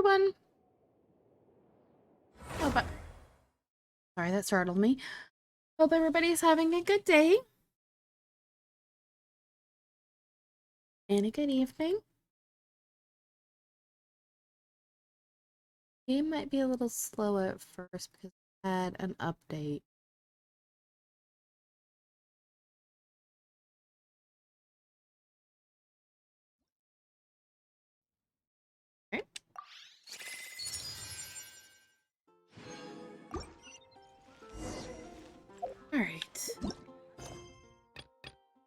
everyone. Sorry, that startled me. Hope everybody's having a good day. And a good evening. Game might be a little slow at first because I had an update. Okay. Alright.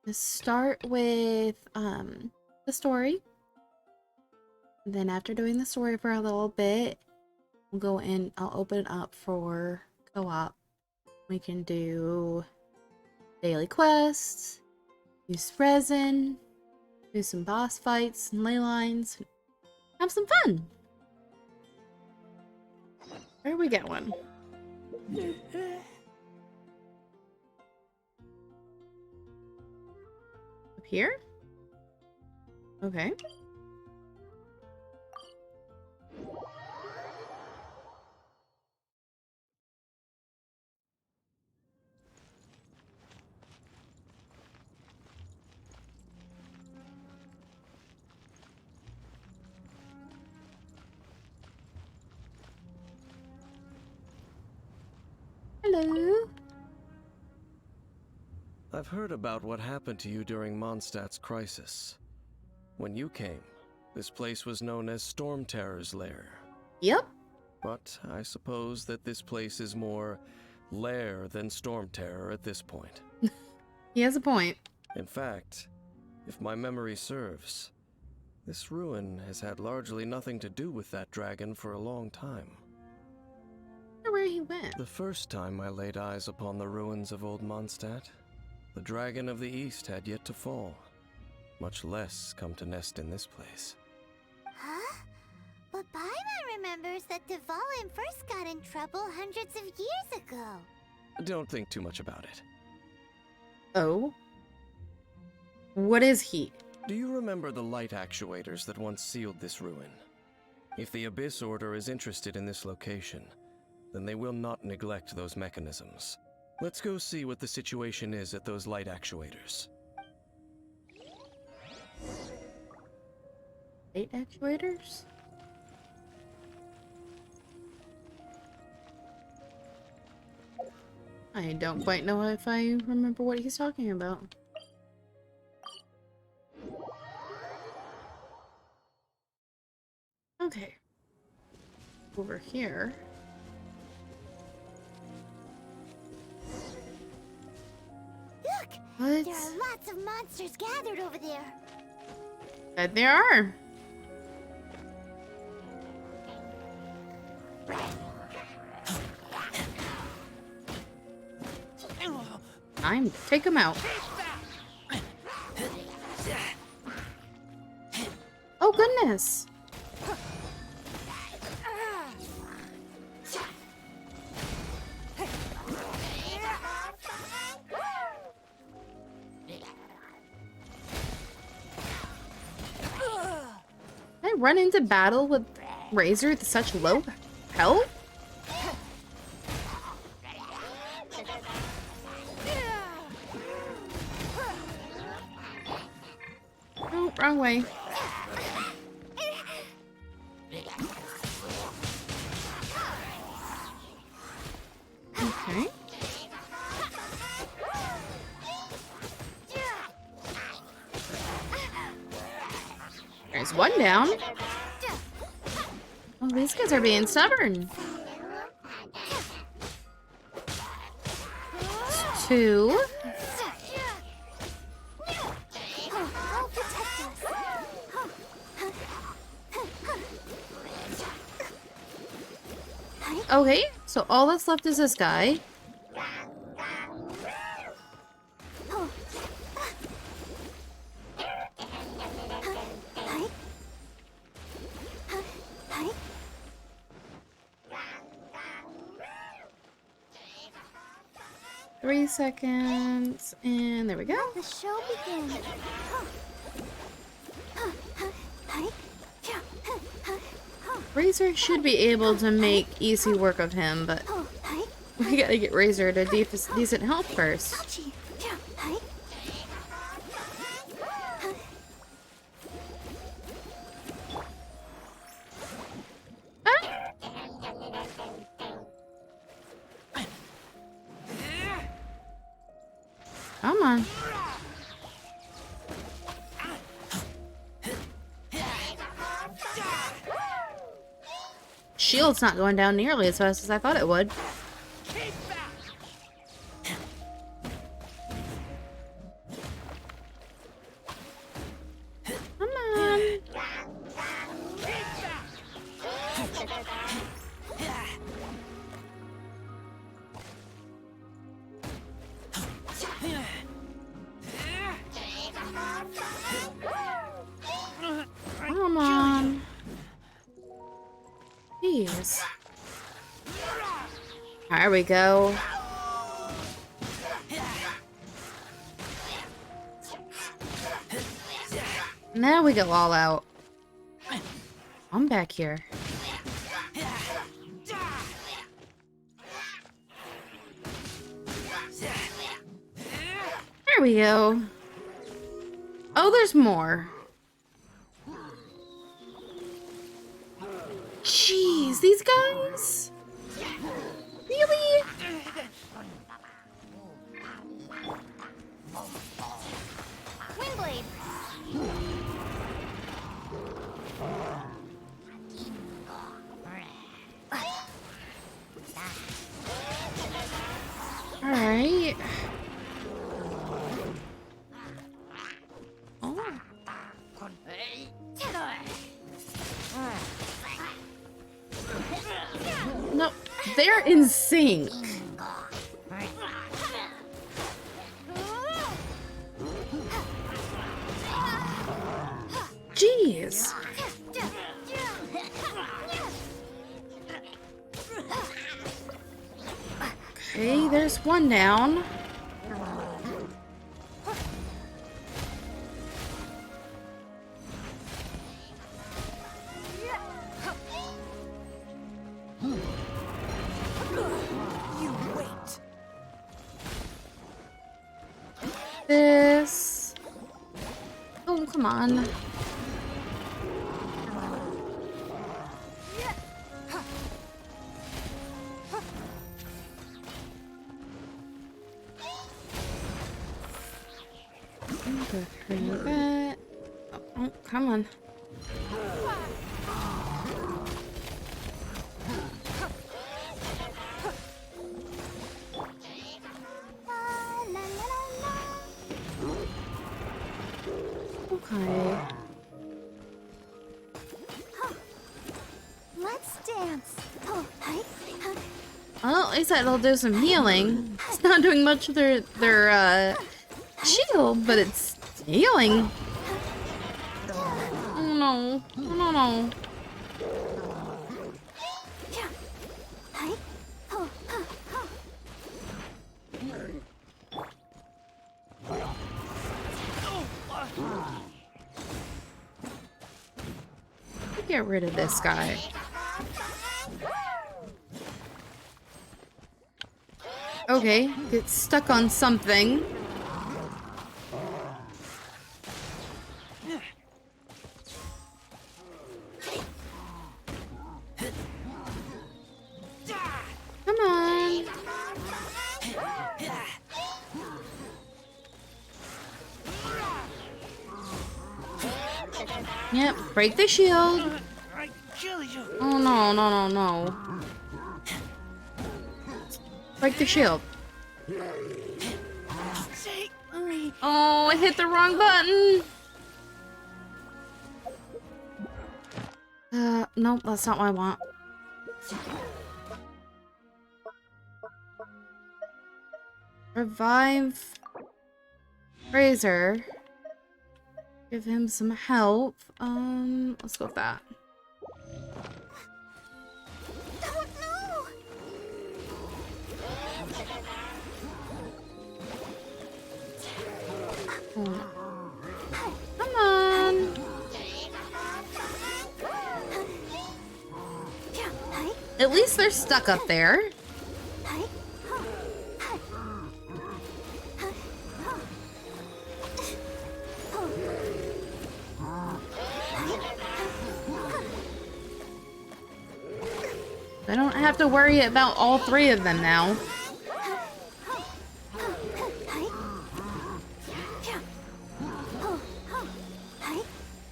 Let's start with the story. Then after doing the story for a little bit, we'll go in, I'll open it up for co-op. We can do daily quests, use resin, do some boss fights and ley lines, have some fun. Where do we get one? Up here? Okay. Hello. I've heard about what happened to you during Mondstadt's crisis. When you came, this place was known as Storm Terror's lair. Yep. But I suppose that this place is more lair than Storm Terror at this point. He has a point. In fact, if my memory serves, this ruin has had largely nothing to do with that dragon for a long time. I wonder where he went. The first time I laid eyes upon the ruins of Old Mondstadt, the Dragon of the East had yet to fall, much less come to nest in this place. Huh? But Paimon remembers that Dvalin first got in trouble hundreds of years ago. Don't think too much about it. Oh? What is he? Do you remember the light actuators that once sealed this ruin? If the Abyss Order is interested in this location, then they will not neglect those mechanisms. Let's go see what the situation is at those light actuators. Light actuators? I don't quite know if I remember what he's talking about. Okay. Over here. Look! What? There are lots of monsters gathered over there. Bet there are. Take him out. Oh goodness. I run into battle with Razor with such low health? Oh, wrong way. Okay. There's one down. Oh, these guys are being stubborn. Two. Okay, so all that's left is this guy. Three seconds, and there we go. The show begins. Razor should be able to make easy work of him, but Oh, hi. we gotta get Razor to decent health first. Hachi. Yeah, hi. Ah! Come on. Shield's not going down nearly as fast as I thought it would. Come on. Come on. Jeez. There we go. Now we go all out. I'm back here. There we go. Oh, there's more. Jeez, these guys? Really? Windblade. Alright. Oh. No, they're in sync. Jeez. Okay, there's one down. This. Oh, come on. Go through that. Oh, come on. Okay. Let's dance. Oh, hi. Well, at least that'll do some healing. It's not doing much of their shield, but it's healing. Oh no. Oh no. Hi. Oh, Get rid of this guy. Okay, get stuck on something. Come on. Yep, break the shield. Oh no, no, no, no. Break the shield. Oh, I hit the wrong button. Nope, that's not what I want. Revive Razor. Give him some help. Let's go with that. oh no! Oh. Come on. At least they're stuck up there. I don't have to worry about all three of them now.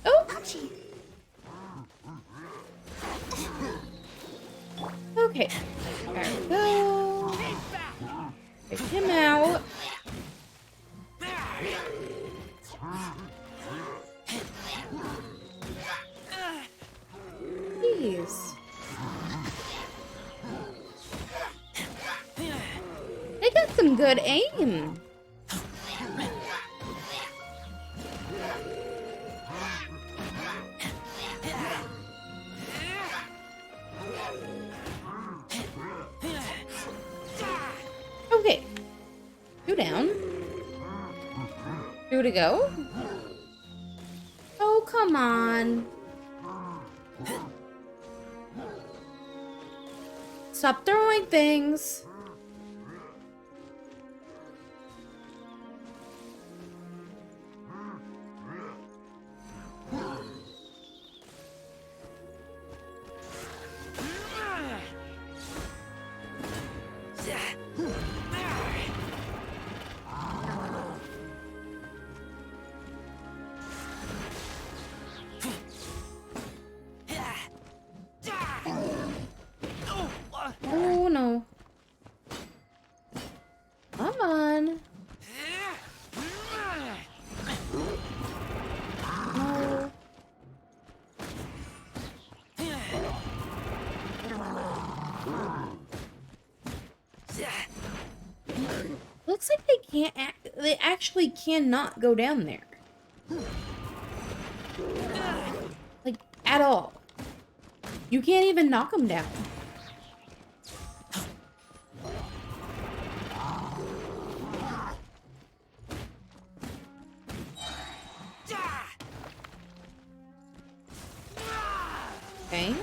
Oh! Okay. There we go. Take him out. Jeez. They got some good aim. Okay. Two down. Two to go. Oh, come on. Stop throwing things. Oh no. Come on. No. Looks like they can't they actually cannot go down there. Like, at all. You can't even knock them down. Okay.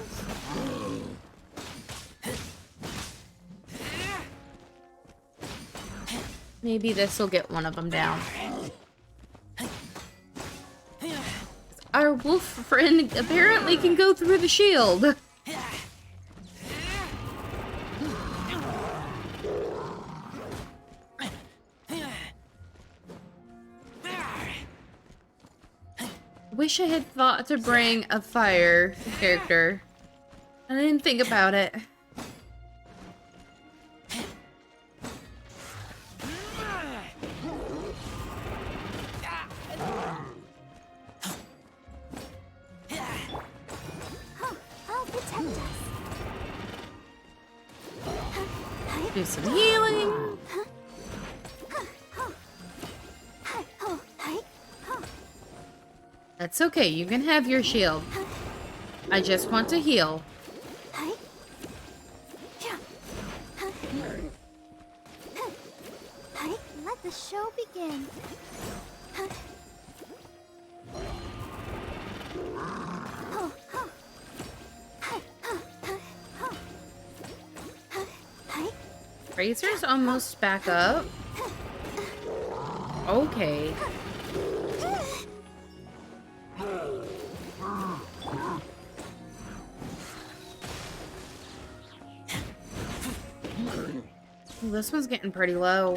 Maybe this will get one of them down. Our wolf friend apparently can go through the shield. Wish I had thought to bring a fire character. I didn't think about it. Do some healing. That's okay, you can have your shield. I just want to heal. Let the show begin. Razor's almost back up. Okay. Well, this one's getting pretty low.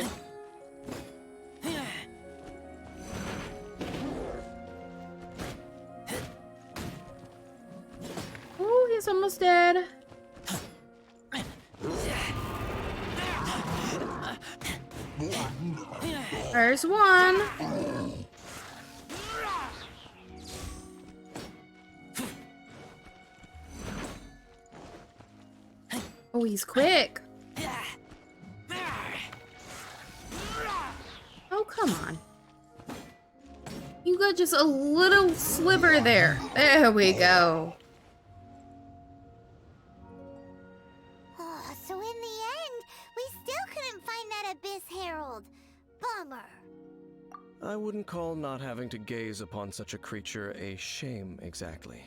Oh, he's almost dead. There's one. Oh, he's quick. Oh, come on. You got just a little sliver there. There we go. So in the end, we still couldn't find that Abyss Herald. Bummer. I wouldn't call not having to gaze upon such a creature a shame exactly.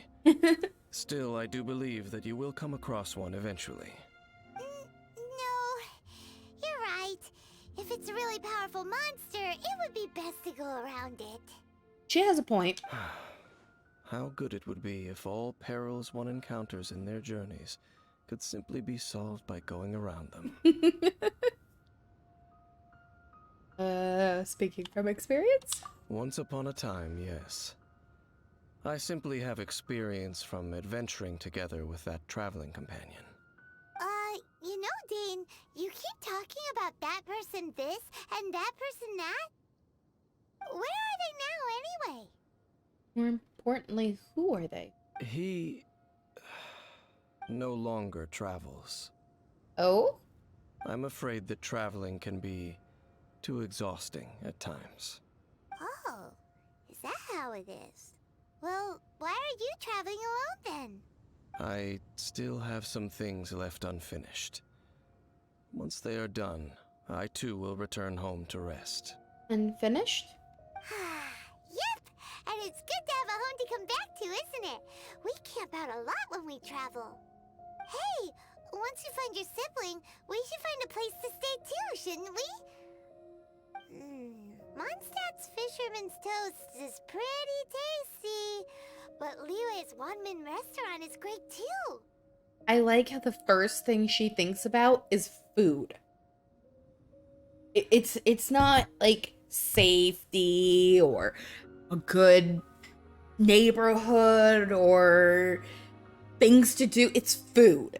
Still, I do believe that you will come across one eventually. No, you're right. If it's a really powerful monster, it would be best to go around it. She has a point. How good it would be if all perils one encounters in their journeys could simply be solved by going around them. Speaking from experience? Once upon a time, yes. I simply have experience from adventuring together with that traveling companion. You know, Dane, you keep talking about that person this and that person that. Where are they now, anyway? More importantly, who are they? He no longer travels. Oh? Oh, I'm afraid that traveling can be too exhausting at times. is that how it is? Well, why are you traveling alone then? I still have some things left unfinished. Once they are done, I too will return home to rest. Unfinished? Yep, and it's good to have a home to come back to, isn't it? We camp out a lot when we travel. Hey, once you find your sibling, we should find a place to stay too, shouldn't we? Mondstadt's Fisherman's Toast is pretty tasty, but Liyue's Wanmin restaurant is great too. I like how the first thing she thinks about is food. It's not like safety or a good neighborhood or things to do. It's food.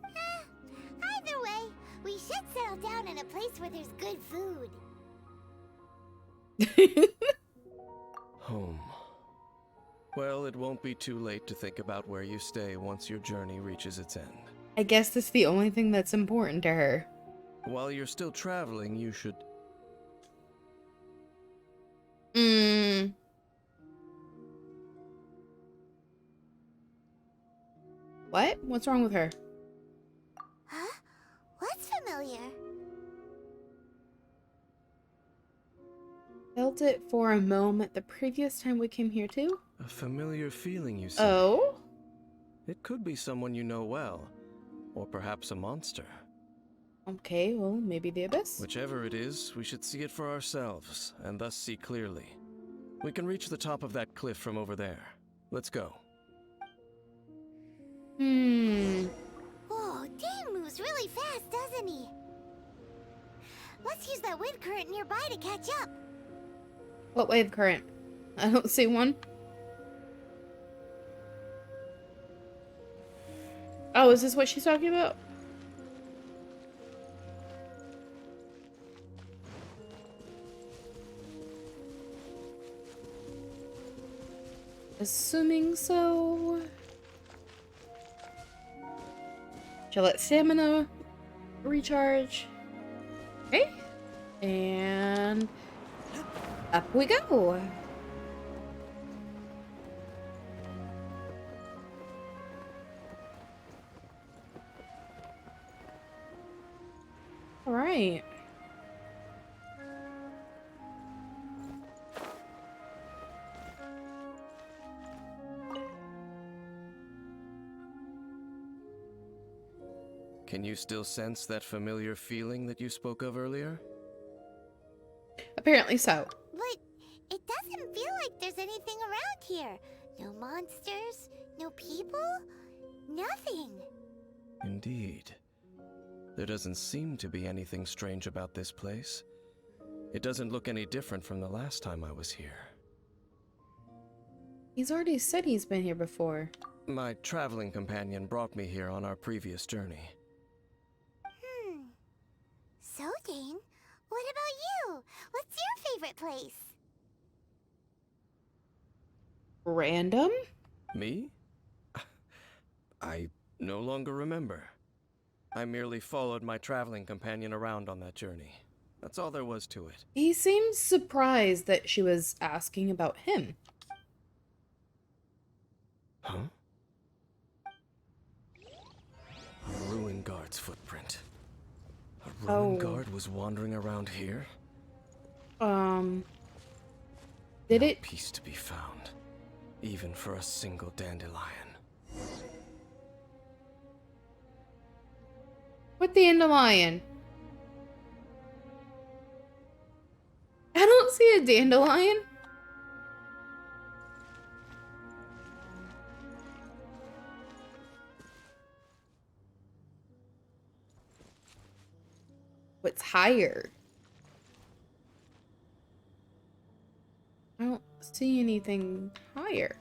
Either way, we should settle down in a place where there's good food. Home. Well, it won't be too late to think about where you stay once your journey reaches its end. I guess that's the only thing that's important to her. While you're still traveling, you should... What? What's wrong with her? Huh? What's familiar? Felt it for a moment the previous time we came here too? A familiar feeling, you say? Oh? It could be someone you know well, or perhaps a monster. Okay, well, maybe the abyss. Whichever it is, we should see it for ourselves, and thus see clearly. We can reach the top of that cliff from over there. Let's go. Whoa, Dane moves really fast, doesn't he? Let's use that wind current nearby to catch up. What wave current? I don't see one. Oh, is this what she's talking about? Assuming so. She'll let stamina recharge. Okay. And up we go. All right. Can you still sense that familiar feeling that you spoke of earlier? Apparently so. But it doesn't feel like there's anything around here. No monsters, no people, nothing. Indeed. There doesn't seem to be anything strange about this place. It doesn't look any different from the last time I was here. He's already said he's been here before. My traveling companion brought me here on our previous journey. So, Dane, what about you? What's your favorite place? Random? Me? I no longer remember. I merely followed my traveling companion around on that journey. That's all there was to it. He seemed surprised that she was asking about him. Huh? A ruin guard's footprint. A ruin guard was wandering around here? Did No it? peace to be found, even for a single dandelion. What dandelion? I don't see a dandelion. What's higher? I don't see anything higher.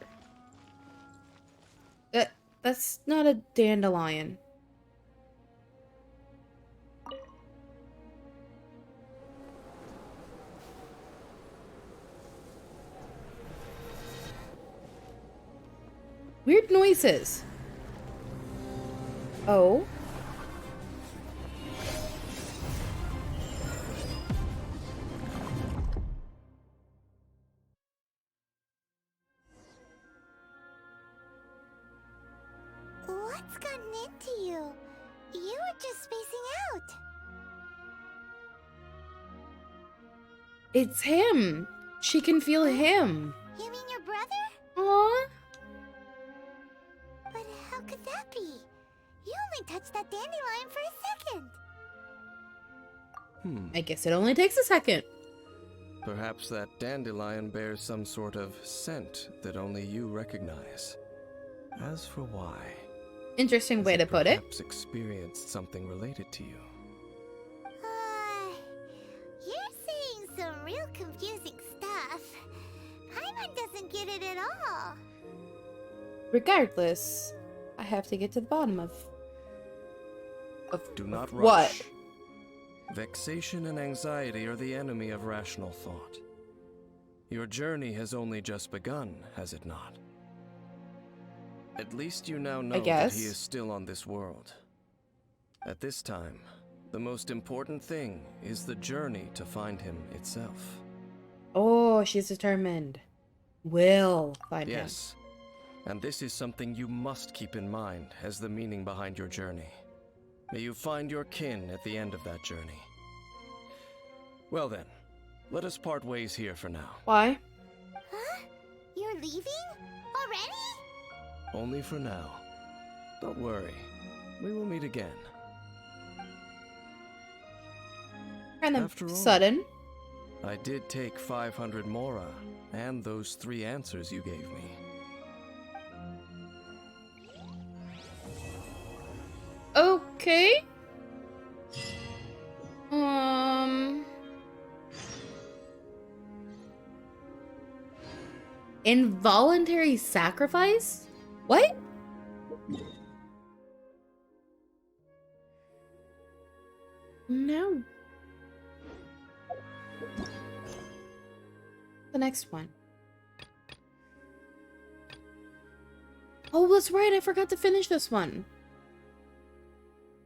That's not a dandelion. Weird noises. Oh. What's gotten into you? You were just spacing out. It's him. She can feel him. You mean your brother? Aww. But how could that be? You only touched that dandelion for a second. I guess it only takes a second. Perhaps that dandelion bears some sort of scent that only you recognize. As for why... Interesting way to put it. Perhaps experienced something related to you. You're saying some real confusing stuff. Paimon doesn't get it at all. Regardless, I have to get to the bottom of Do not rush. what? Vexation and anxiety are the enemy of rational thought. Your journey has only just begun, has it not? At least you now know that he is still on this world. At this time, the most important thing is the journey to find him itself. Oh, she's determined. Will find him. Yes, and this is something you must keep in mind as the meaning behind your journey. May you find your kin at the end of that journey. Well then, let us part ways here for now. Why? Huh? You're leaving? Already? Only for now. Don't worry, we will meet again. Kind of After all, sudden. I did take 500 mora and those 3 answers you gave me. Okay. Involuntary sacrifice? What? No. The next one. Oh, that's right. I forgot to finish this one.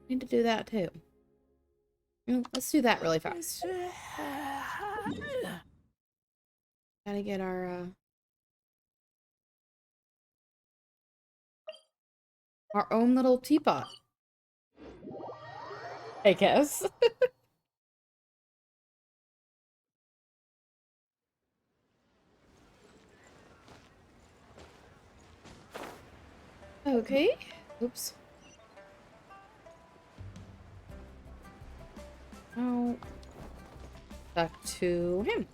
Need to do that too. Let's do that really fast. Gotta get our own little teapot. I guess. Okay. Oops. Oh. Back to him.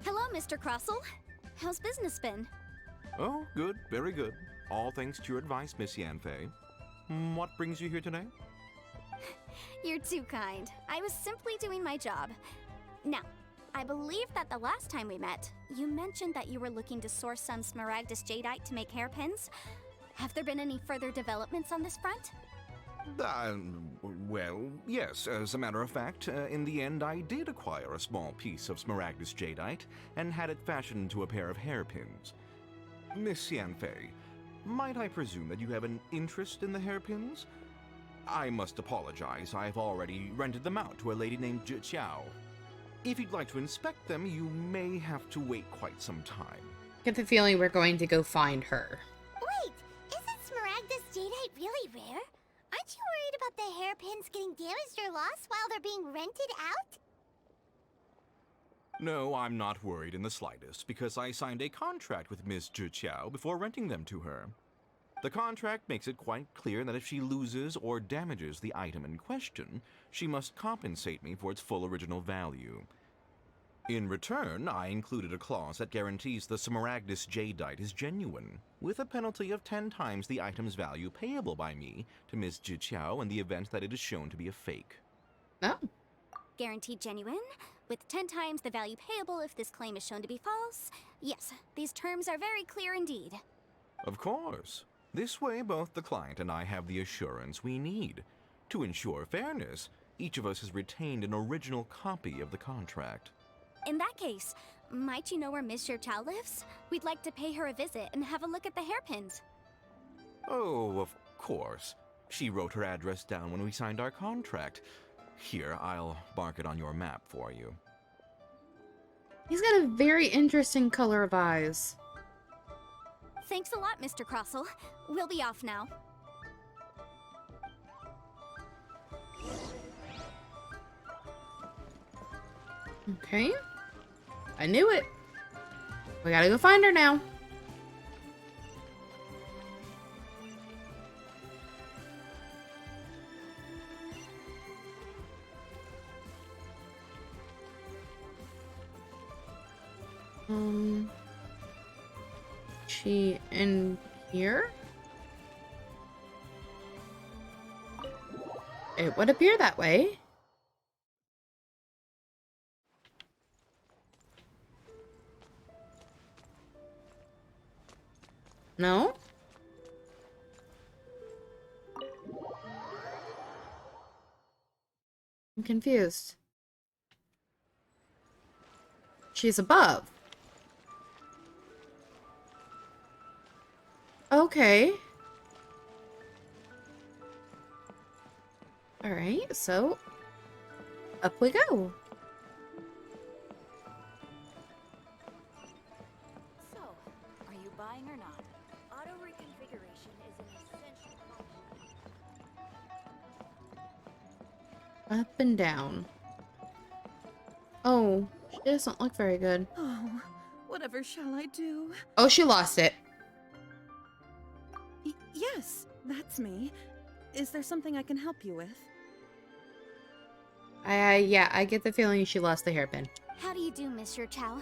Hello, Mr. Crossell. How's business been? Oh, good, very good. All thanks to your advice, Miss Yanfei. What brings you here today? You're too kind. I was simply doing my job. Now, I believe that the last time we met, you mentioned that you were looking to source some Smaragdus Jadeite to make hairpins. Have there been any further developments on this front? Well, yes. As a matter of fact, in the end, I did acquire a small piece of Smaragdus Jadeite and had it fashioned into a pair of hairpins. Miss Yanfei, might I presume that you have an interest in the hairpins? I must apologize. I've already rented them out to a lady named Zhi Qiao. If you'd like to inspect them, you may have to wait quite some time. Get the feeling we're going to go find her. Wait, isn't Smaragdus Jadeite really rare? Aren't you worried about the hairpins getting damaged or lost while they're being rented out? No, I'm not worried in the slightest, because I signed a contract with Ms. Zhiqiao before renting them to her. The contract makes it quite clear that if she loses or damages the item in question, she must compensate me for its full original value. In return, I included a clause that guarantees the Smaragdus Jadeite is genuine, with a penalty of 10 times the item's value payable by me to Ms. Zhiqiao in the event that it is shown to be a fake. Oh. Guaranteed genuine, with 10 times the value payable if this claim is shown to be false. Yes, these terms are very clear indeed. Of course. This way, both the client and I have the assurance we need. To ensure fairness, each of us has retained an original copy of the contract. In that case, might you know where Miss Zhiqiao lives? We'd like to pay her a visit and have a look at the hairpins. Oh, of course. She wrote her address down when we signed our contract. Here, I'll mark it on your map for you. He's got a very interesting color of eyes. Thanks a lot, Mr. Crossell. We'll be off now. Okay. I knew it. We gotta go find her now. She in here? It would appear that way. No? I'm confused. She's above. Okay. Alright, so up we go. So, are you buying or not? Auto reconfiguration is an essential function. Up and down. Oh, she doesn't look very good. Oh, whatever shall I do? Oh, she lost it. Yes, that's me. Is there something I can help you with? Yeah, I get the feeling she lost the hairpin. How do you do, Miss Zhiqiao?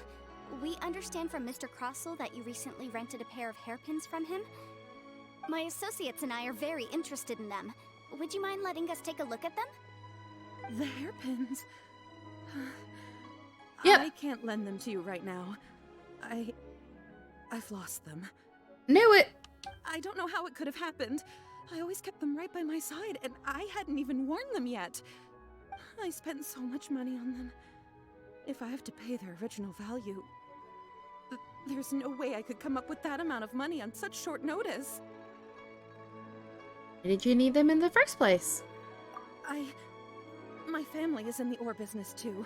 We understand from Mr. Crossell that you recently rented a pair of hairpins from him. My associates and I are very interested in them. Would you mind letting us take a look at them? The hairpins. Yep. I can't lend them to you right now. I've lost them. Knew it. I don't know how it could have happened. I always kept them right by my side, and I hadn't even worn them yet. I spent so much money on them. If I have to pay their original value, there's no way I could come up with that amount of money on such short notice. Why did you need them in the first place? My family is in the ore business too,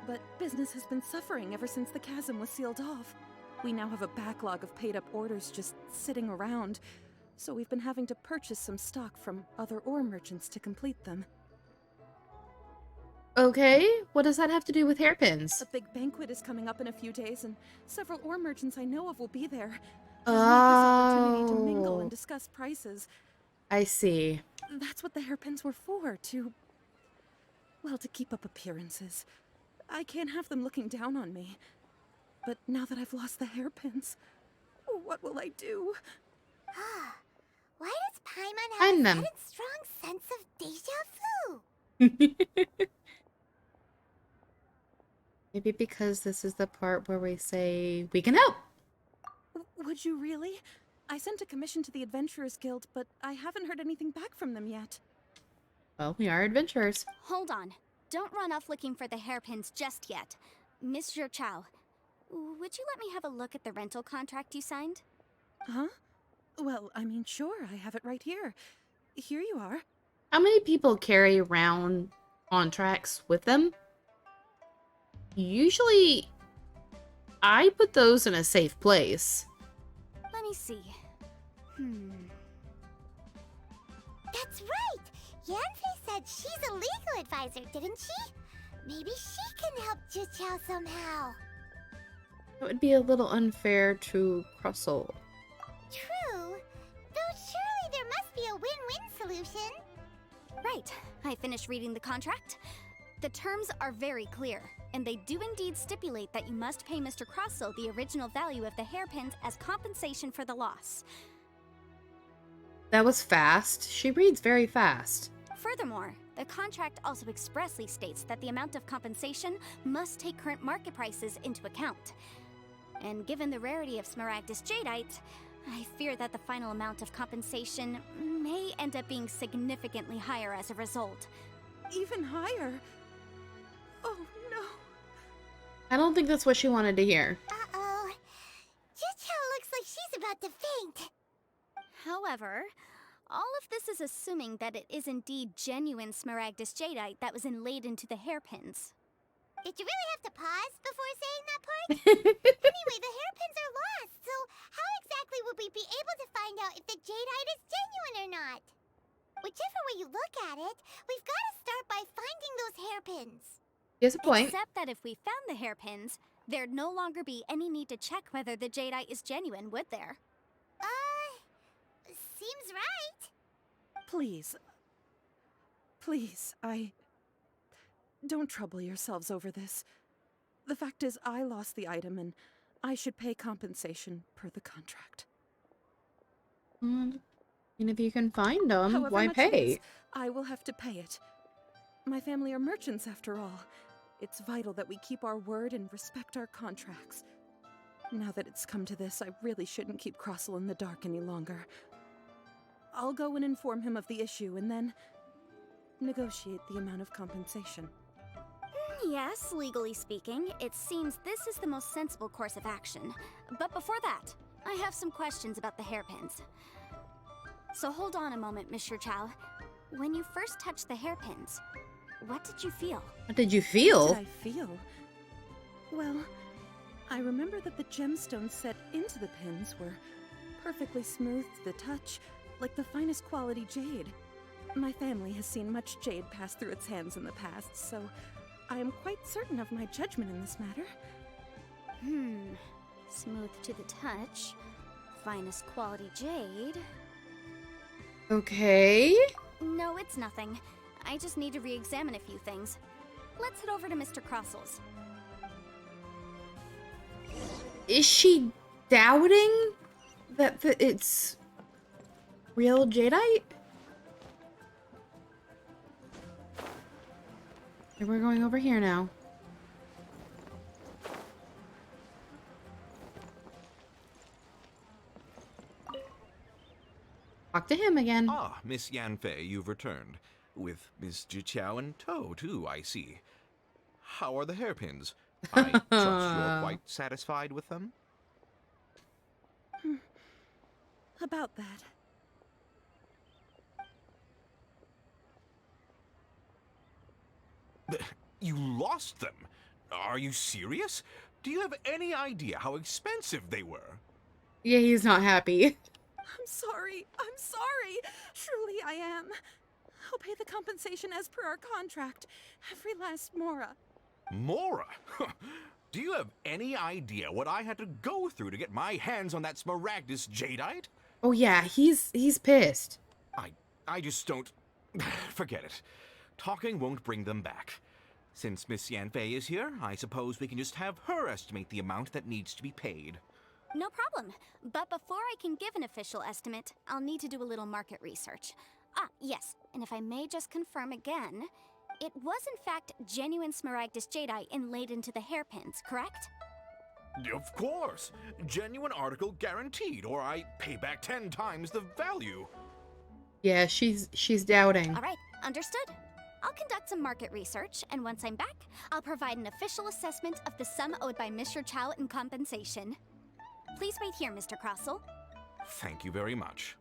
but business has been suffering ever since the chasm was sealed off. We now have a backlog of paid-up orders just sitting around, so we've been having to purchase some stock from other ore merchants to complete them. Okay, what does that have to do with hairpins? A big banquet is coming up in a few days, and several ore merchants I know of will be there. Oh. We'll need this opportunity to mingle and discuss prices. I see. That's what the hairpins were for, to keep up appearances. I can't have them looking down on me. But now that I've lost the hairpins, what will I do? Why does Paimon have Find a them. sudden strong sense of deja vu? Maybe because this is the part where we say we can help. Would you really? I sent a commission to the Adventurers Guild, but I haven't heard anything back from them yet. Well, we are adventurers. Hold on. Don't run off looking for the hairpins just yet. Miss Zhiqiao, would you let me have a look at the rental contract you signed? Huh? Well, I mean, sure, I have it right here. Here you are. How many people carry around contracts with them? Usually, I put those in a safe place. Let me see. That's right! Yanfei said she's a legal advisor, didn't she? Maybe she can help Juqiao somehow. That would be a little unfair to Crustle. True. Though surely there must be a win-win solution. Right. I finished reading the contract. The terms are very clear, and they do indeed stipulate that you must pay Mr. Crossell the original value of the hairpins as compensation for the loss. That was fast. She reads very fast. Furthermore, the contract also expressly states that the amount of compensation must take current market prices into account. And given the rarity of Smaragdus Jadeite, I fear that the final amount of compensation may end up being significantly higher as a result. Even higher? Oh no. I don't think that's what she wanted to hear. Uh-oh. Juqiao looks like she's about to faint. However, all of this is assuming that it is indeed genuine Smaragdus Jadeite that was inlaid into the hairpins. Did you really have to pause before saying that part? Anyway, the hairpins are lost, so how exactly would we be able to find out if the jadeite is genuine or not? Whichever way you look at it, we've got to start by finding those hairpins. He has a point. Except that if we found the hairpins, there'd no longer be any need to check whether the jadeite is genuine, would there? Seems right. Please. Please, don't trouble yourselves over this. The fact is, I lost the item and I should pay compensation per the contract. And if you can find them, However why much it pay? is, I will have to pay it. My family are merchants after all. It's vital that we keep our word and respect our contracts. Now that it's come to this, I really shouldn't keep Crossell in the dark any longer. I'll go and inform him of the issue and then negotiate the amount of compensation. Yes, legally speaking, it seems this is the most sensible course of action. But before that, I have some questions about the hairpins. So hold on a moment, Mr. Chow. When you first touched the hairpins, what did you feel? What did you What feel? did I feel? Well, I remember that the gemstones set into the pins were perfectly smooth to the touch, like the finest quality jade. My family has seen much jade pass through its hands in the past, so I am quite certain of my judgment in this matter. Smooth to the touch, finest quality jade. Okay. No, it's nothing. I just need to re-examine a few things. Let's head over to Mr. Crossell's. Is she doubting that it's real jadeite? Okay, we're going over here now. Talk to him again. Ah, Miss Yanfei, you've returned. With Miss Juqiao in tow, too, I see. How are the hairpins? I trust you're quite satisfied with them? About that. You lost them? Are you serious? Do you have any idea how expensive they were? Yeah, he's not happy. I'm sorry. I'm sorry. Truly I am. I'll pay the compensation as per our contract. Every last mora. Mora? Do you have any idea what I had to go through to get my hands on that Smaragdus Jadeite? Oh yeah, he's pissed. I just don't... Forget it. Talking won't bring them back. Since Miss Yanfei is here, I suppose we can just have her estimate the amount that needs to be paid. No problem. But before I can give an official estimate, I'll need to do a little market research. Ah, yes, and if I may just confirm again, it was in fact genuine Smaragdus Jadeite inlaid into the hairpins, correct? Of course! Genuine article guaranteed, or I pay back 10 times the value. Yeah, she's doubting. All right, understood. I'll conduct some market research, and once I'm back, I'll provide an official assessment of the sum owed by Mr. Chow in compensation. Please wait here, Mr. Crossell. Thank you very much.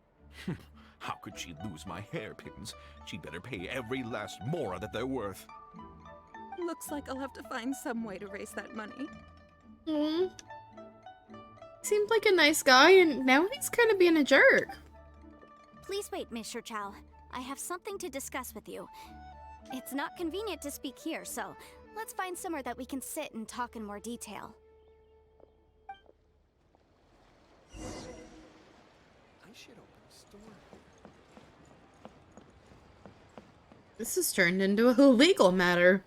How could she lose my hairpins? She'd better pay every last mora that they're worth. Looks like I'll have to find some way to raise that money. Seemed like a nice guy, and now he's kind of being a jerk. Please wait, Mr. Chow. I have something to discuss with you. It's not convenient to speak here, so Let's find somewhere that we can sit and talk in more detail. I should open a store. This has turned into a legal matter.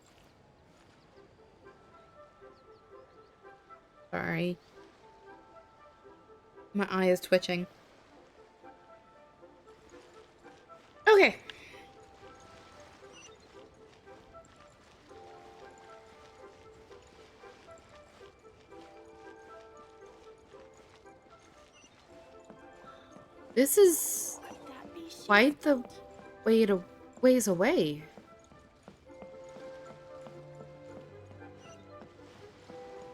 Sorry. My eye is twitching. Okay. This is quite the ways away.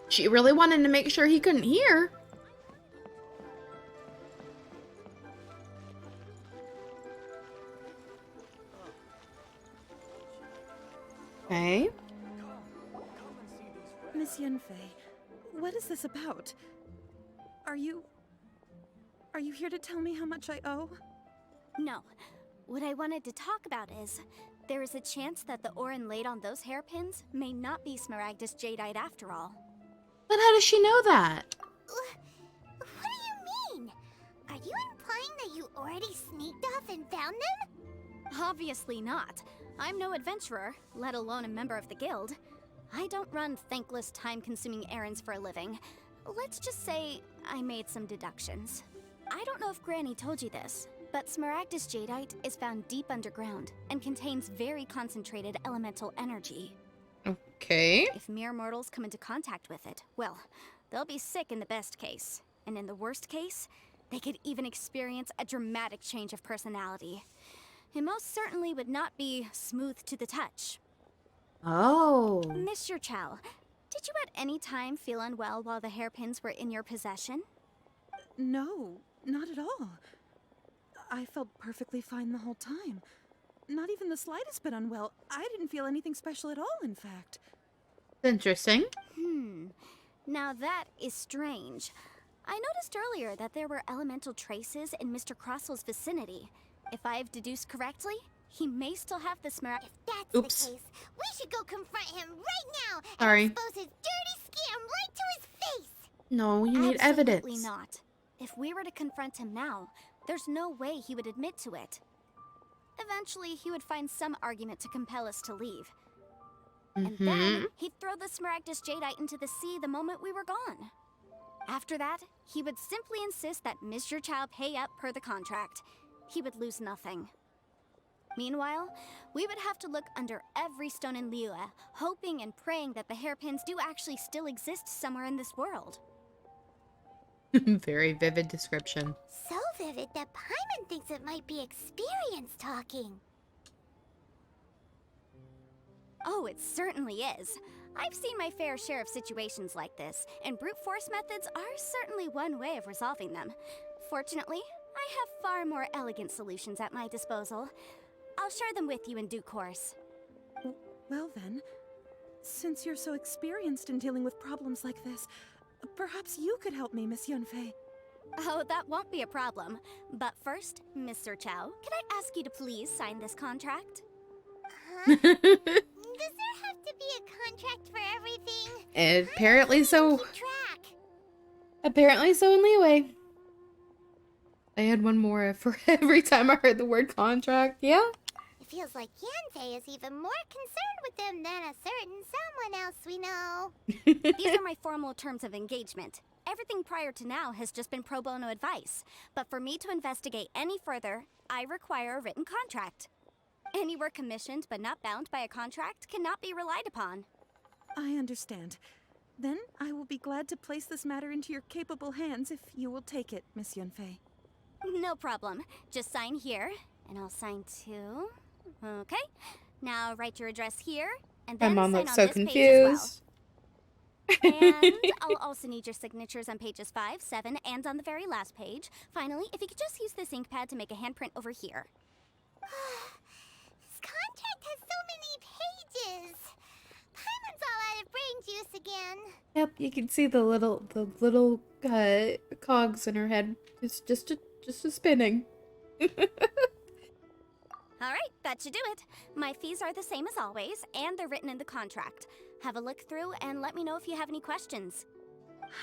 She really wanted to make sure he couldn't hear. Okay. Miss Yanfei, what is this about? Are you here to tell me how much I owe? No. What I wanted to talk about is, there is a chance that the Orin laid on those hairpins may not be Smaragdus Jadeite after all. But how does she know that? What do you mean? Are you implying that you already sneaked off and found them? Obviously not. I'm no adventurer, let alone a member of the guild. I don't run thankless, time-consuming errands for a living. Let's just say I made some deductions. I don't know if Granny told you this, but Smaragdus Jadeite is found deep underground and contains very concentrated elemental energy. Okay. If mere mortals come into contact with it, well, they'll be sick in the best case. And in the worst case, they could even experience a dramatic change of personality. It most certainly would not be smooth to the touch. Oh. Mr. Chow, did you at any time feel unwell while the hairpins were in your possession? No, not at all. I felt perfectly fine the whole time. Not even the slightest bit unwell. I didn't feel anything special at all, in fact. Interesting. Now that is strange. I noticed earlier that there were elemental traces in Mr. Crossel's vicinity. If I've deduced correctly, he may still have the Smaragd. If that's Oops. the case, we should go confront him right now and Sorry. expose his dirty scam right to his face. No, you need Absolutely evidence. not. If we were to confront him now, there's no way he would admit to it. Eventually, he would find some argument to compel us to leave. And then, he'd throw the Smaragdus Jadeite into the sea the moment we were gone. After that, he would simply insist that Mr. Chow pay up per the contract. He would lose nothing. Meanwhile, we would have to look under every stone in Liyue, hoping and praying that the hairpins do actually still exist somewhere in this world. Very vivid description. So vivid that Paimon thinks it might be experience talking. Oh, it certainly is. I've seen my fair share of situations like this, and brute force methods are certainly one way of resolving them. Fortunately, I have far more elegant solutions at my disposal. I'll share them with you in due course. Well then, since you're so experienced in dealing with problems like this, perhaps you could help me, Miss Yunfei. Oh, that won't be a problem. But first, Mr. Chow, can I ask you to please sign this contract? Huh? Does there have to be a contract for everything? Apparently so. Keep track. Apparently so in Liyue. I had one more for every time I heard the word contract. Yeah. It feels like Yanfei is even more concerned with them than a certain someone else we know. These are my formal terms of engagement. Everything prior to now has just been pro bono advice. But for me to investigate any further, I require a written contract. Any work commissioned but not bound by a contract cannot be relied upon. I understand. Then I will be glad to place this matter into your capable hands if you will take it, Miss Yunfei. No problem. Just sign here, and I'll sign too. Okay. Now write your address here, and My then mom sign looks on so this page confused. as well. And I'll also need your signatures on pages 5, 7, and on the very last page. Finally, if you could just use this ink pad to make a handprint over here. This contract has so many pages. Paimon's all out of brain juice again. Yep, you can see the little cogs in her head just a spinning. Alright, that should do it. My fees are the same as always, and they're written in the contract. Have a look through and let me know if you have any questions.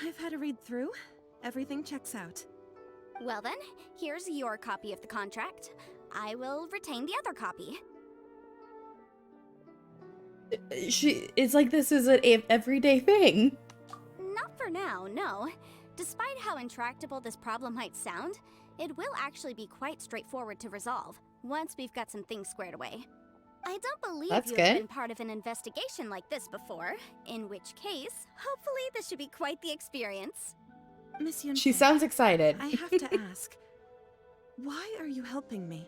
I've had a read through. Everything checks out. Well then, here's your copy of the contract. I will retain the other copy. It's like this is an everyday thing. Not for now, no. Despite how intractable this problem might sound, it will actually be quite straightforward to resolve once we've got some things squared away. I don't believe That's you've good. been part of an investigation like this before, in which case, hopefully this should be quite the experience. Miss Yunfei, She sounds excited. I have to ask, why are you helping me?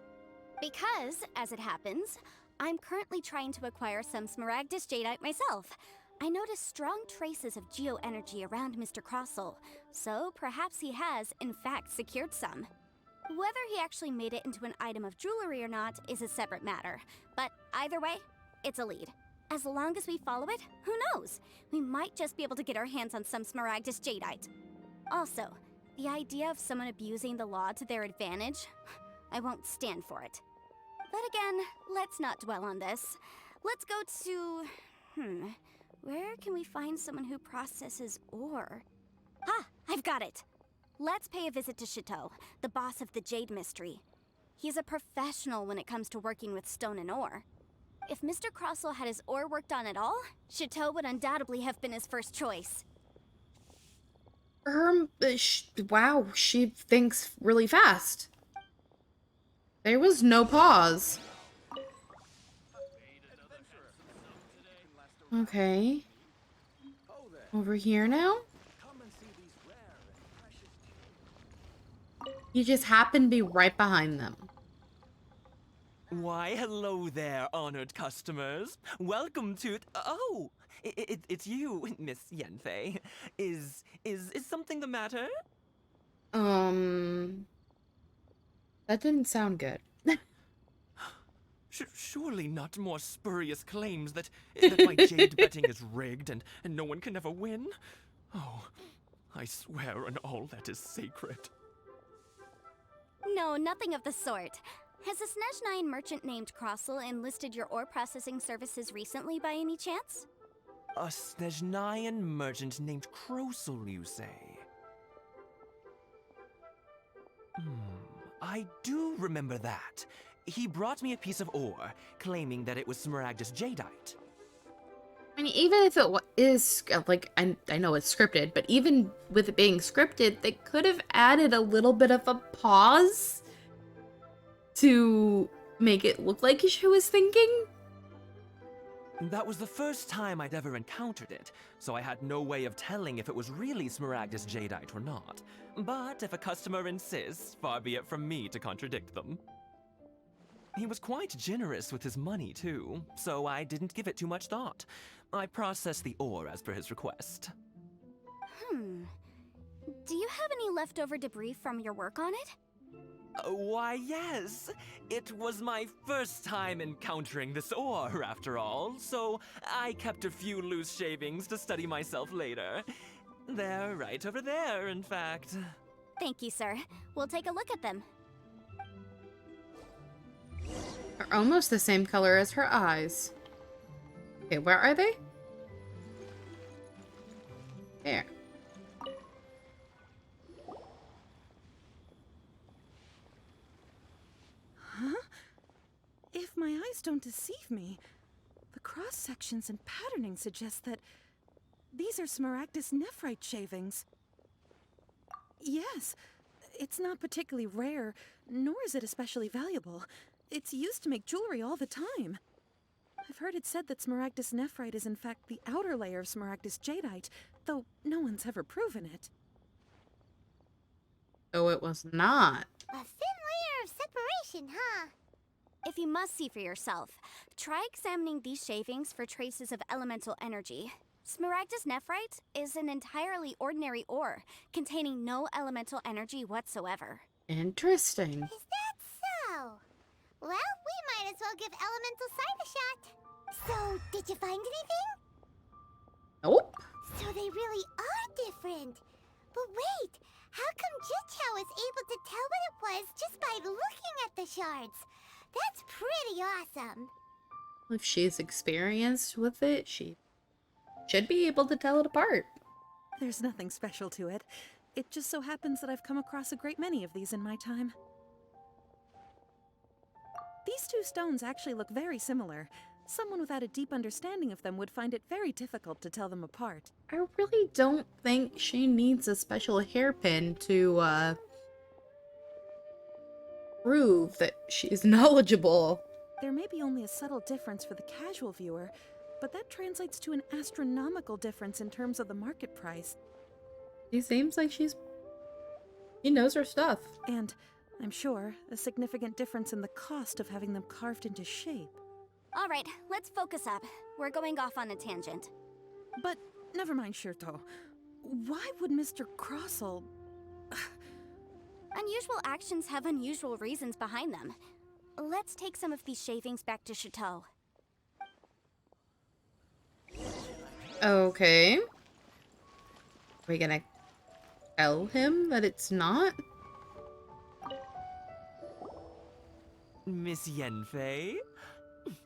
Because, as it happens, I'm currently trying to acquire some Smaragdus Jadeite myself. I noticed strong traces of geoenergy around Mr. Crossel, so perhaps he has, in fact, secured some. Whether he actually made it into an item of jewelry or not is a separate matter, but either way, it's a lead. As long as we follow it, who knows? We might just be able to get our hands on some Smaragdus Jadeite. Also, the idea of someone abusing the law to their advantage, I won't stand for it. But again, let's not dwell on this. Let's go to... where can we find someone who processes ore? Ah, I've got it! Let's pay a visit to Chateau, the boss of the Jade Mystery. He's a professional when it comes to working with stone and ore. If Mr. Crossel had his ore worked on at all, Chateau would undoubtedly have been his first choice. Wow, she thinks really fast. There was no pause. Okay. Over here now? You just happen to be right behind them. Why, hello there, honored customers. Welcome to oh, it's you, Miss Yenfei. Is something the matter? That didn't sound good. Surely not more spurious claims that my jade betting is rigged and no one can ever win? Oh, I swear on all that is sacred. No, nothing of the sort. Has a Snezhnine merchant named Crossel enlisted your ore processing services recently by any chance? A Snezhnine merchant named Crossel, you say? I do remember that. He brought me a piece of ore, claiming that it was Smaragdus Jadeite. I mean, even if it is, like, I know it's scripted, but even with it being scripted, they could have added a little bit of a pause to make it look like she was thinking. That was the first time I'd ever encountered it, so I had no way of telling if it was really Smaragdus Jadeite or not. But if a customer insists, far be it from me to contradict them. He was quite generous with his money, too, so I didn't give it too much thought. I processed the ore as per his request. Do you have any leftover debris from your work on it? Why, yes. It was my first time encountering this ore, after all, so I kept a few loose shavings to study myself later. They're right over there, in fact. Thank you, sir. We'll take a look at them. Are almost the same color as her eyes. Okay, where are they? There. Huh? If my eyes don't deceive me, the cross-sections and patterning suggest that these are Smaragdus nephrite shavings. Yes, it's not particularly rare, nor is it especially valuable. It's used to make jewelry all the time. I've heard it said that Smaragdus nephrite is in fact the outer layer of Smaragdus jadeite, though no one's ever proven it. Oh, it was not. A thin layer of separation, huh? If you must see for yourself, try examining these shavings for traces of elemental energy. Smaragdus nephrite is an entirely ordinary ore, containing no elemental energy whatsoever. Interesting. Is that so? Well, we might as well give elemental sight a shot. So, did you find anything? Nope. So they really are different. But wait, how come Jichao is able to tell what it was just by looking at the shards? That's pretty awesome. If she's experienced with it, she should be able to tell it apart. There's nothing special to it. It just so happens that I've come across a great many of these in my time. These two stones actually look very similar. Someone without a deep understanding of them would find it very difficult to tell them apart. I really don't think she needs a special hairpin to, prove that she's knowledgeable. There may be only a subtle difference for the casual viewer, but that translates to an astronomical difference in terms of the market price. She seems like she knows her stuff. And, I'm sure, a significant difference in the cost of having them carved into shape. All right, let's focus up. We're going off on a tangent. But, never mind, Shirto. Why would Mr. Crossell... Unusual actions have unusual reasons behind them. Let's take some of these shavings back to Chateau. Okay. Are we gonna tell him that it's not? Miss Yenfei?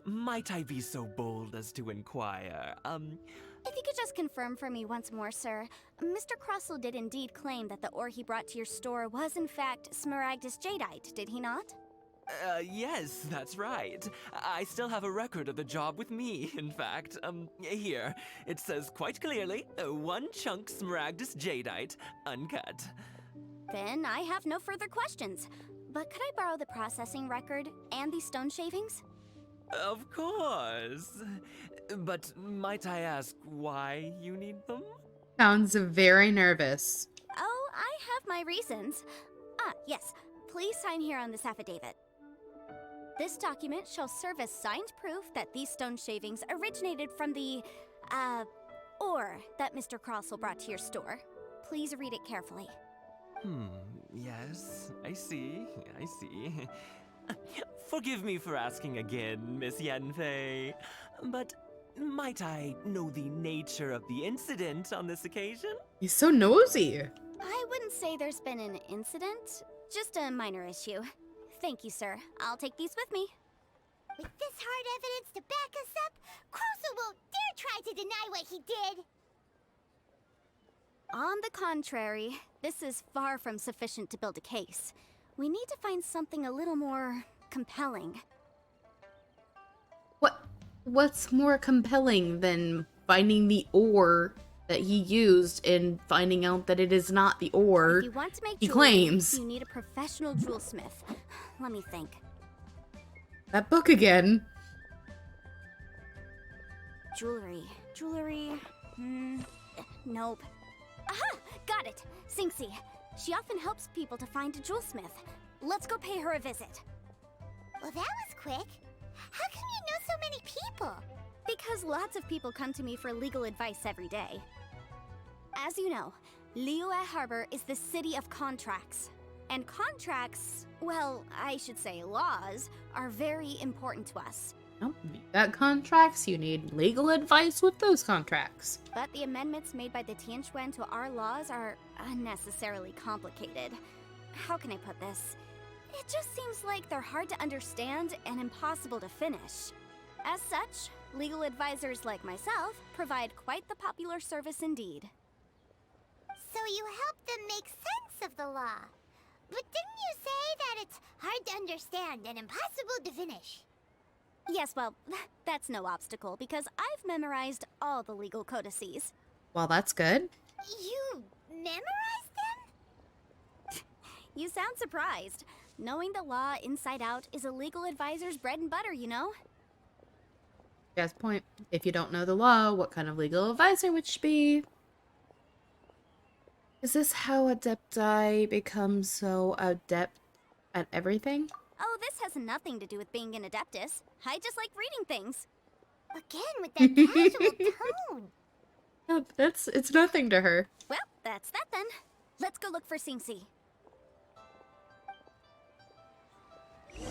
Might I be so bold as to inquire, If you could just confirm for me once more, sir. Mr. Crossell did indeed claim that the ore he brought to your store was in fact Smaragdus Jadeite, did he not? Yes, that's right. I still have a record of the job with me, in fact. Here. It says quite clearly, 1 chunk Smaragdus Jadeite, uncut. Then I have no further questions. But could I borrow the processing record and these stone shavings? Of course. But might I ask why you need them? Sounds very nervous. Oh, I have my reasons. Ah, yes. Please sign here on this affidavit. This document shall serve as signed proof that these stone shavings originated from the, ore that Mr. Crossell brought to your store. Please read it carefully. Yes, I see. Forgive me for asking again, Miss Yanfei, but might I know the nature of the incident on this occasion? He's so nosy. I wouldn't say there's been an incident, just a minor issue. Thank you, sir. I'll take these with me. With this hard evidence to back us up, Crossell won't dare try to deny what he did. On the contrary, this is far from sufficient to build a case. We need to find something a little more compelling. What's more compelling than finding the ore that he used and finding out that it is not the ore If you want to make he jewelry, claims? you need a professional jewelsmith. Let me think. That book again. Jewelry. Nope. Aha! Got it! Sinxie. She often helps people to find a jewelsmith. Let's go pay her a visit. Well, that was quick. How come you know so many people? Because lots of people come to me for legal advice every day. As you know, Liyue Harbor is the city of contracts. And contracts, well, I should say laws, are very important to us. Oh, you got contracts, you need legal advice with those contracts. But the amendments made by the Tianquan to our laws are unnecessarily complicated. How can I put this? It just seems like they're hard to understand and impossible to finish. As such, legal advisors like myself provide quite the popular service indeed. So you help them make sense of the law. But didn't you say that it's hard to understand and impossible to finish? Yes, well, that's no obstacle because I've memorized all the legal codices. Well, that's good. You memorized them? You sound surprised. Knowing the law inside out is a legal advisor's bread and butter, you know? Yes, point. If you don't know the law, what kind of legal advisor would you be? Is this how Adepti become so adept at everything? Oh, this has nothing to do with being an adeptus. I just like reading things. Again, with that casual tone. No, it's nothing to her. Well, that's that then. Let's go look for Sinxie.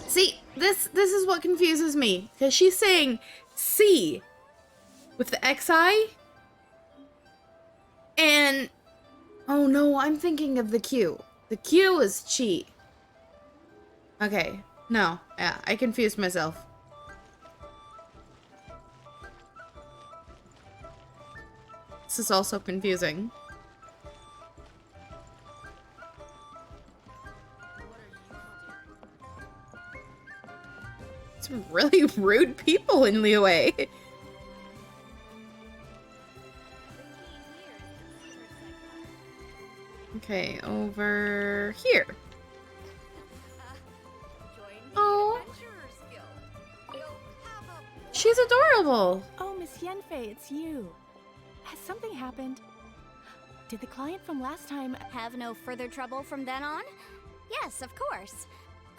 See, this is what confuses me. Because she's saying C with the XI. And, oh no, I'm thinking of the Q. The Q is chi. Okay, No, yeah, I confused myself. This is also confusing. Some really rude people in Liyue. Okay, over here. Oh, she's adorable. Oh, Miss Yenfei, it's you. Has something happened? Did the client from last time... Have no further trouble from then on? Yes, of course.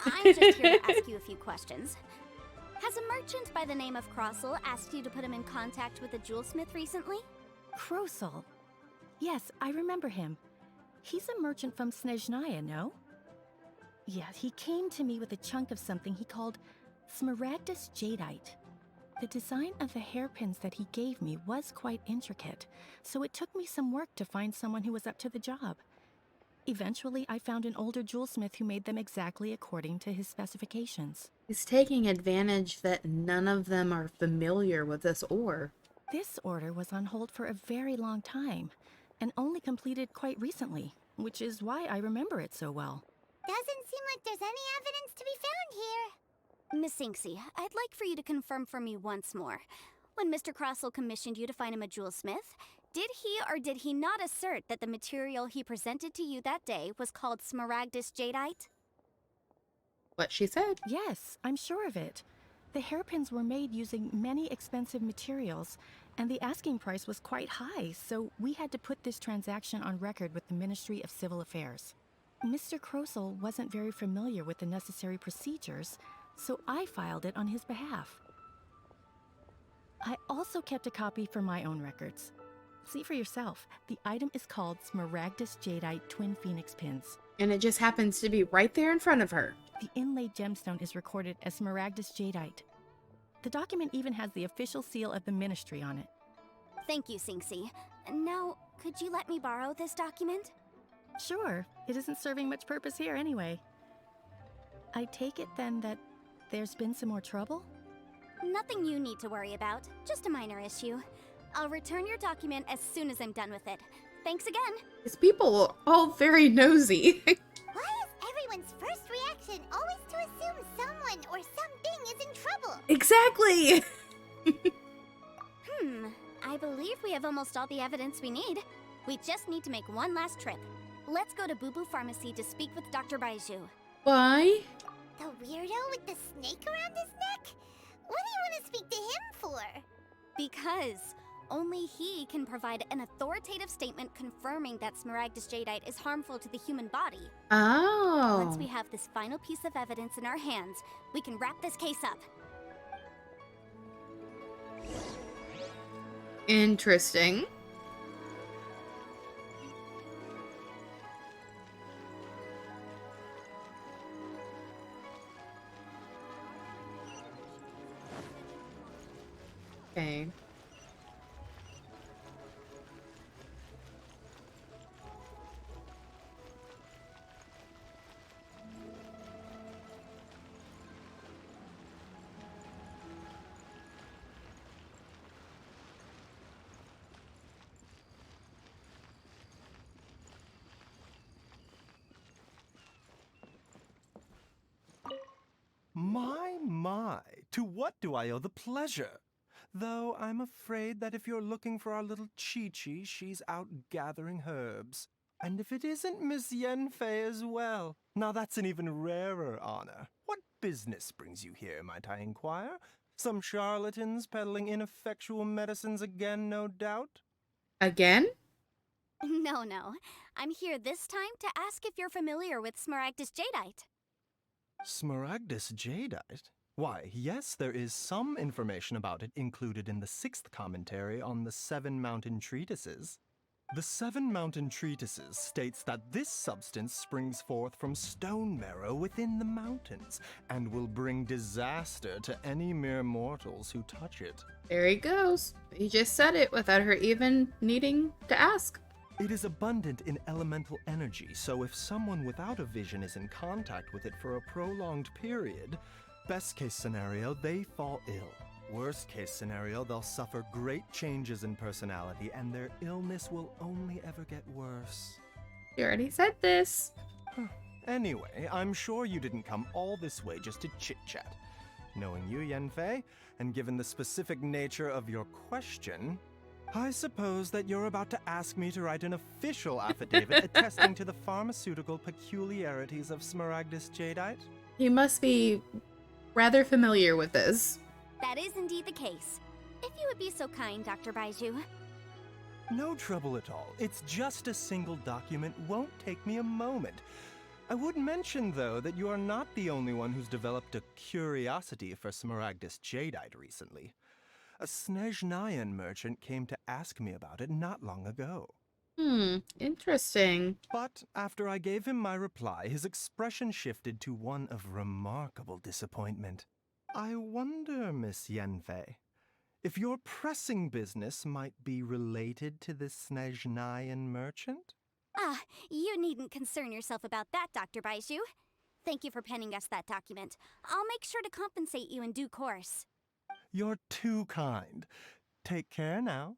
I'm just here to ask you a few questions. Has a merchant by the name of Crossel asked you to put him in contact with a jewelsmith recently? Krosel? Yes, I remember him. He's a merchant from Snezhnaya, no? Yeah, he came to me with a chunk of something he called Smaragdus Jadeite. The design of the hairpins that he gave me was quite intricate, so it took me some work to find someone who was up to the job. Eventually, I found an older jewelsmith who made them exactly according to his specifications. He's taking advantage that none of them are familiar with this ore. This order was on hold for a very long time, and only completed quite recently, which is why I remember it so well. Doesn't seem like there's any evidence to be found here. Miss Inksy, I'd like for you to confirm for me once more. When Mr. Crossel commissioned you to find him a jewelsmith, did he or did he not assert that the material he presented to you that day was called Smaragdus Jadeite? What she said. Yes, I'm sure of it. The hairpins were made using many expensive materials, and the asking price was quite high, so we had to put this transaction on record with the Ministry of Civil Affairs. Mr. Krosel wasn't very familiar with the necessary procedures, so I filed it on his behalf. I also kept a copy for my own records. See for yourself, the item is called Smaragdus Jadeite Twin Phoenix Pins. And it just happens to be right there in front of her. The inlaid gemstone is recorded as Smaragdus Jadeite. The document even has the official seal of the ministry on it. Thank you, Sinksy. Now, could you let me borrow this document? Sure, it isn't serving much purpose here anyway. I take it then that there's been some more trouble? Nothing you need to worry about, just a minor issue. I'll return your document as soon as I'm done with it. Thanks again. These people are all very nosy. Why is everyone's first reaction always to assume someone or something is in trouble? Exactly. I believe we have almost all the evidence we need. We just need to make one last trip. Let's go to Boo Boo Pharmacy to speak with Dr. Baiju. Why? The weirdo with the snake around his neck? What do you want to speak to him for? Because only he can provide an authoritative statement confirming that Smaragdus Jadeite is harmful to the human body. Oh. Once we have this final piece of evidence in our hands, we can wrap this case up. Interesting. Okay. My, to what do I owe the pleasure? Though I'm afraid that if you're looking for our little Chi-Chi, she's out gathering herbs. And if it isn't Miss Yenfei as well, now that's an even rarer honor. What business brings you here, might I inquire? Some charlatans peddling ineffectual medicines again, no doubt? Again? No. I'm here this time to ask if you're familiar with Smaragdus Jadeite. Smaragdus Jadeite? Why, yes, there is some information about it included in the 6th commentary on the 7 Mountain Treatises. The 7 Mountain Treatises states that this substance springs forth from stone marrow within the mountains, and will bring disaster to any mere mortals who touch it. There he goes. He just said it without her even needing to ask. It is abundant in elemental energy, so if someone without a vision is in contact with it for a prolonged period, best case scenario, they fall ill. Worst case scenario, they'll suffer great changes in personality and their illness will only ever get worse. You already said this. Anyway, I'm sure you didn't come all this way just to chit-chat. Knowing you, Yanfei, and given the specific nature of your question, I suppose that you're about to ask me to write an official affidavit attesting to the pharmaceutical peculiarities of Smaragdus jadeite? You must be rather familiar with this. That is indeed the case. If you would be so kind, Dr. Baiju. No trouble at all. It's just a single document, won't take me a moment. I would mention, though, that you are not the only one who's developed a curiosity for Smaragdus jadeite recently. A Snezhnayan merchant came to ask me about it not long ago. Interesting. But after I gave him my reply, his expression shifted to one of remarkable disappointment. I wonder, Miss Yanfei, if your pressing business might be related to this Snezhnayan merchant? Ah, you needn't concern yourself about that, Dr. Baiju. Thank you for penning us that document. I'll make sure to compensate you in due course. You're too kind. Take care now.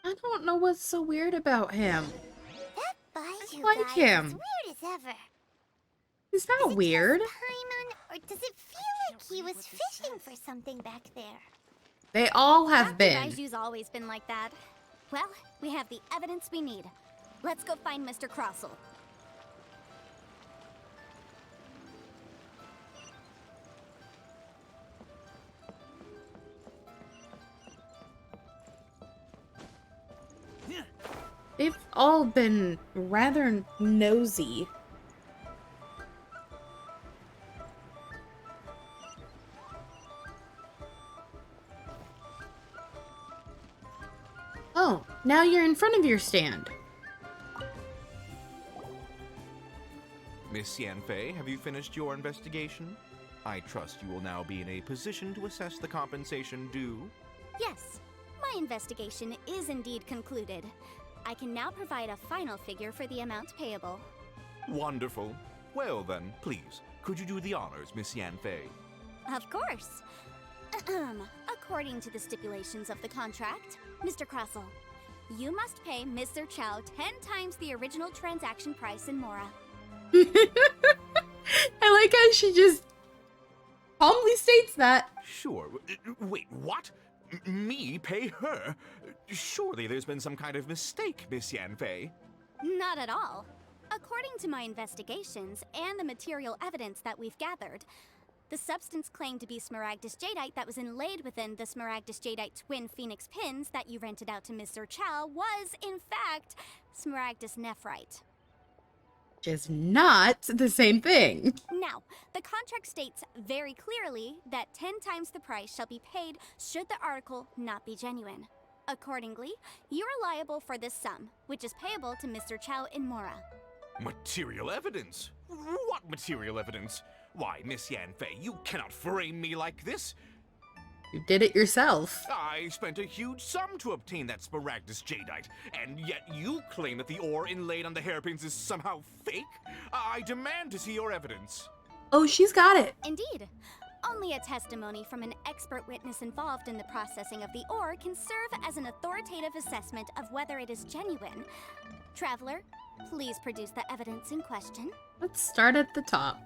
I don't know what's so weird about him. That Baiju like guy him. is weird as ever. He's not Is it weird. just Paimon, or does it feel like he was fishing for something back there? They all have Dr. been. Baiju's always been like that. Well, we have the evidence we need. Let's go find Mr. Crossell. They've all been rather nosy. Oh, now you're in front of your stand. Miss Yanfei, have you finished your investigation? I trust you will now be in a position to assess the compensation due. Yes, my investigation is indeed concluded. I can now provide a final figure for the amount payable. Wonderful. Well then, please, could you do the honors, Miss Yanfei? Of course. According to the stipulations of the contract, Mr. Crossell, you must pay Mr. Chow 10 times the original transaction price in Mora. I like how she just calmly states that. Sure. Wait, what? Me pay her? Surely there's been some kind of mistake, Miss Yanfei. Not at all. According to my investigations and the material evidence that we've gathered, the substance claimed to be Smaragdus jadeite that was inlaid within the Smaragdus jadeite twin phoenix pins that you rented out to Mr. Chow was, in fact, Smaragdus nephrite. Which is not the same thing. Now, the contract states very clearly that 10 times the price shall be paid should the article not be genuine. Accordingly, you are liable for this sum, which is payable to Mr. Chow in Mora. Material evidence? What material evidence? Why, Miss Yanfei, you cannot frame me like this. You did it yourself. I spent a huge sum to obtain that Smaragdus jadeite, and yet you claim that the ore inlaid on the hairpins is somehow fake? I demand to see your evidence. Oh, she's got it. Indeed. Only a testimony from an expert witness involved in the processing of the ore can serve as an authoritative assessment of whether it is genuine. Traveler, please produce the evidence in question. Let's start at the top.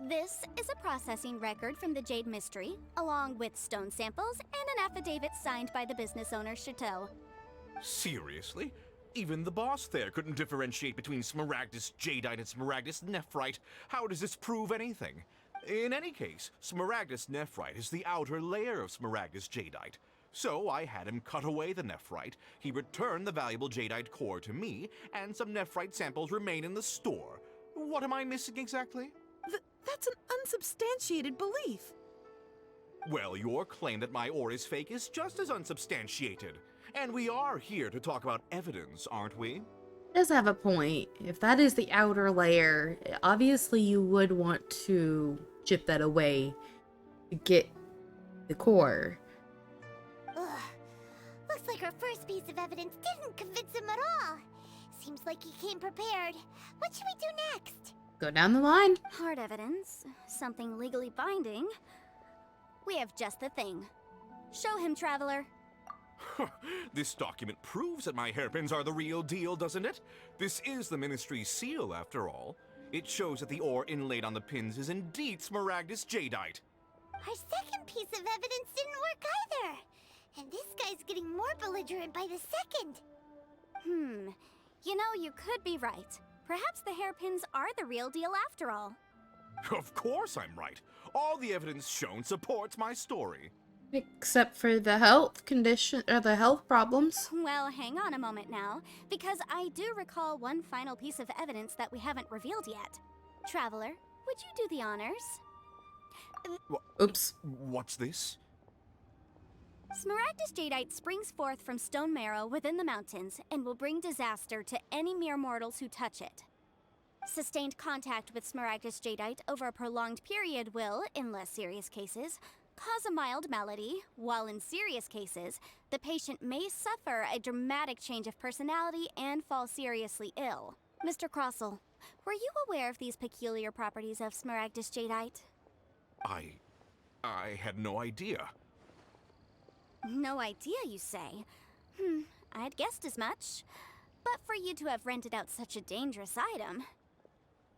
This is a processing record from the Jade Mystery, along with stone samples and an affidavit signed by the business owner, Chateau. Seriously? Even the boss there couldn't differentiate between Smaragdus jadeite and Smaragdus nephrite. How does this prove anything? In any case, Smaragdus nephrite is the outer layer of Smaragdus jadeite. So I had him cut away the nephrite, he returned the valuable jadeite core to me, and some nephrite samples remain in the store. What am I missing exactly? That's an unsubstantiated belief. Well, your claim that my ore is fake is just as unsubstantiated. And we are here to talk about evidence, aren't we? Does have a point. If that is the outer layer, obviously you would want to chip that away to get the core. Ugh. Looks like our first piece of evidence didn't convince him at all. Seems like he came prepared. What should we do next? Go down the line. Hard evidence, something legally binding. We have just the thing. Show him, Traveler. This document proves that my hairpins are the real deal, doesn't it? This is the Ministry's seal, after all. It shows that the ore inlaid on the pins is indeed Smaragdus Jadeite. Our second piece of evidence didn't work either. And this guy's getting more belligerent by the second. You know, you could be right. Perhaps the hairpins are the real deal after all. Of course I'm right. All the evidence shown supports my story. Except for the health condition, or the health problems. Well, hang on a moment now, because I do recall one final piece of evidence that we haven't revealed yet. Traveler, would you do the honors? Oops. What's this? Smaragdus Jadeite springs forth from stone marrow within the mountains and will bring disaster to any mere mortals who touch it. Sustained contact with Smaragdus Jadeite over a prolonged period will, in less serious cases, cause a mild malady, while in serious cases, the patient may suffer a dramatic change of personality and fall seriously ill. Mr. Crossell, were you aware of these peculiar properties of Smaragdus Jadeite? I had no idea. No idea, you say? I'd guessed as much. But for you to have rented out such a dangerous item...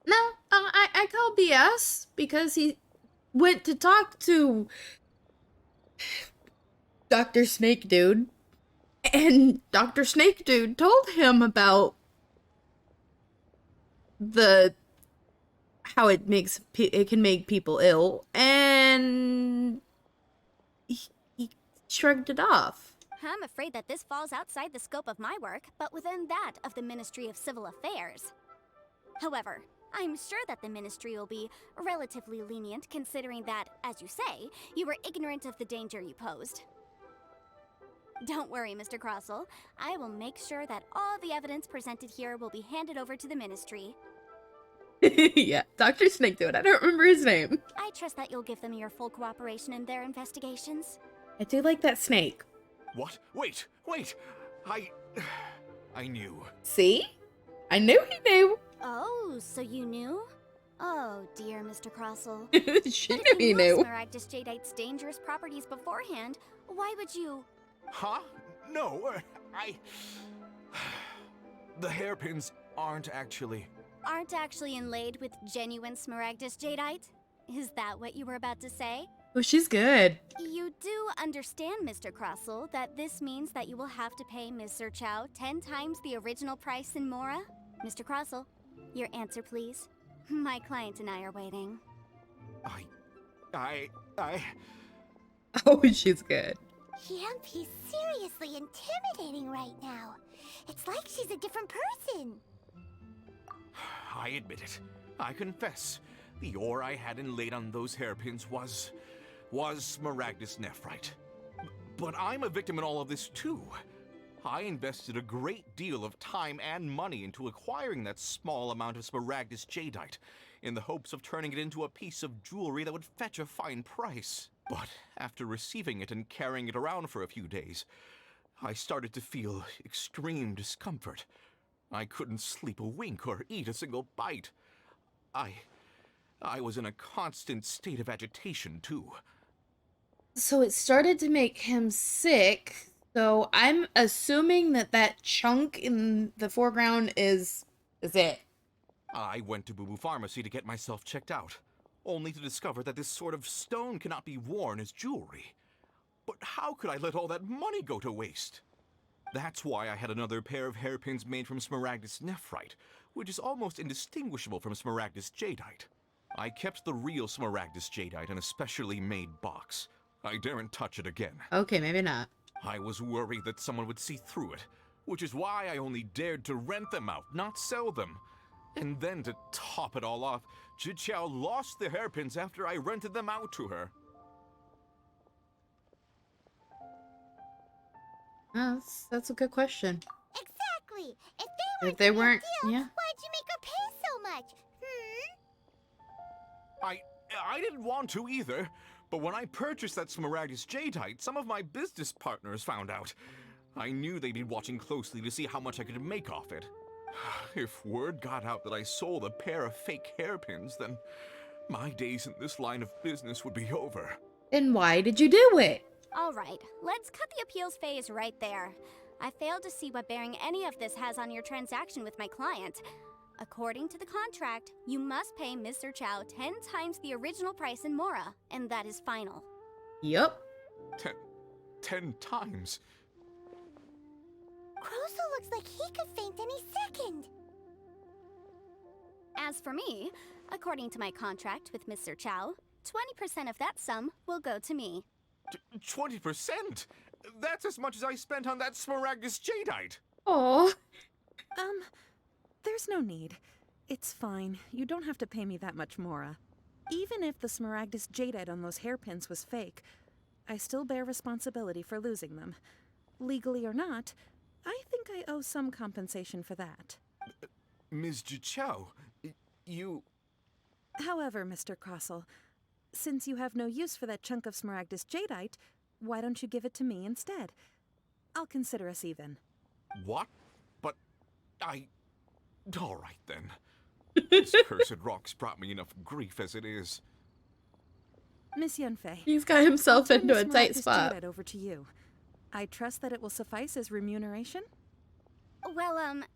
No, I call BS because he went to talk to Dr. Snake Dude, and Dr. Snake Dude told him about how it can make people ill, and he shrugged it off. I'm afraid that this falls outside the scope of my work, but within that of the Ministry of Civil Affairs. However, I'm sure that the Ministry will be relatively lenient considering that, as you say, you were ignorant of the danger you posed. Don't worry, Mr. Crossell. I will make sure that all the evidence presented here will be handed over to the Ministry. Yeah, Dr. Snake Dude. I don't remember his name. I trust that you'll give them your full cooperation in their investigations. I do like that snake. What? Wait! I knew. See? I knew he knew. Oh, so you knew? Oh, dear Mr. Crossell. She But knew if he you knew. knew Smaragdus Jadeite's dangerous properties beforehand, why would you... Huh? No, The hairpins aren't actually... Aren't actually inlaid with genuine Smaragdus Jadeite? Is that what you were about to say? Oh, she's good. You do understand, Mr. Crossell, that this means that you will have to pay Ms. Zerchow 10 times the original price in Mora? Mr. Crossell, your answer, please. My client and I are waiting. Oh, she's good. Yep, he's seriously intimidating right now. It's like she's a different person. I admit it. I confess. The ore I had inlaid on those hairpins was Smaragdus Nephrite. But I'm a victim in all of this too. I invested a great deal of time and money into acquiring that small amount of Smaragdus Jadeite, in the hopes of turning it into a piece of jewelry that would fetch a fine price. But after receiving it and carrying it around for a few days, I started to feel extreme discomfort. I couldn't sleep a wink or eat a single bite. I was in a constant state of agitation, too. So it started to make him sick. So I'm assuming that chunk in the foreground is it. I went to Boo Boo Pharmacy to get myself checked out, only to discover that this sort of stone cannot be worn as jewelry. But how could I let all that money go to waste? That's why I had another pair of hairpins made from Smaragdus Nephrite, which is almost indistinguishable from Smaragdus Jadeite. I kept the real Smaragdus Jadeite in a specially made box. I daren't touch it again. Okay, maybe not. I was worried that someone would see through it, which is why I only dared to rent them out, not sell them. And then to top it all off, Zhiqiao lost the hairpins after I rented them out to her. That's a good question. Exactly. If they weren't, deal, yeah. why'd you make her pay so much? I didn't want to either, but when I purchased that Smaragdus Jadeite, some of my business partners found out. I knew they'd be watching closely to see how much I could make off it. If word got out that I sold a pair of fake hairpins, then my days in this line of business would be over. Then why did you do it? Alright, let's cut the appeals phase right there. I failed to see what bearing any of this has on your transaction with my client. According to the contract, you must pay Mr. Chow 10 times the original price in Mora, and that is final. Yup. 10 times? Crosel looks like he could faint any second. As for me, according to my contract with Mr. Chow, 20% of that sum will go to me. 20%? That's as much as I spent on that Smaragdus Jadeite! Oh. There's no need. It's fine. You don't have to pay me that much, Mora. Even if the Smaragdus Jadeite on those hairpins was fake, I still bear responsibility for losing them. Legally or not, I think I owe some compensation for that. Ms. Jichao, you... However, Mr. Crossell, since you have no use for that chunk of Smaragdus Jadeite, why don't you give it to me instead? I'll consider us even. What? But Alright then. This cursed rock's brought me enough grief as it is. Miss Yunfei, He's got himself I'll turn into the a tight Smaragdus spot. Jadeite over to you. I trust that it will suffice as remuneration? Well,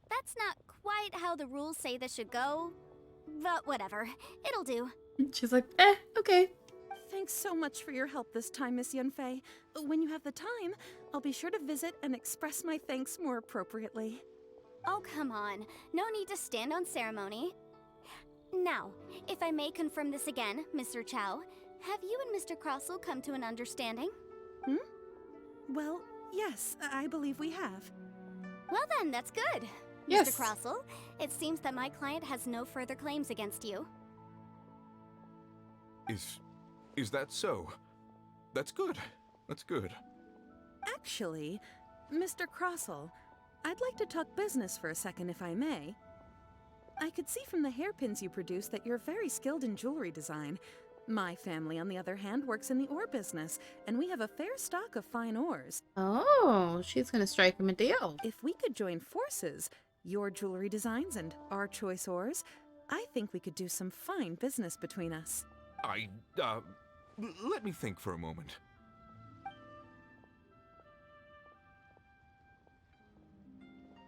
that's not quite how the rules say this should go. But whatever, it'll do. She's like, okay. Thanks so much for your help this time, Miss Yunfei. When you have the time, I'll be sure to visit and express my thanks more appropriately. Oh, come on. No need to stand on ceremony. Now, if I may confirm this again, Mr. Chow, have you and Mr. Crossell come to an understanding? Well, yes, I believe we have. Well then, that's good. Yes. Mr. Crossell, it seems that my client has no further claims against you. Is that so? That's good. That's good. Actually, Mr. Crossell, I'd like to talk business for a second if I may. I could see from the hairpins you produce that you're very skilled in jewelry design. My family, on the other hand, works in the ore business, and we have a fair stock of fine ores. Oh, she's gonna strike him a deal. If we could join forces, your jewelry designs and our choice ores, I think we could do some fine business between us. Let me think for a moment.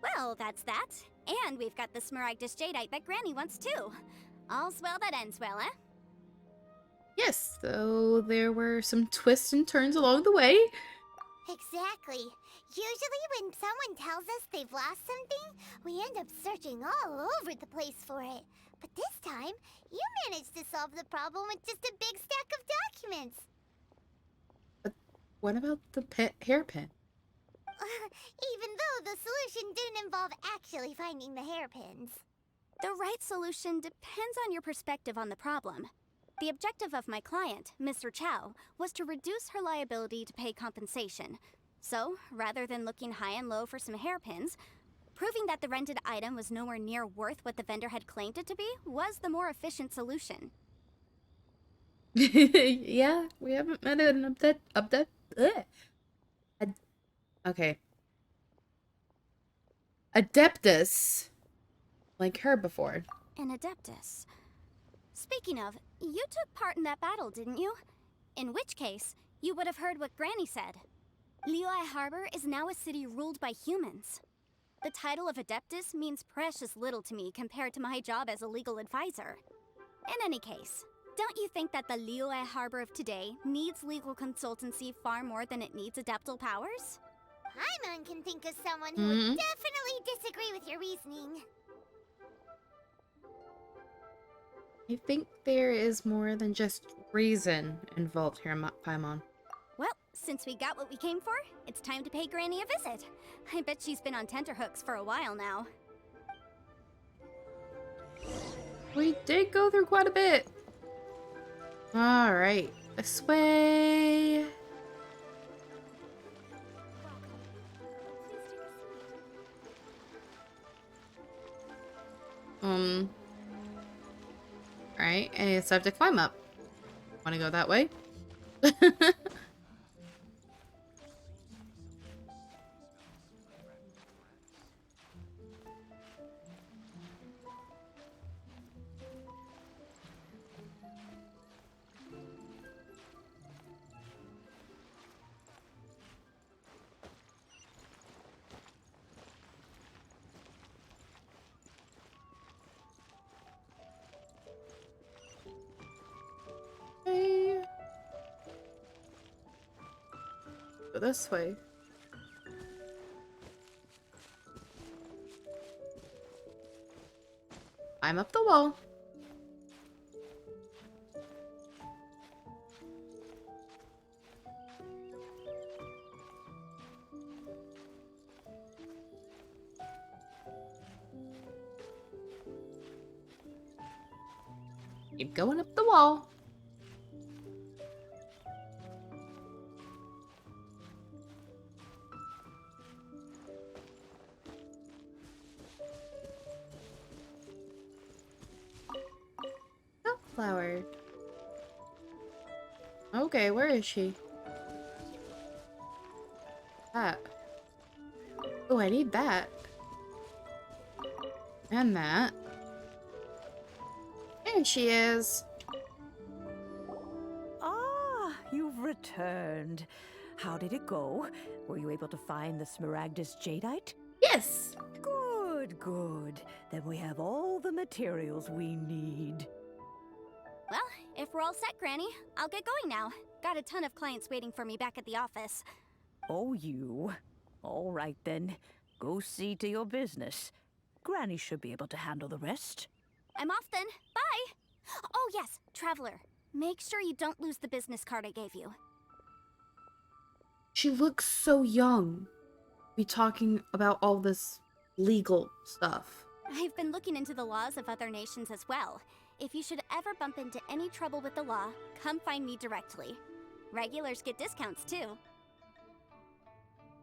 Well, that's that. And we've got the Smaragdus Jadeite that Granny wants too. All's well that ends well, eh? Yes, so there were some twists and turns along the way. Exactly. Usually when someone tells us they've lost something, we end up searching all over the place for it. But this time, you managed to solve the problem with just a big stack of documents. But what about the hairpin? Even though the solution didn't involve actually finding the hairpins. The right solution depends on your perspective on the problem. The objective of my client, Mr. Chow, was to reduce her liability to pay compensation. So, rather than looking high and low for some hairpins, proving that the rented item was nowhere near worth what the vendor had claimed it to be was the more efficient solution. Yeah, we haven't met an okay. Adeptus like her before. An Adeptus. Speaking of, you took part in that battle, didn't you? In which case, you would have heard what Granny said. Liyue Harbor is now a city ruled by humans. The title of Adeptus means precious little to me compared to my job as a legal advisor. In any case, don't you think that the Liyue Harbor of today needs legal consultancy far more than it needs adeptal powers? Paimon can think of someone who would definitely disagree with your reasoning. I think there is more than just reason involved here, Paimon. Well, since we got what we came for, it's time to pay Granny a visit. I bet she's been on tenterhooks for a while now. We did go through quite a bit. Alright, this way. Alright, and it's time to climb up. Wanna go that way? this way. I'm up the wall. Keep going up the wall. Flower. Okay, where is she? That. Oh, I need that. And that. There she is. Ah, you've returned. How did it go? Were you able to find the Smaragdus Jadeite? Yes! Good, good. Then we have all the materials we need. Well, if we're all set, Granny, I'll get going now. Got a ton of clients waiting for me back at the office. Oh, you. All right then. Go see to your business. Granny should be able to handle the rest. I'm off then. Bye! Oh, yes, Traveler. Make sure you don't lose the business card I gave you. She looks so young. Be talking about all this legal stuff. I've been looking into the laws of other nations as well. If you should ever bump into any trouble with the law, come find me directly. Regulars get discounts too.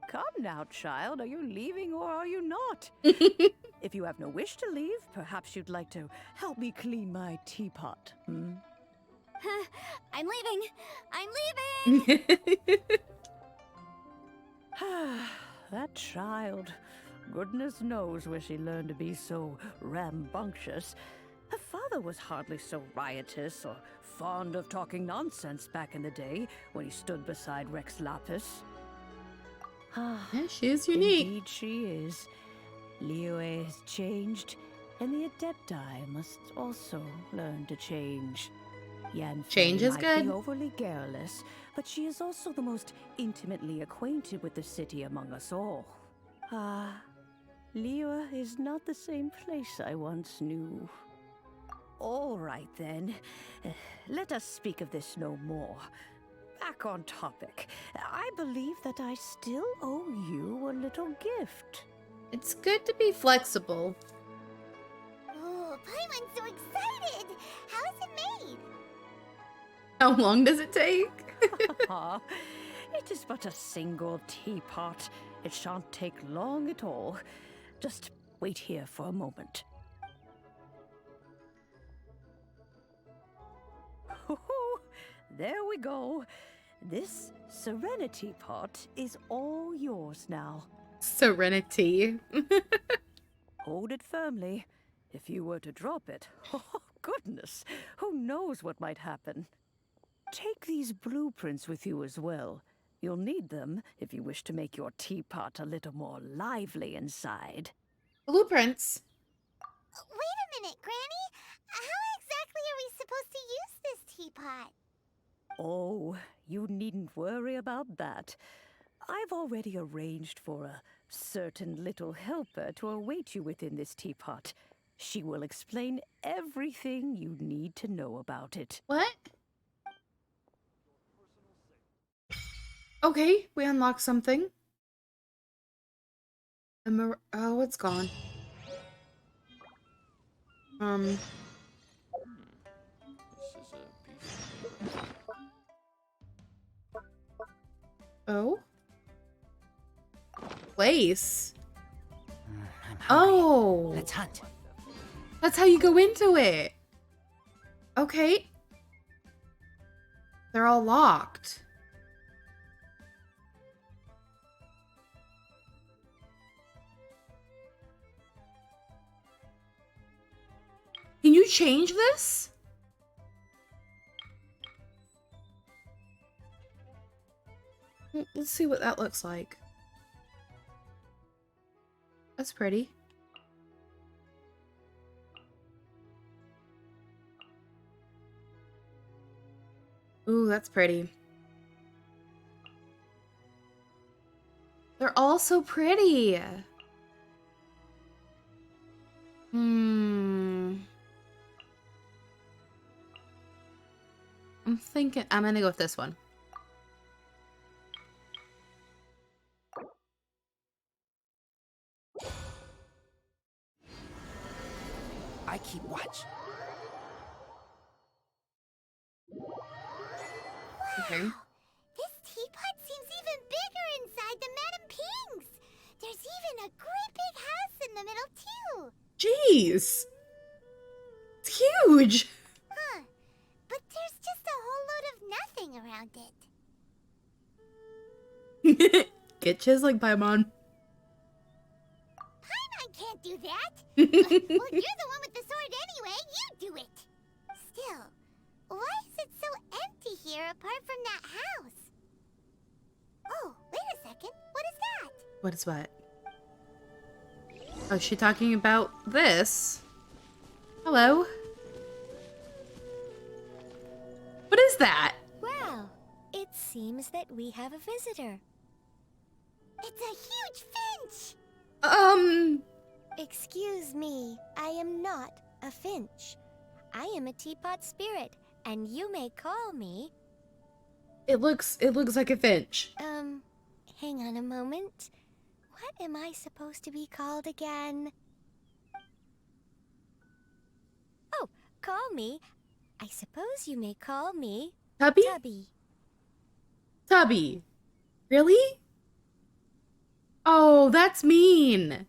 Come now, child. Are you leaving or are you not? If you have no wish to leave, perhaps you'd like to help me clean my teapot, hmm? I'm leaving! I'm leaving! That child. Goodness knows where she learned to be so rambunctious. Her father was hardly so riotous or fond of talking nonsense back in the day when he stood beside Rex Lapis. Yeah, she is unique. Indeed she is. Liyue has changed, and the Adepti must also learn to change. Yanfei Change is might good. be overly garrulous, but she is also the most intimately acquainted with the city among us all. Liyue is not the same place I once knew. All right then, let us speak of this no more. Back on topic. I believe that I still owe you a little gift. It's good to be flexible. Oh, Paimon's so excited! How is it made? How long does it take? It is but a single teapot. It shan't take long at all. Just wait here for a moment. There we go. This Serenity pot is all yours now. Serenity. Hold it firmly. If you were to drop it, oh goodness, who knows what might happen. Take these blueprints with you as well. You'll need them if you wish to make your teapot a little more lively inside. Blueprints. Wait a minute, Granny! How exactly are we supposed to use this teapot? Oh, you needn't worry about that. I've already arranged for a certain little helper to await you within this teapot. She will explain everything you need to know about it. What? Okay, we unlocked something. Oh, it's gone. Oh? Place? Oh! Let's hunt. That's how you go into it! Okay. They're all locked. Can you change this? Let's see what that looks like. That's pretty. Ooh, that's pretty. so pretty. I'm thinking I'm gonna go with this one. I keep watch. Okay. This teapot seems even bigger inside than Madame Ping's. There's even a great big house in the middle, too. Jeez. It's huge. Huh. But there's just a whole load of nothing around it. Get chiseling, Paimon. Paimon can't do that. Well, you're the one with the sword anyway. You do it. Still, why is it so empty here apart from that house? Oh, wait a second. What is that? What is what? Oh, is she talking about this? Hello? What is that? Well, it seems that we have a visitor. It's a huge finch. Excuse me, I am not a finch. I am a teapot spirit, and you may call me... It looks like a finch. Hang on a moment. What am I supposed to be called again? Oh, call me. I suppose you may call me... Tubby? Tubby. Tubby. Really? Oh, that's mean.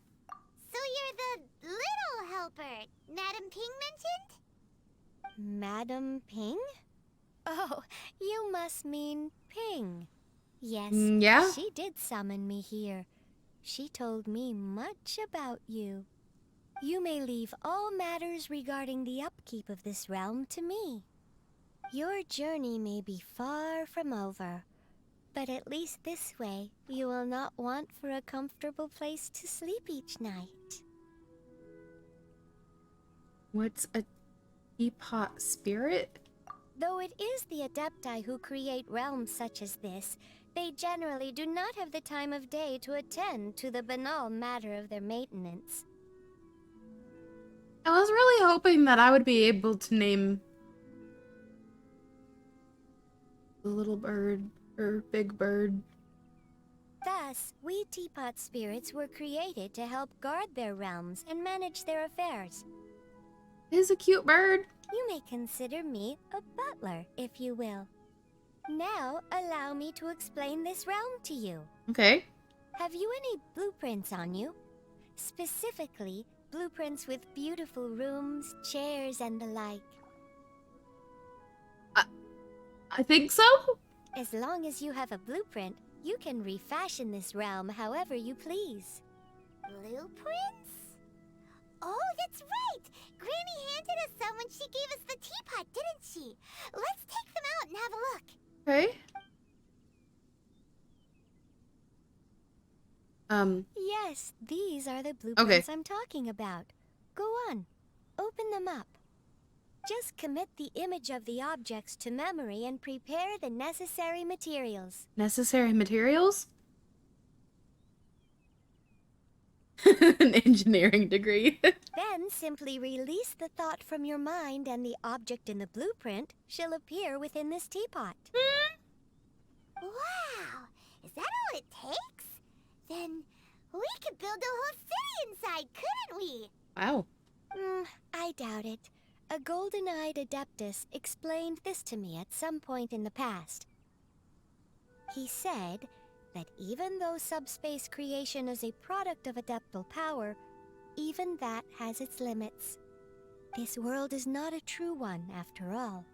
So you're the little helper Madame Ping mentioned? Madam Ping? Oh, you must mean Ping. Yes, Yeah? she did summon me here. She told me much about you. You may leave all matters regarding the upkeep of this realm to me. Your journey may be far from over, but at least this way you will not want for a comfortable place to sleep each night. What's a teapot spirit? Though it is the Adepti who create realms such as this, they generally do not have the time of day to attend to the banal matter of their maintenance. I was really hoping that I would be able to name the little bird or big bird. Thus, we teapot spirits were created to help guard their realms and manage their affairs. It's a cute bird. You may consider me a butler, if you will. Now, allow me to explain this realm to you. Okay. Have you any blueprints on you? Specifically, blueprints with beautiful rooms, chairs, and the like. I think so? As long as you have a blueprint, you can refashion this realm however you please. Blueprints? Oh, that's right! Granny handed us some when she gave us the teapot, didn't she? Let's take them out and have a look. Okay. Yes, these are the blueprints I'm talking about. Go on, open them up. Just commit the image of the objects to memory and prepare the necessary materials. Necessary materials? An engineering degree. Then simply release the thought from your mind and the object in the blueprint shall appear within this teapot. Wow! Is that all it takes? Then we could build a whole city inside, couldn't we? Wow. I doubt it. A golden-eyed adeptus explained this to me at some point in the past. He said that even though subspace creation is a product of adeptal power, even that has its limits. This world is not a true one, after all.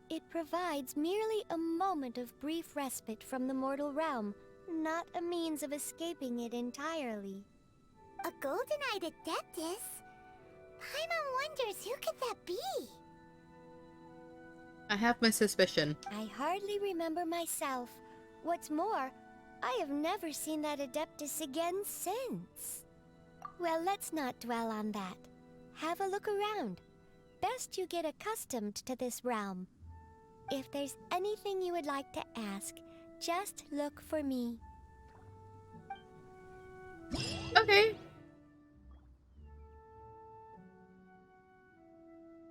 It provides merely a moment of brief respite from the mortal realm, not a means of escaping it entirely. A golden-eyed adeptus? Paimon wonders who could that be? I have my suspicion. I hardly remember myself. What's more, I have never seen that adeptus again since. Well, let's not dwell on that. Have a look around. Best you get accustomed to this realm. If there's anything you would like to ask, just look for me. Okay.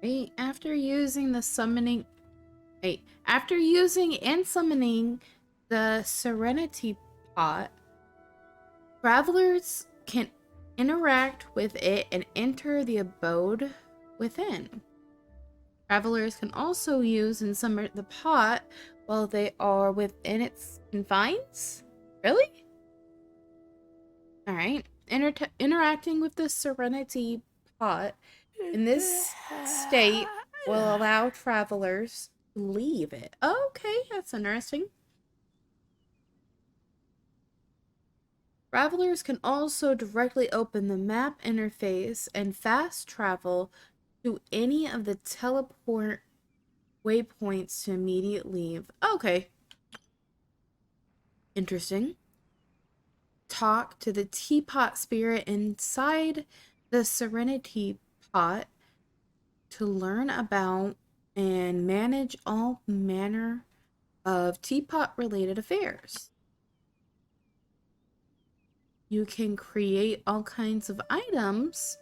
Right, after using the summoning... Wait, after using and summoning the Serenity Pot, travelers can interact with it and enter the abode within. Travelers can also use and summon the pot while they are within its confines? Really? Alright. Interacting with the Serenity Pot in this state will allow travelers to leave it. Okay, that's interesting. Travelers can also directly open the map interface and fast travel to any of the teleport waypoints to immediate leave. Okay. Interesting. Talk to the teapot spirit inside the Serenity Pot to learn about and manage all manner of teapot related affairs. You can create all kinds of items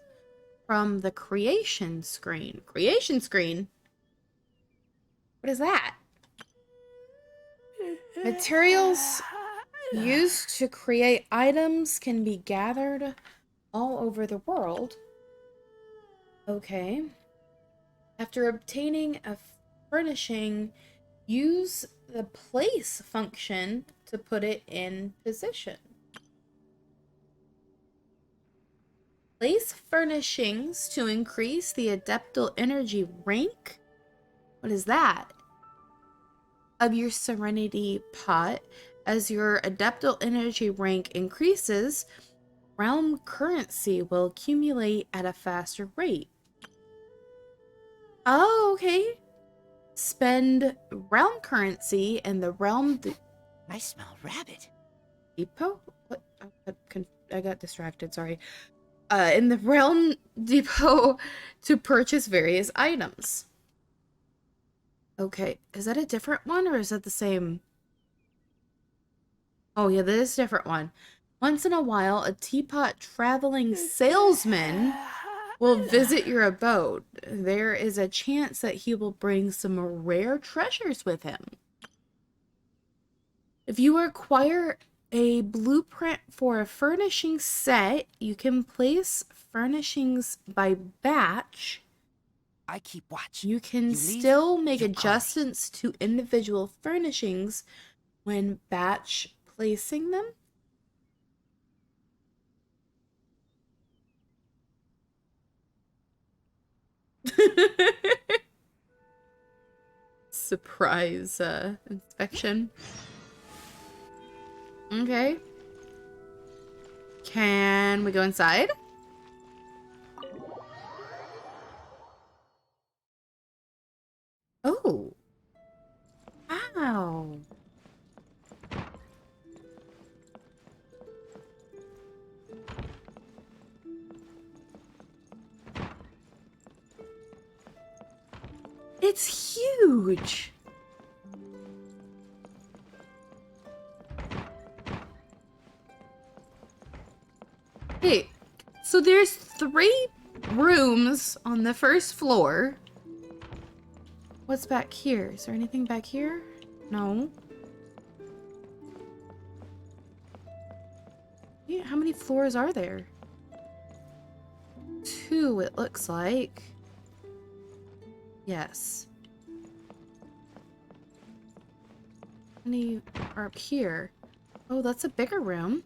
from the creation screen. Creation screen? What is that? Materials used to create items can be gathered all over the world. Okay. After obtaining a furnishing, use the place function to put it in position. Place furnishings to increase the adeptal energy rank? What is that? Of your Serenity Pot. As your adeptal energy rank increases, realm currency will accumulate at a faster rate. Oh, okay. Spend realm currency in the realm I smell rabbit. depot? What? I got distracted, sorry. In the realm depot to purchase various items. Okay, is that a different one or is that the same? Oh yeah, that is a different one. Once in a while, a teapot traveling salesman will visit your abode. There is a chance that he will bring some rare treasures with him. If you acquire a blueprint for a furnishing set, you can place furnishings by batch. I keep watch. You can You leave, still make you call me. adjustments to individual furnishings when batch placing them. Surprise inspection. Okay. Can we go inside? Oh. Wow. It's huge. Hey, so there's 3 rooms on the first floor. What's back here? Is there anything back here? No. Yeah, how many floors are there? 2, it looks like. Yes. How many are up here? Oh, that's a bigger room.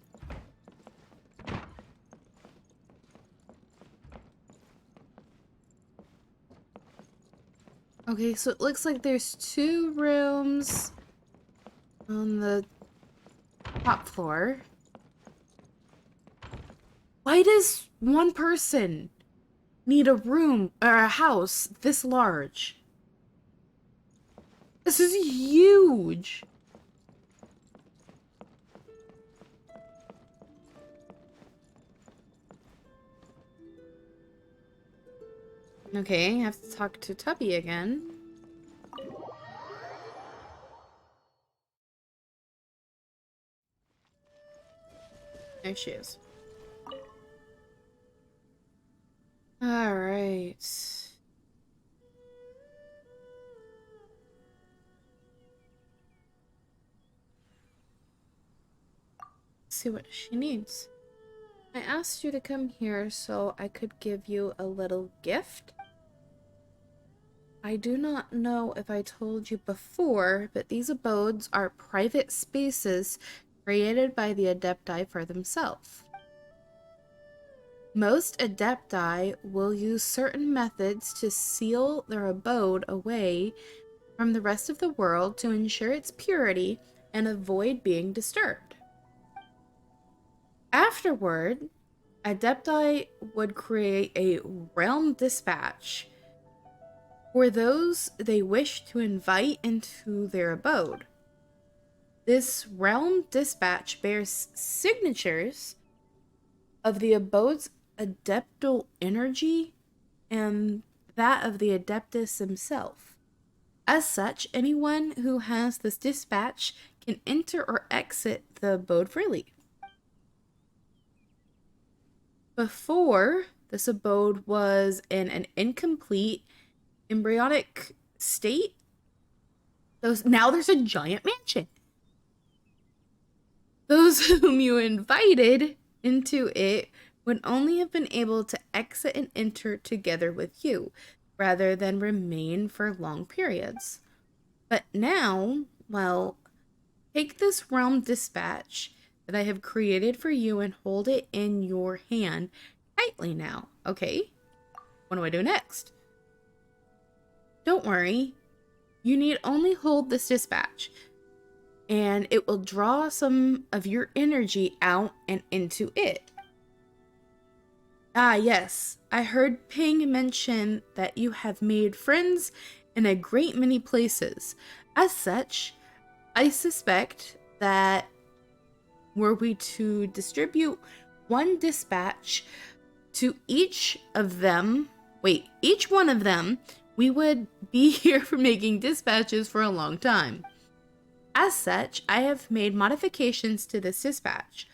Okay, so it looks like there's 2 rooms on the top floor. Why does one person need a room or a house this large? This is huge. Okay, I have to talk to Tubby again. There she is. All right. See what she needs. I asked you to come here so I could give you a little gift. I do not know if I told you before, but these abodes are private spaces created by the Adepti for themselves. Most Adepti will use certain methods to seal their abode away from the rest of the world to ensure its purity and avoid being disturbed. Afterward, Adepti would create a realm dispatch for those they wish to invite into their abode. This realm dispatch bears signatures of the abode's adeptal energy and that of the adeptus himself. As such, anyone who has this dispatch can enter or exit the abode freely. Before, this abode was in an incomplete embryonic state. Now there's a giant mansion. Those whom you invited into it would only have been able to exit and enter together with you, rather than remain for long periods. But now, well, take this realm dispatch that I have created for you and hold it in your hand tightly now, okay? What do I do next? Don't worry. You need only hold this dispatch, and it will draw some of your energy out and into it. Ah, yes. I heard Ping mention that you have made friends in a great many places. As such, I suspect that were we to distribute one dispatch to each one of them, we would be here for making dispatches for a long time. As such, I have made modifications to this dispatch.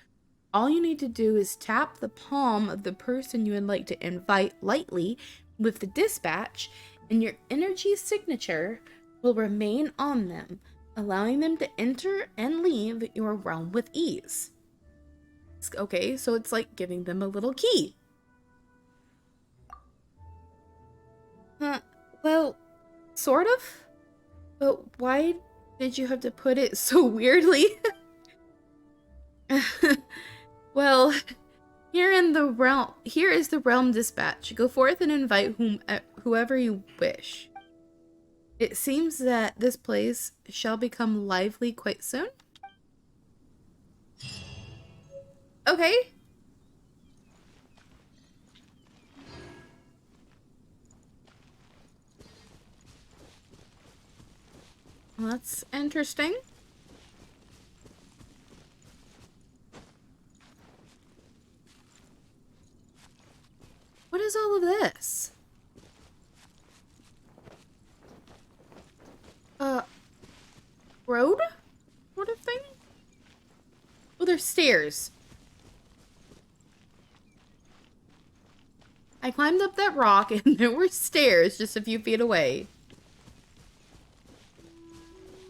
All you need to do is tap the palm of the person you would like to invite lightly with the dispatch, and your energy signature will remain on them, allowing them to enter and leave your realm with ease. Okay, so it's like giving them a little key. Well, sort of. But why did you have to put it so weirdly? Well, here is the realm dispatch. Go forth and invite whoever you wish. It seems that this place shall become lively quite soon. Okay. Well, that's interesting. What is all of this? Road? Sort of thing? Oh, there's stairs. I climbed up that rock and there were stairs just a few feet away.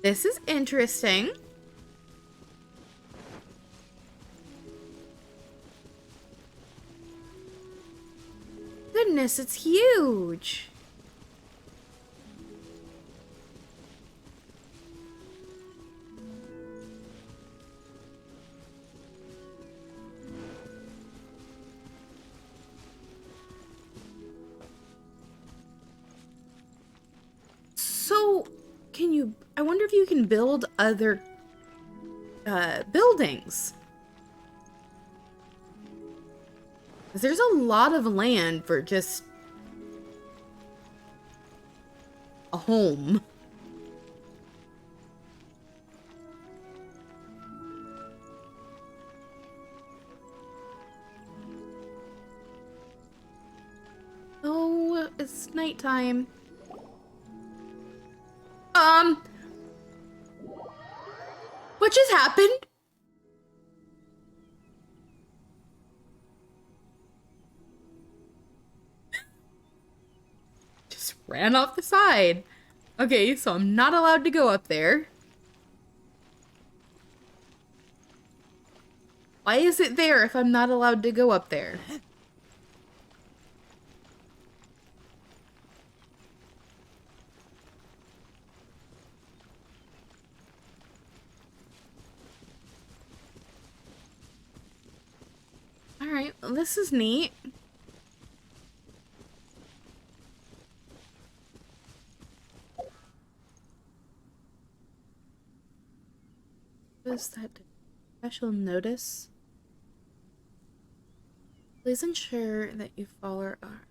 This is interesting. Goodness, it's huge. So, I wonder if you can build other buildings. There's a lot of land for just a home. Oh, it's nighttime. What just happened? ran off the side. Okay, so I'm not allowed to go up there. Why is it there if I'm not allowed to go up there? Alright, well, this is neat. What is that? Special notice? Please ensure that you follow our...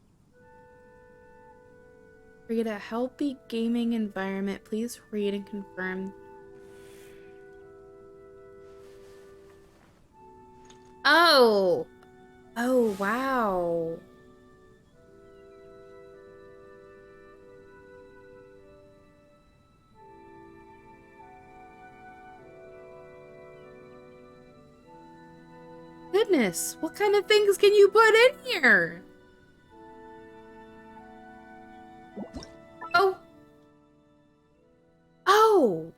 Create a healthy gaming environment. Please read and confirm. Oh! Oh, wow. Goodness, what kind of things can you put in here? Oh. Oh.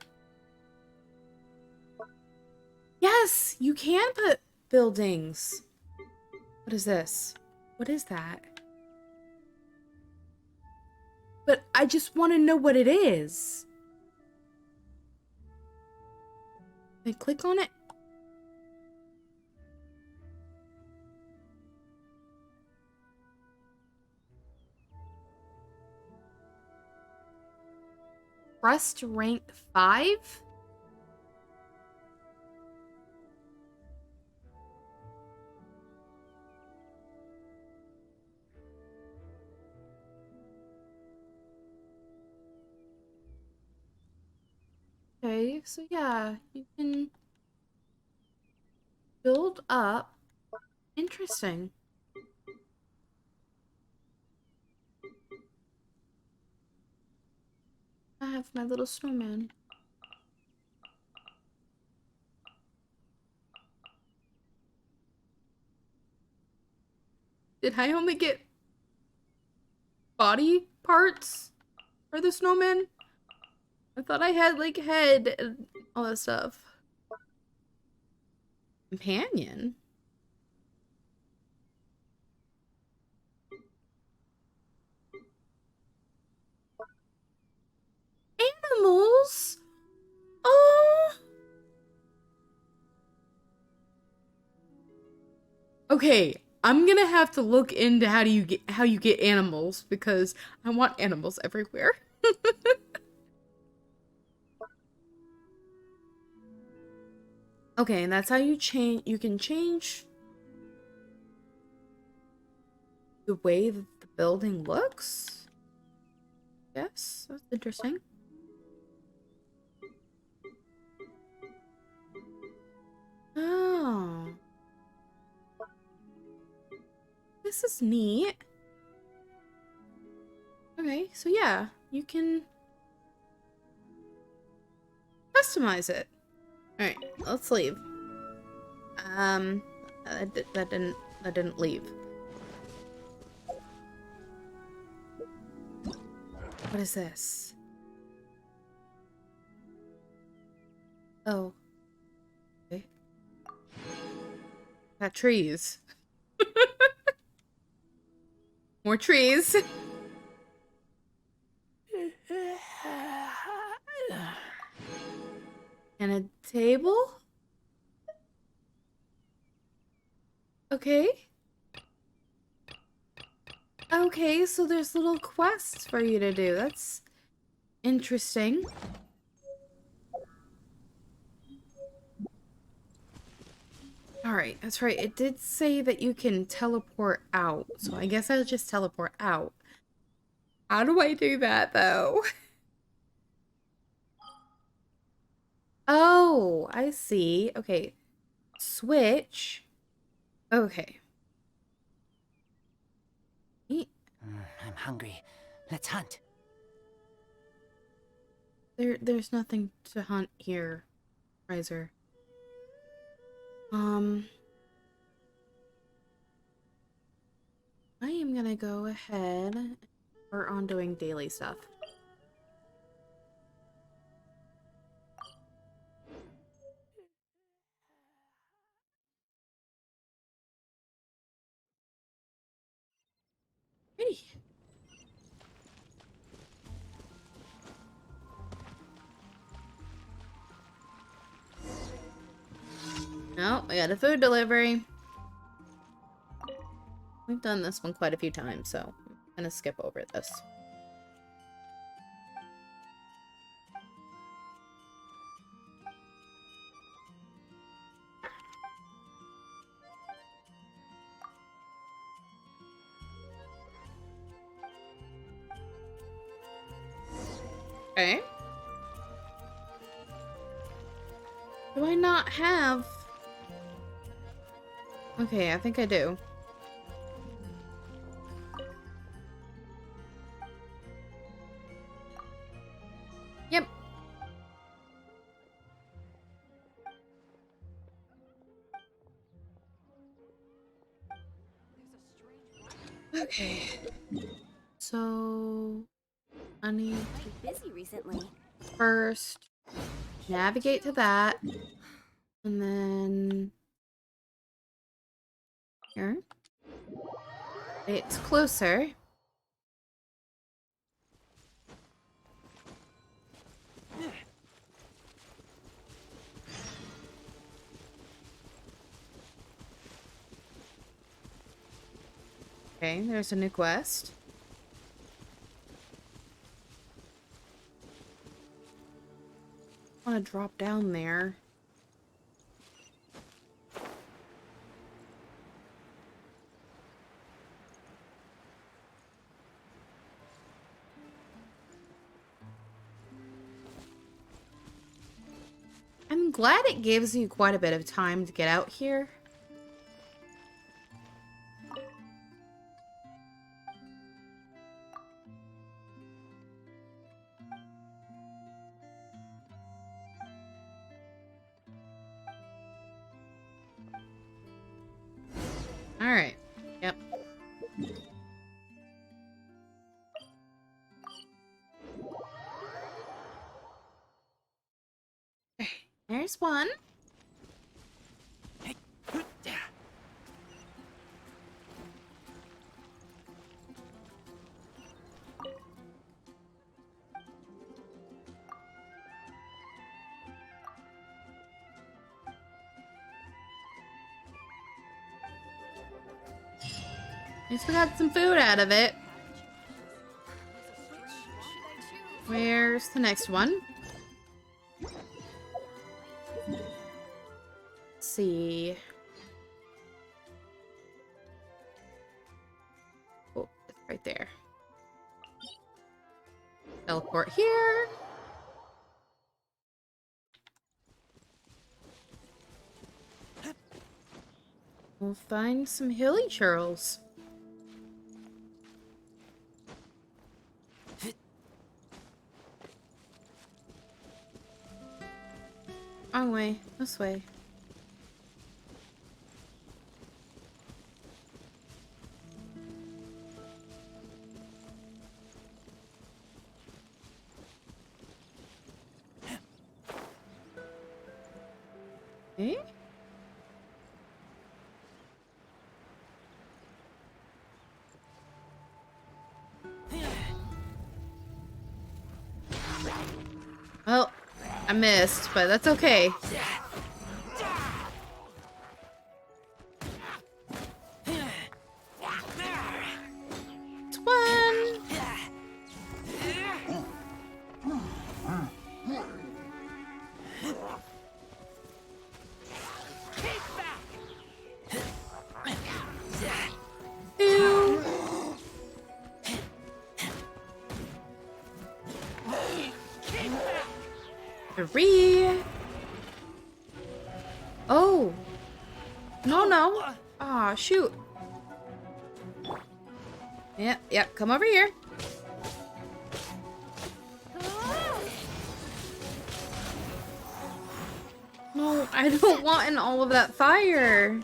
Yes, you can put buildings. What is this? What is that? But I just want to know what it is. Can I click on it? Trust rank 5? Okay, so yeah, you can build up. Interesting. I have my little snowman. Did I only get body parts for the snowman? I thought I had like head and all that stuff. Companion? Animals? Oh. Okay, I'm gonna have to look into how you get animals because I want animals everywhere. Okay, and that's how you can change the way that the building looks. Yes, that's interesting. Oh. This is neat. Okay, so yeah, you can customize it. Alright, let's leave. That didn't leave. What is this? Oh. Okay. Got trees. More trees. And a table? Okay. Okay, so there's little quests for you to do. That's interesting. Alright, that's right. It did say that you can teleport out. So I guess I'll just teleport out. How do I do that, though? Oh, I see. Okay. Switch. Okay. Eat. I'm hungry. Let's hunt. There's nothing to hunt here, Riser. I am gonna go ahead and We're on doing daily stuff. Pretty. No, I got a food delivery. We've done this one quite a few times, so I'm gonna skip over this. Okay. Do I not have... Okay, I think I do. Yep. Okay. So... I need to Busy recently. first navigate to that. And then... Here. It's closer. Okay, there's a new quest. I want to drop down there. I'm glad it gives you quite a bit of time to get out here. All right. Yep. Okay, there's one. At least we got some food out of it. Where's the next one? Let's see. Oh, it's right there. Teleport here. We'll find some hilly churls. Wrong way. This way. Eh? Well, I missed, but that's okay. It's one. Two. Three. Oh. No. Aw, shoot. Yep, come over here. No, I don't want in all of that fire.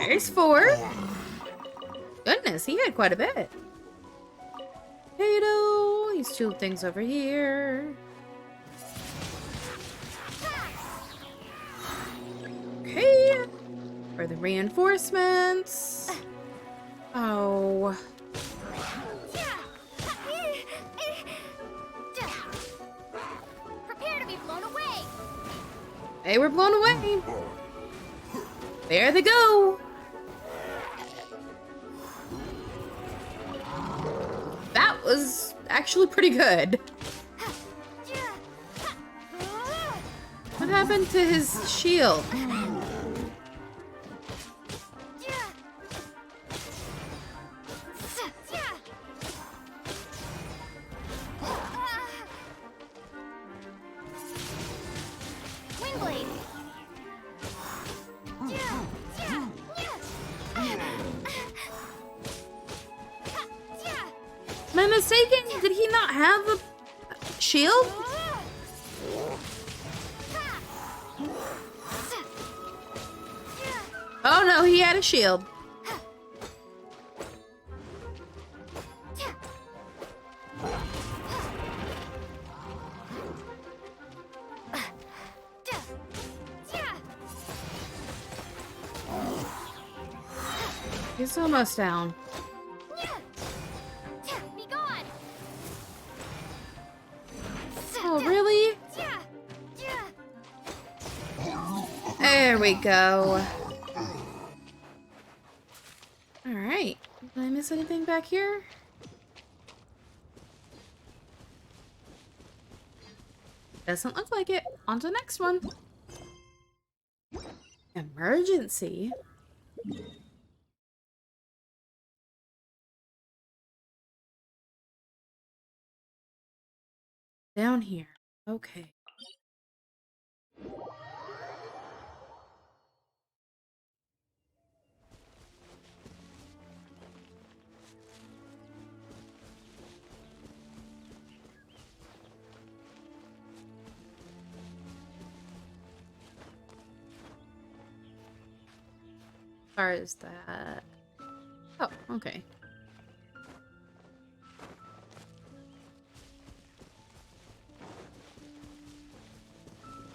There's 4. Goodness, he had quite a bit. Potato. These 2 things over here. Okay. For the reinforcements. Oh. Prepare to be blown away. They were blown away. There they go. That was actually pretty good. What happened to his shield? Windblade. Am I mistaken? Did he not have a shield? Oh no, he had a shield. He's almost down. Be gone. Oh, really? There we go. Alright. Did I miss anything back here? Doesn't look like it. On to the next one. Emergency? Down here. Okay. As far as that. Oh, okay.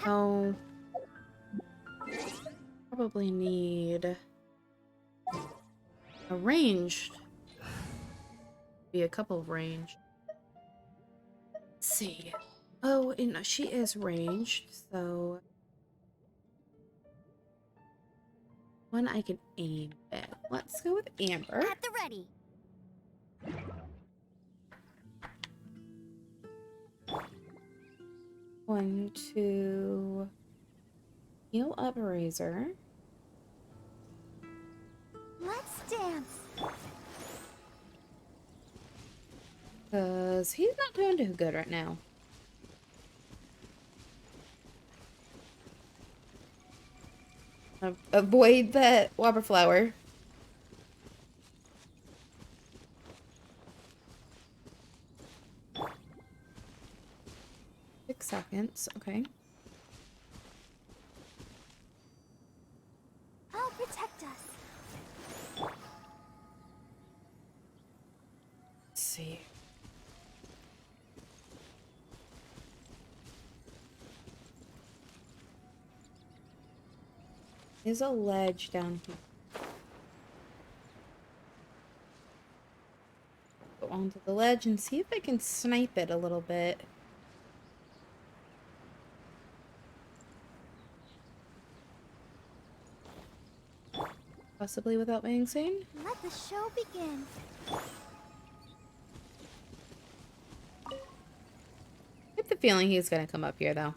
Oh, probably need a ranged. Be a couple of ranged. Let's see. Oh, and she is ranged, so one I can aim at. Let's go with Amber. At the ready. Going to heal up Razor. Let's dance. Because he's not doing too good right now. Avoid that wobber flower. Seconds, okay. I'll protect us. Let's see. There's a ledge down here. Go onto the ledge and see if I can snipe it a little bit. Possibly without being seen. Let the show begin. I have the feeling he's gonna come up here though.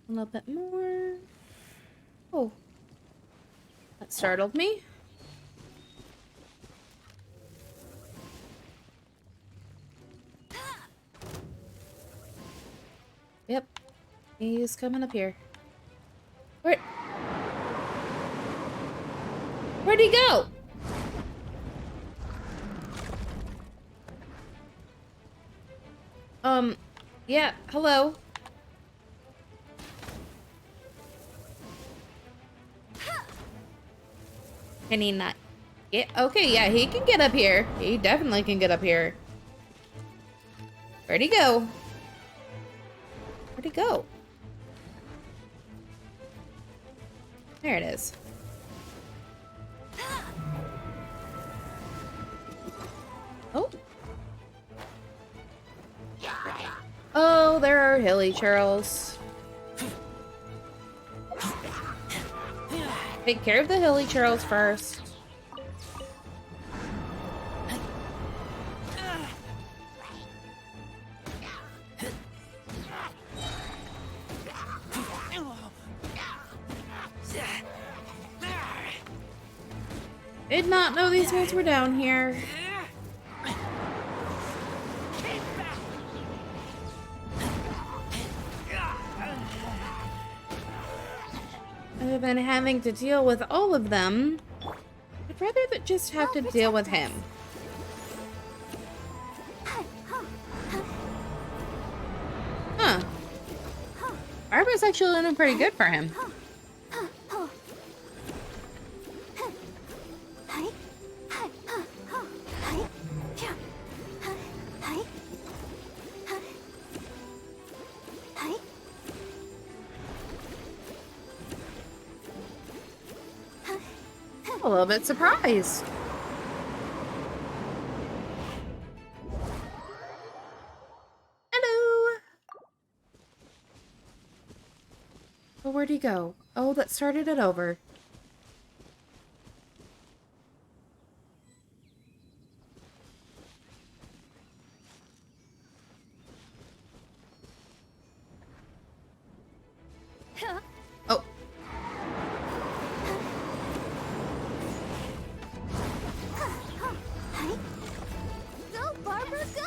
A little bit more. Oh. That startled me. Yep. He's coming up here. Where'd he go? Yeah, hello. Can he not get? Okay, yeah, he can get up here. He definitely can get up here. Where'd he go? Where'd he go? There it is. Oh. Oh, there are hilly churls. Take care of the hilly churls first. Did not know these guys were down here. Other than having to deal with all of them, I'd rather just have to deal with him. Huh. Barbara's actually doing pretty good for him. A little bit surprised. Hello. Well, where'd he go? Oh, that started it over. Oh. Go, Barbara, go!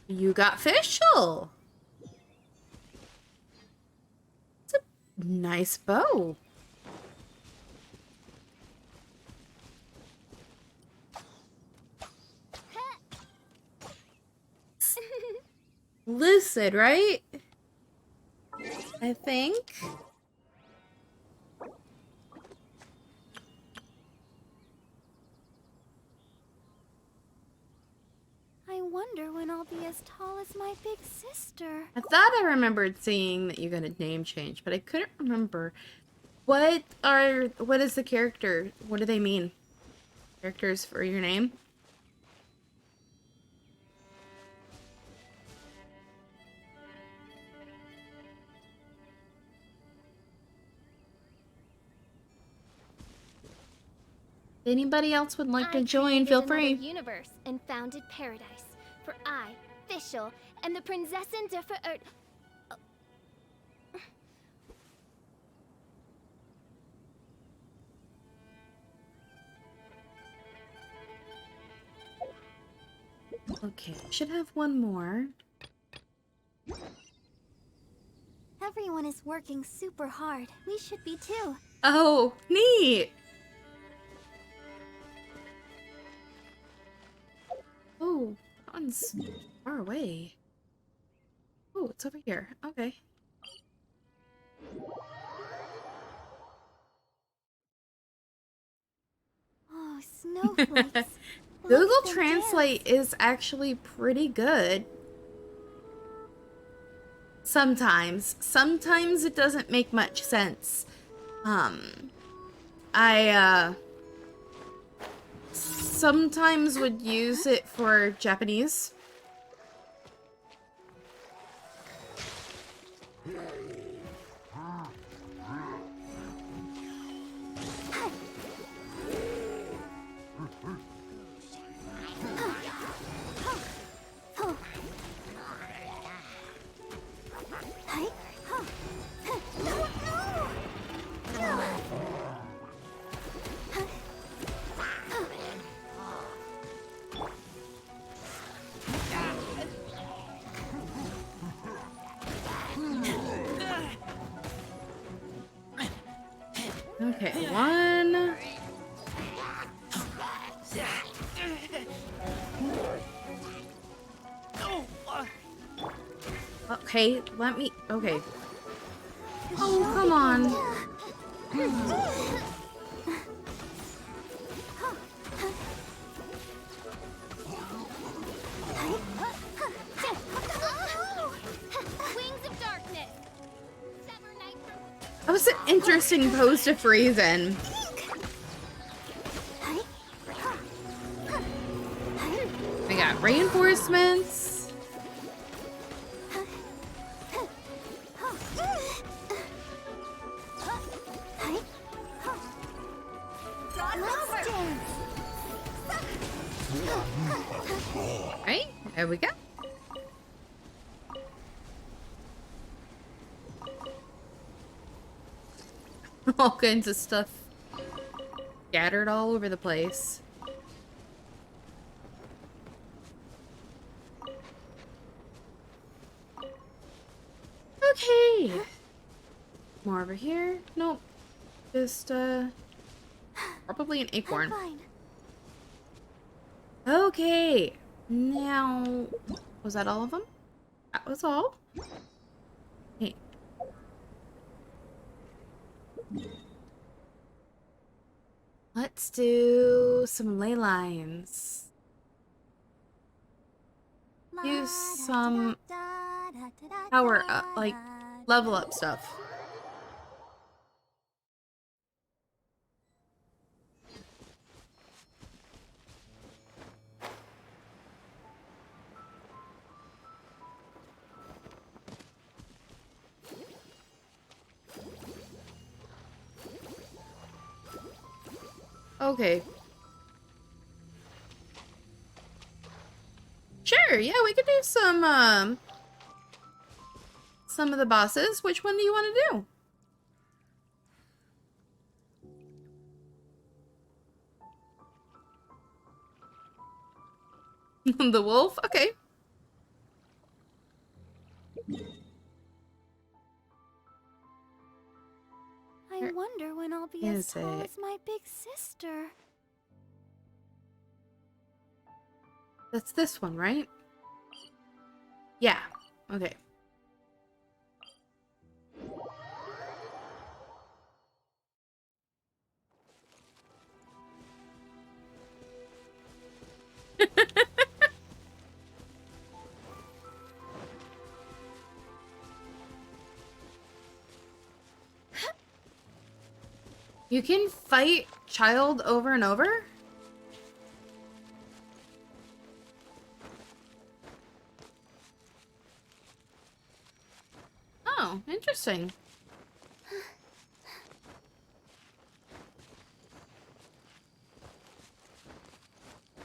You got official. It's a nice bow. Lucid, right? I think. I wonder when I'll be as tall as my big sister. I thought I remembered seeing that you got a name change, but I couldn't remember. What is the character? What do they mean? Characters for your name? Anybody else would like to join, feel free. Universe and founded paradise for I, Fischl, and the Prinzessin der Verirrt. Okay, should have one more. Everyone is working super hard. We should be too. Oh, neat! Oh, that one's far away. Oh, it's over here. Okay. Oh, snowflakes. Google Translate is actually pretty good. Sometimes. Sometimes it doesn't make much sense. I sometimes would use it for Japanese. Okay, one. Okay, let me. Okay. Oh, come on. Wings of darkness. That was an interesting pose to freeze in. We got reinforcements. Right, there we go. All kinds of stuff scattered all over the place. Okay. More over here. Nope. Just, probably an acorn. Fine. Okay. Now, was that all of them? That was all. Hey. Let's do some ley lines. Use some power up, like level up stuff. Okay. Sure, yeah, we could do some of the bosses. Which one do you want to do? The wolf? Okay. I Where wonder when I'll be as is tall it? as my big sister. That's this one, right? Yeah. Okay. You can fight child over and over? Oh, interesting.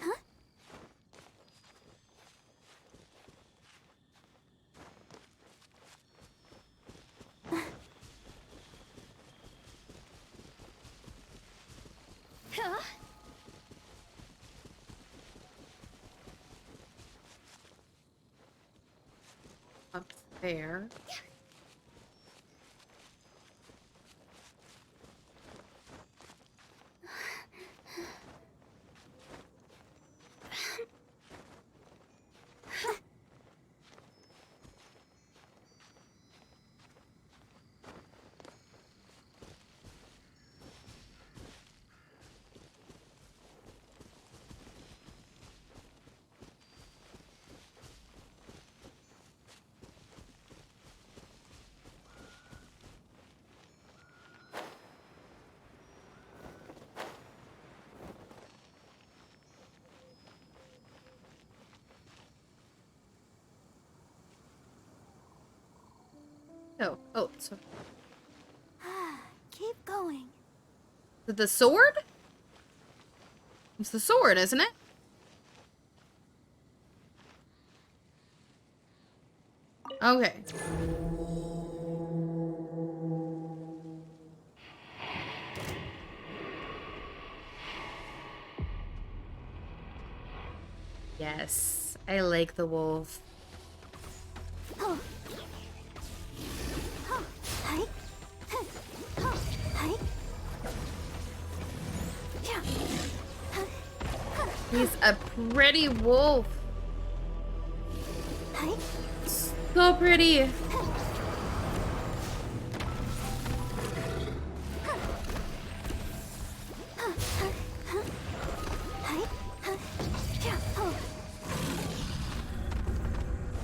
Huh? Up there. Oh, so Keep going. the sword? It's the sword, isn't it? Okay. Yes, I like the wolf. He's a pretty wolf. So pretty.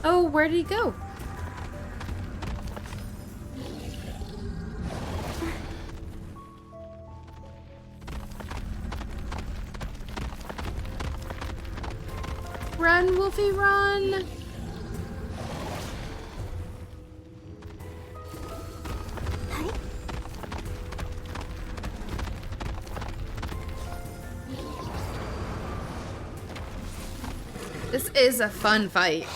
Oh, where did he go? Run, Wolfie, run! This is a fun fight.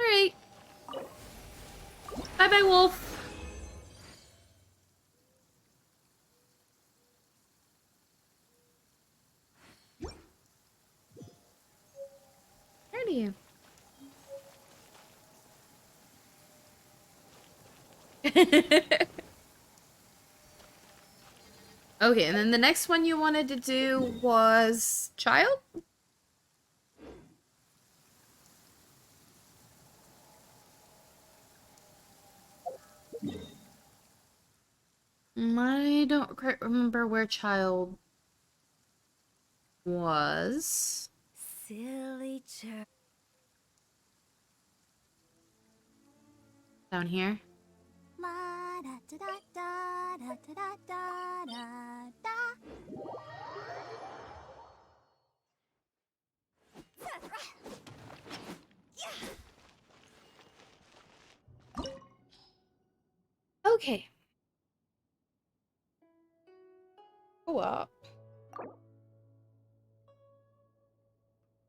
Alright. Bye-bye, wolf. Alrighty. Okay, and then the next one you wanted to do was child? I don't quite remember where child was. Silly jerk. Down here. La da da da da da da da da da. Okay. Go up.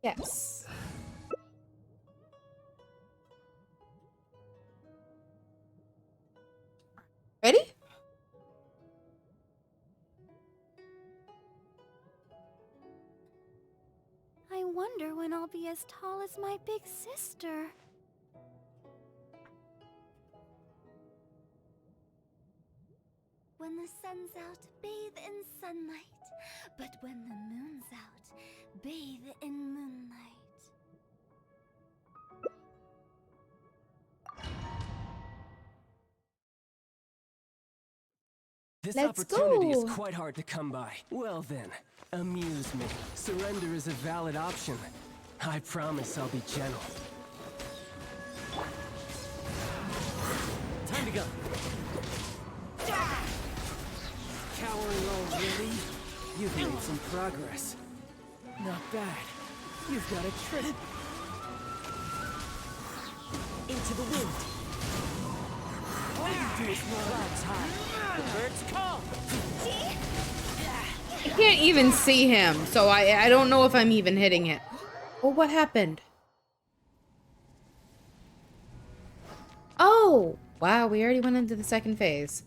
Yes. Ready? I wonder when I'll be as tall as my big sister. When the sun's out, bathe in sunlight. But when the moon's out, bathe in moonlight. This Let's opportunity is go. quite hard to come by. Well then, amuse me. Surrender is a valid option. I promise I'll be gentle. Time to go. Cowering already? You've made some progress. Not bad. You've got a trick. Into the wind. All you do is clouds high. The birds call. I can't even see him, so I don't know if I'm even hitting it. Oh, what happened? Oh! Wow, we already went into the second phase.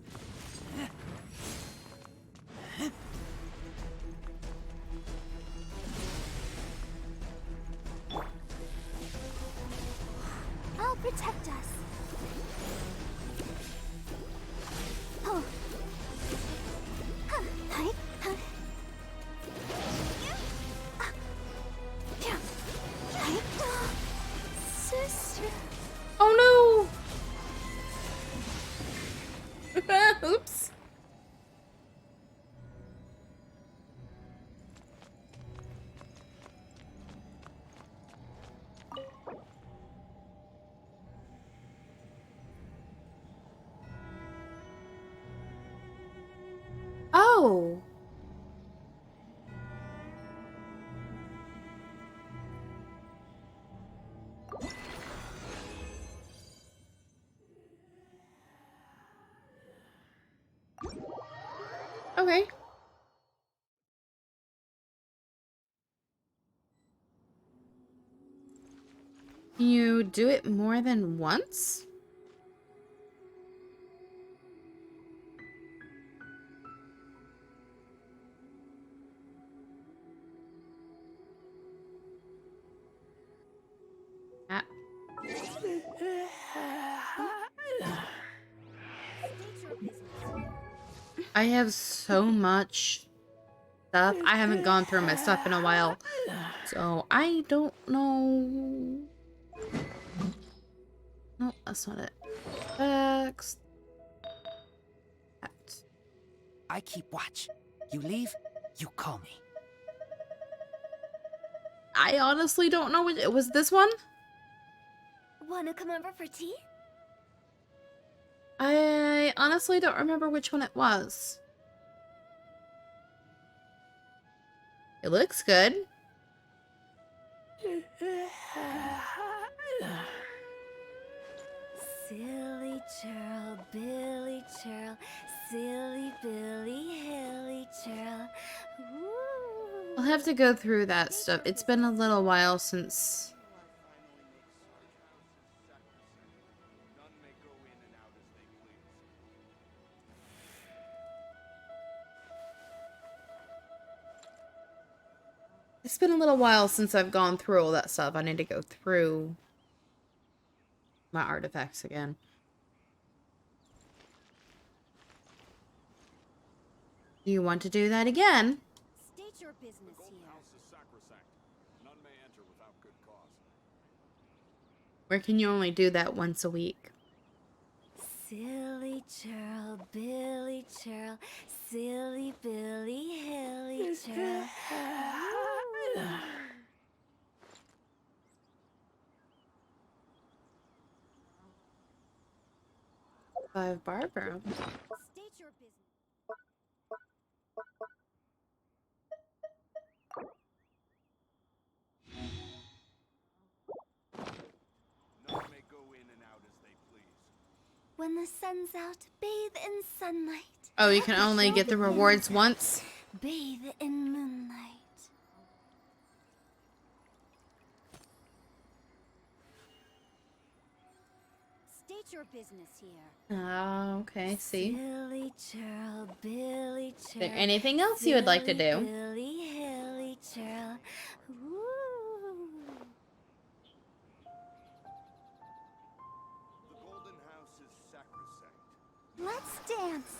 I'll protect us. Oh. Hi. Sister. Oh no! Oops. Oh. Okay. You do it more than once? Ah. I have so much stuff. I haven't gone through my stuff in a while. So I don't know. No, that's not it. Text. I keep watch. You leave, you call me. I honestly don't know what it was. This one? Wanna come over for tea? I honestly don't remember which one it was. It looks good. Silly churl, Billy churl, silly Billy, hilly churl. I'll have to go through that stuff. It's been a little while since... It's been a little while since I've gone through all that stuff. I need to go through my artifacts again. Do you want to do that again? State your business here. Or can you only do that once a week? Silly churl, Billy churl, silly Billy, hilly churl. Five Barbara. State your business. When the sun's out, bathe in sunlight. Oh, you can only get the rewards once? Bathe in moonlight. State your business here. Oh, okay, see. Silly churl, Billy churl. Is there anything else you would like to do? Billy, hilly churl. Ooh. Let's dance.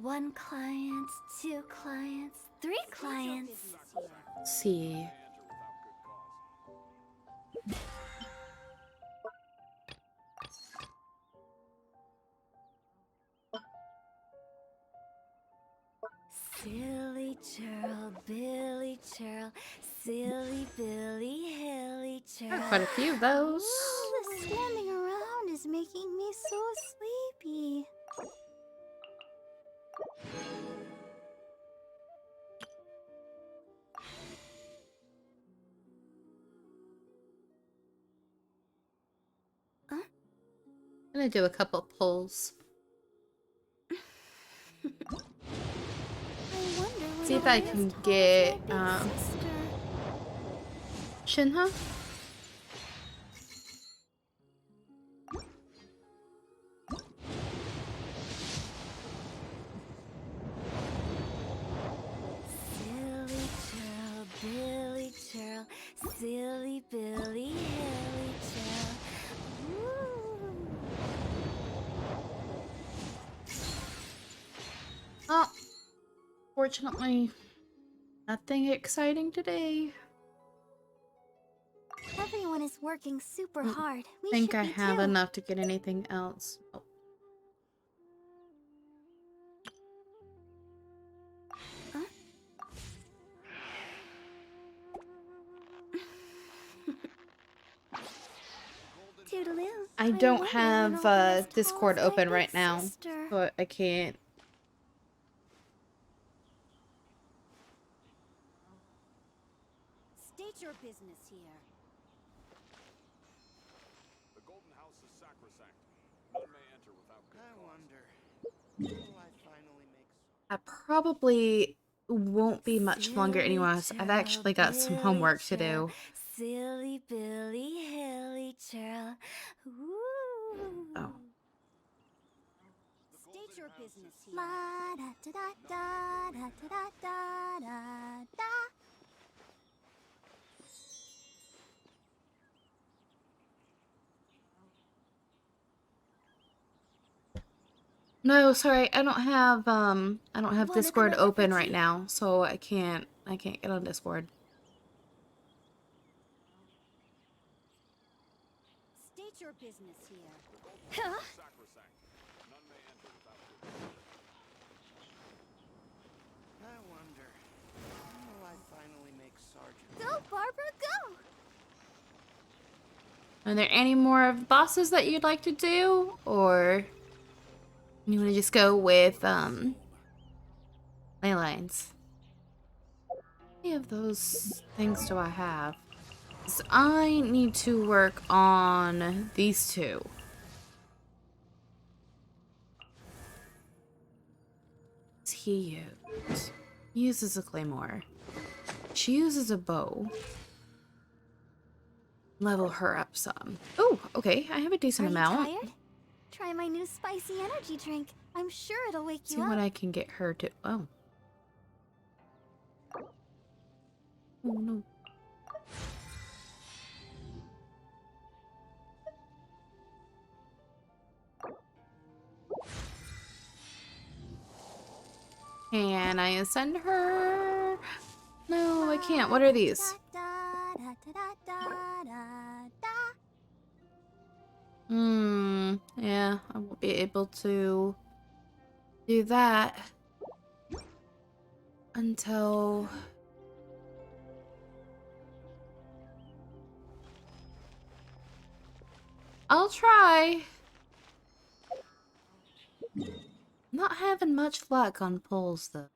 One client, two clients, three clients. Let's see. Silly churl, Billy churl, silly Billy, hilly churl. Quite a few of those. All this standing around is making me so sleepy. I'm gonna do a couple pulls. See if I can get Shinha. Silly churl, Billy churl, silly Billy, hilly churl. Ooh. Oh, fortunately, nothing exciting today. Everyone is working super hard. We I think should I be have too. enough to get anything else. Oh. Toodaloo. I don't wonder have when all this Discord calls my open big right now, sister. but I can't. State your business here. The Golden House is sacrosanct. None may enter without good cause. I wonder, will I finally make... I probably won't be much longer anyway. So I've actually got some homework to do. Silly Billy, hilly churl. Ooh. Oh. State your business here. La da da da da da da da da da. No, sorry, I don't have Wanna Discord come over for open right tea? now, so I can't get on Discord. State your business here. Huh? Sacrosanct. None may enter without permission. I wonder, when will I finally make Sergeant? Go, Barbara, go! Are there any more of the bosses that you'd like to do, or you want to just go with ley lines? How many of those things do I have? 'Cause I need to work on these two. What's he use? He uses a claymore. She uses a bow. Level her up some. Oh, okay. I have a decent Are you amount. tired? Try my new spicy energy drink. I'm sure it'll wake See you what up. I can get her to. Oh. Oh no. Can I ascend her? No, I can't. What are these? Yeah, I won't be able to do that until I'll try. Not having much luck on pulls though.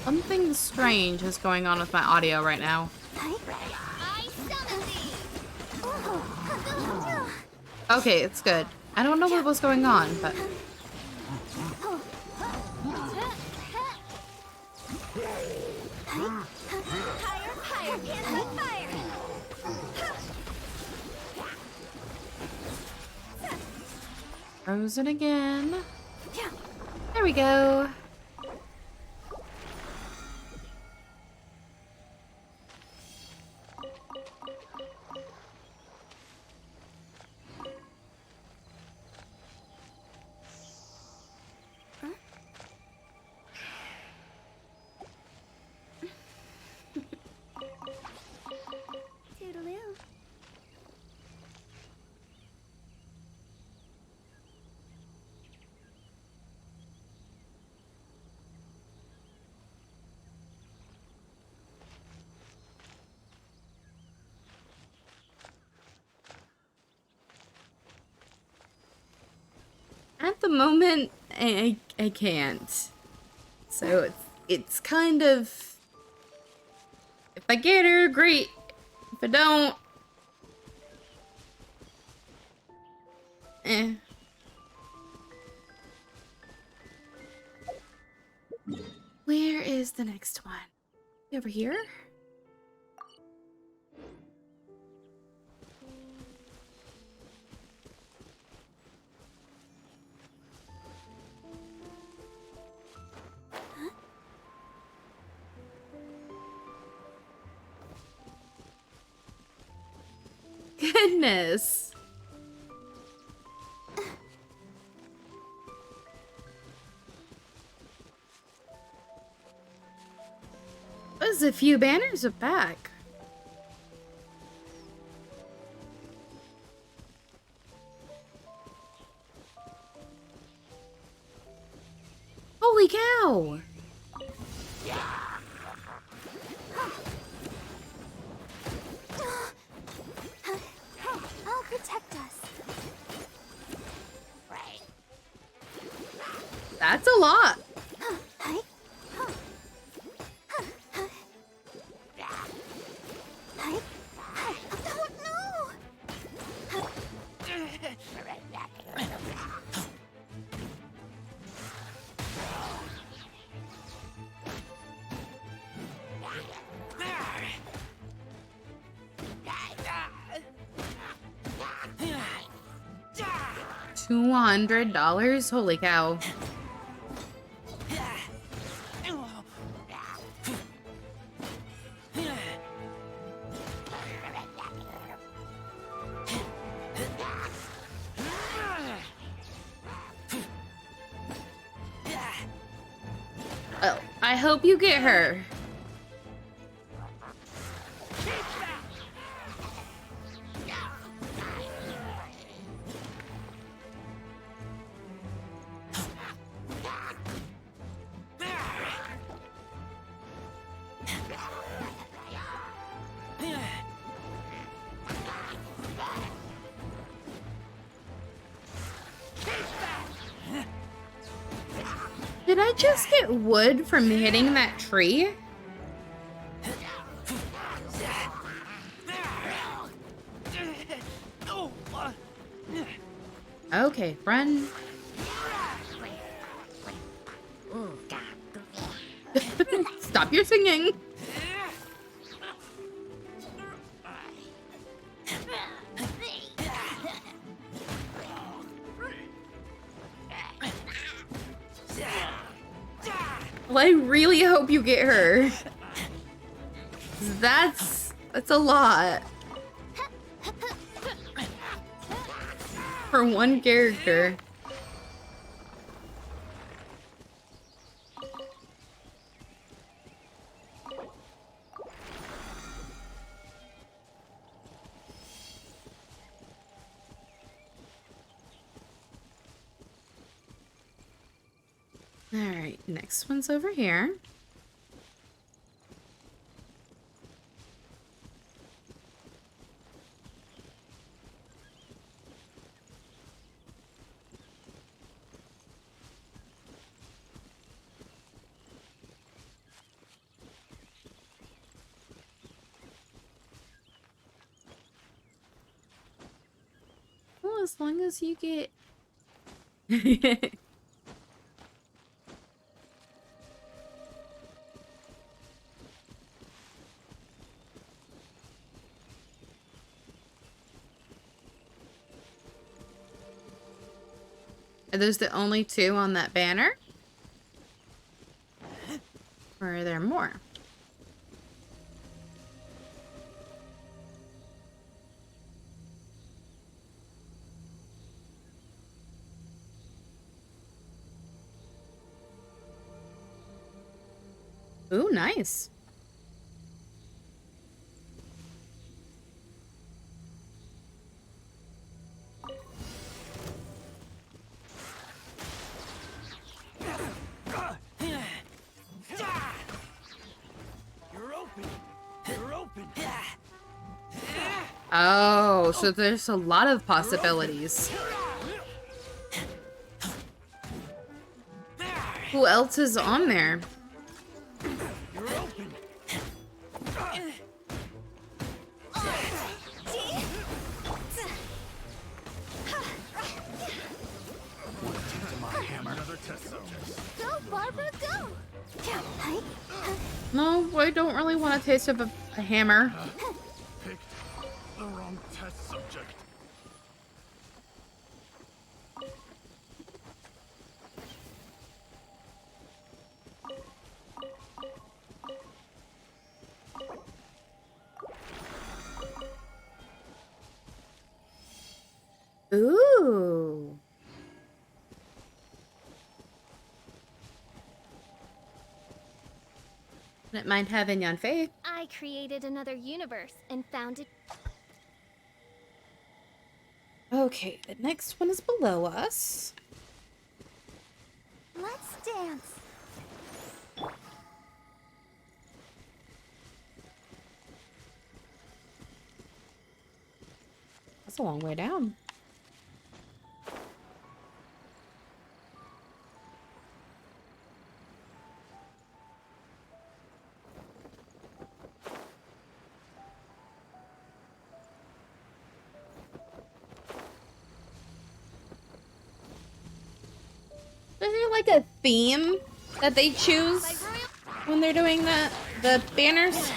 Something strange is going on with my audio right now. Okay, it's good. I don't know what was going on, but... Frozen again. There we go. Toodaloo. At the moment, I can't. So it's kind of... If I get her, great. If I don't... Eh. Where is the next one? Over here? Goodness. There's a few banners are back. Holy cow! That's a lot. $200? Holy cow. Oh, I hope you get her. Did I just get wood from hitting that tree? Okay, run. Stop your singing. Well, I really hope you get her. That's a lot. For one character. All right, next one's over here. Well, as long as you get... Are those the only two on that banner? Or are there more? Ooh, nice. Oh, so there's a lot of possibilities. Who else is on there? Go, Barbara, go! No, I don't really want a taste of a hammer. Picked the wrong test subject. Ooh. Wouldn't mind having Yanfei. I created another universe and found it. Okay, the next one is below us. Let's dance. That's a long way down. Is there like a theme that they choose when they're doing the banners?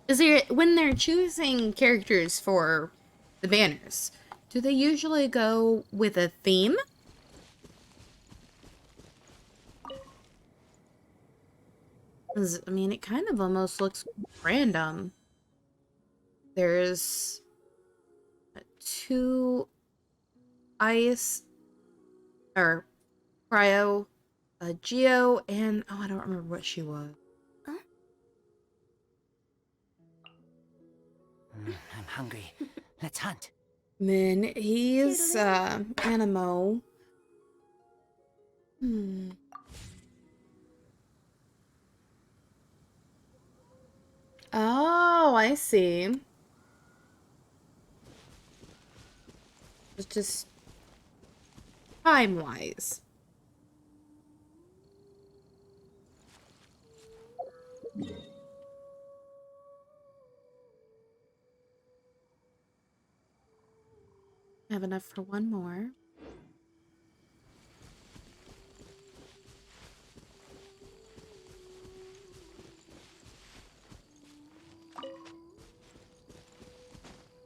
Is there, when they're choosing characters for the banners, do they usually go with a theme? 'Cause, I mean, it kind of almost looks random. There's 2 ice, or cryo, Geo, and oh, I don't remember what she was. I'm hungry. Let's hunt. Then he's Animo. Oh, I see. It's just time-wise. I have enough for one more.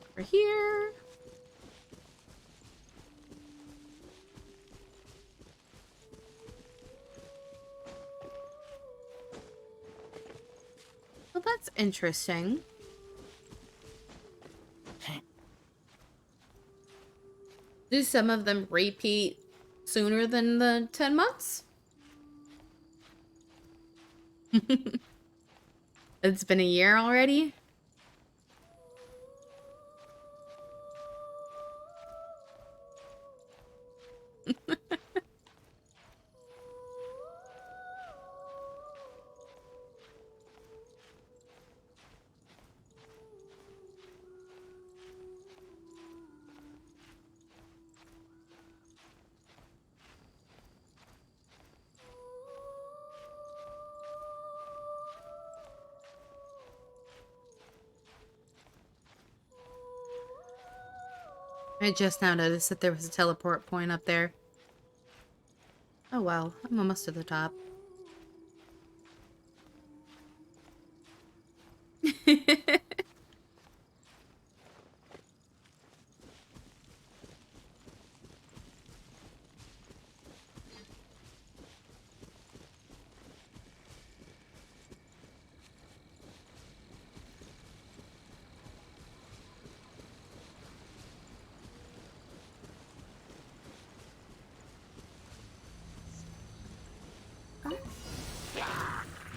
Over here. Well, that's interesting. Do some of them repeat sooner than the 10 months? It's been a year already? I just now noticed that there was a teleport point up there. Oh well, I'm almost to the top.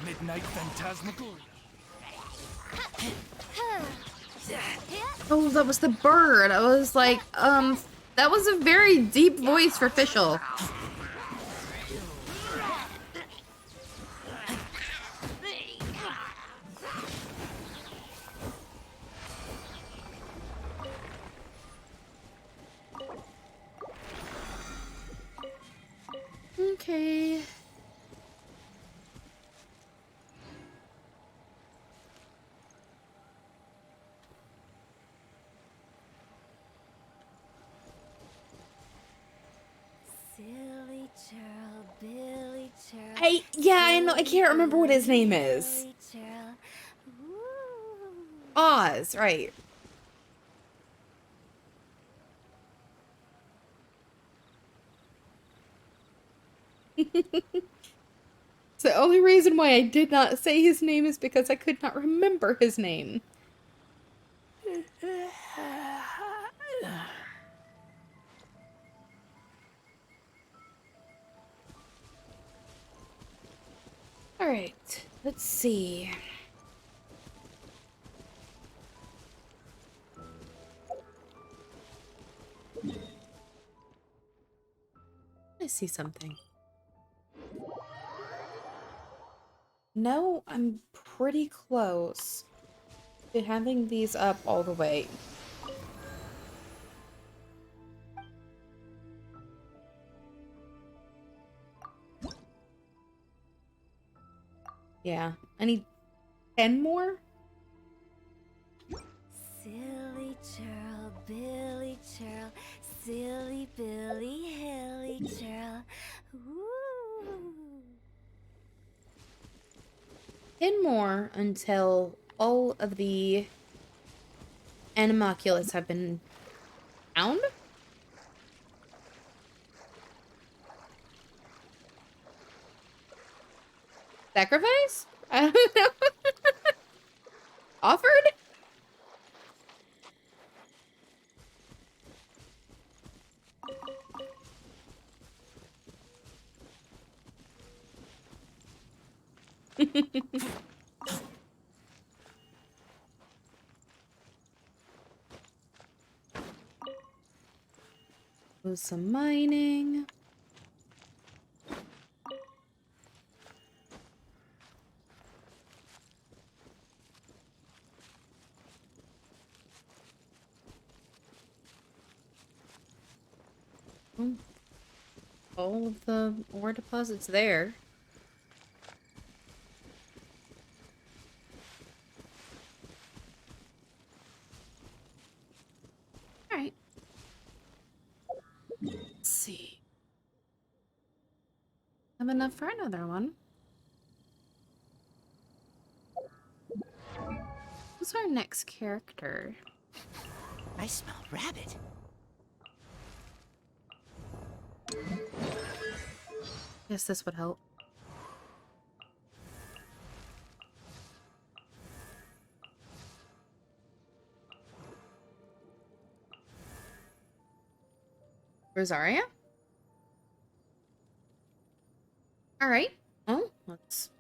Midnight Phantasmagoria. Oh, that was the bird. I was like, that was a very deep voice for Fischl. Okay. Silly churl, Billy churl. I know. I can't remember what his name is. Billy churl. Oz, right. So the only reason why I did not say his name is because I could not remember his name. Alright, let's see. I see something. No, I'm pretty close. to having these up all the way. Yeah, I need 10 more? Silly churl, Billy churl, silly Billy, hilly churl. Ooh. 10 more until all of the animalculus have been found? Sacrifice? I don't know. Offered? Do some mining. All of the ore deposits there. Alright. Let's see. Have enough for another one. Who's our next character? I smell rabbit. Guess this would help. Rosaria? Alright. Well, let's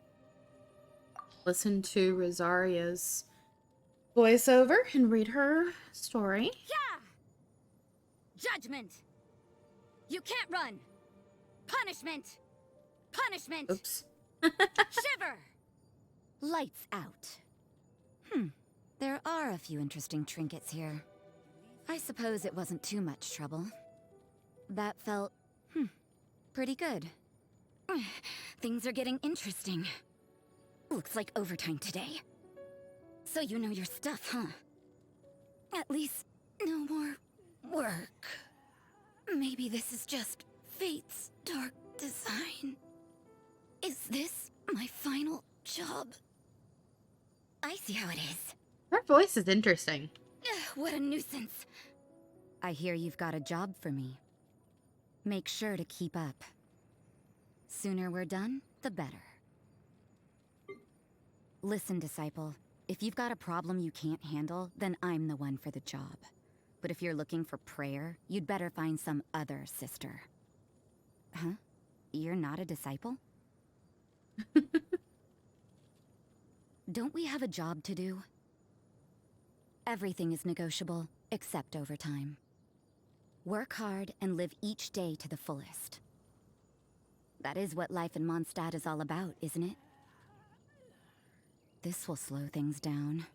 listen to Rosaria's voiceover and read her story. Yeah! Judgment! You can't run! Punishment! Punishment! Oops. Shiver! Lights out. There are a few interesting trinkets here. I suppose it wasn't too much trouble. That felt, pretty good. Things are getting interesting. Looks like overtime today. So you know your stuff, huh? At least, no more work. Maybe this is just fate's dark design. Is this my final job? I see how it is. Her voice is interesting. What a nuisance. I hear you've got a job for me. Make sure to keep up. Sooner we're done, the better. Listen, Disciple. If you've got a problem you can't handle, then I'm the one for the job. But if you're looking for prayer, you'd better find some other sister. Huh? You're not a disciple? Don't we have a job to do? Everything is negotiable, except overtime. Work hard and live each day to the fullest. That is what life in Mondstadt is all about, isn't it? This will slow things down.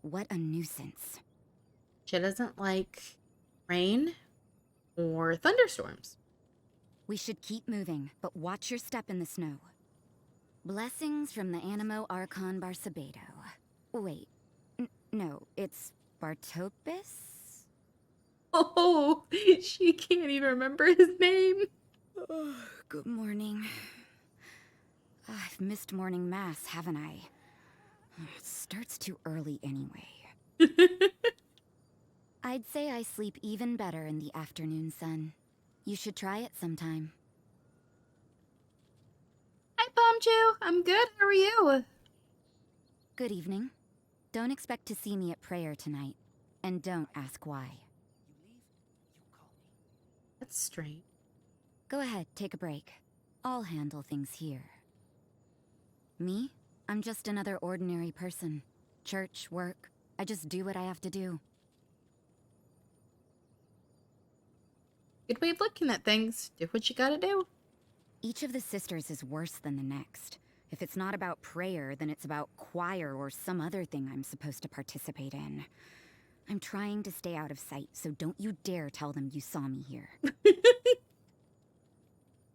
What a nuisance. She doesn't like rain or thunderstorms. We should keep moving, but watch your step in the snow. Blessings from the Animo Archon Barsabedo. Wait, no, it's Bartopus? Oh, she can't even remember his name. Good morning. I've missed morning mass, haven't I? It starts too early anyway. I'd say I sleep even better in the afternoon sun. You should try it sometime. Hi, Pomchu. I'm good. How are you? Good evening. Don't expect to see me at prayer tonight. And don't ask why. That's strange. Go ahead, take a break. I'll handle things here. Me? I'm just another ordinary person. Church, work. I just do what I have to do. Good way of looking at things. Do what you gotta do. Each of the sisters is worse than the next. If it's not about prayer, then it's about choir or some other thing I'm supposed to participate in. I'm trying to stay out of sight, so don't you dare tell them you saw me here.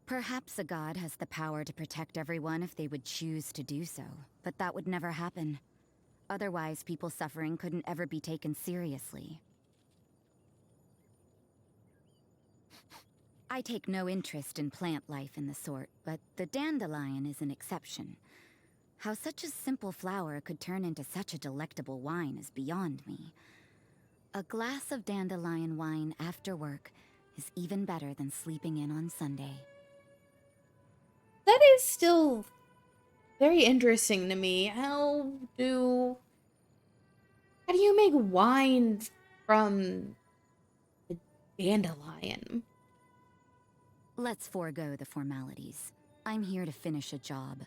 Perhaps a god has the power to protect everyone if they would choose to do so, but that would never happen. Otherwise, people suffering couldn't ever be taken seriously. I take no interest in plant life and the sort, but the dandelion is an exception. How such a simple flower could turn into such a delectable wine is beyond me. A glass of dandelion wine after work is even better than sleeping in on Sunday. That is still very interesting to me. How do you make wine from a dandelion? Let's forego the formalities. I'm here to finish a job.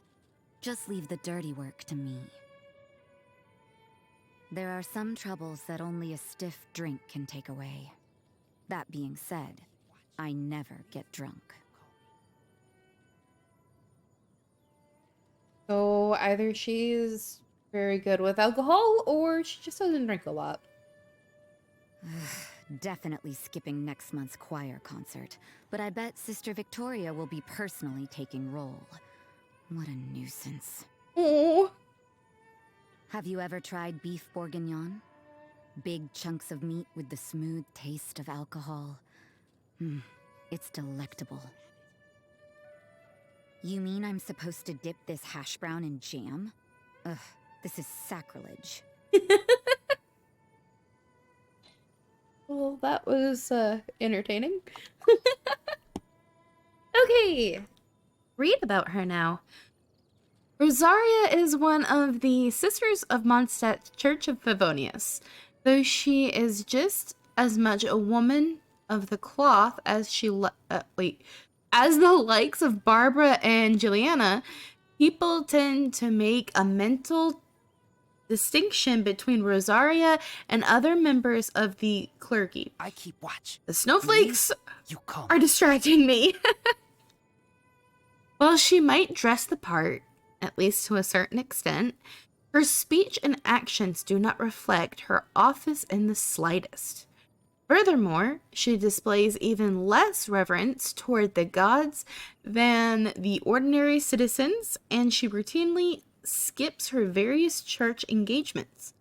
Just leave the dirty work to me. There are some troubles that only a stiff drink can take away. That being said, I never get drunk. So either she's very good with alcohol or she just doesn't drink a lot. Definitely skipping next month's choir concert, but I bet Sister Victoria will be personally taking roll. What a nuisance. Oh. Have you ever tried beef bourguignon? Big chunks of meat with the smooth taste of alcohol. It's delectable. You mean I'm supposed to dip this hash brown in jam? Ugh, this is sacrilege. Well, that was entertaining. Okay, read about her now. Rosaria is one of the Sisters of Mondstadt's Church of Favonius, though she is just as much a woman of the cloth as as the likes of Barbara and Juliana. People tend to make a mental distinction between Rosaria and other members of the clergy. I keep watch. The snowflakes You call. are distracting me. While she might dress the part, at least to a certain extent, her speech and actions do not reflect her office in the slightest. Furthermore, she displays even less reverence toward the gods than the ordinary citizens, and she routinely skips her various church engagements.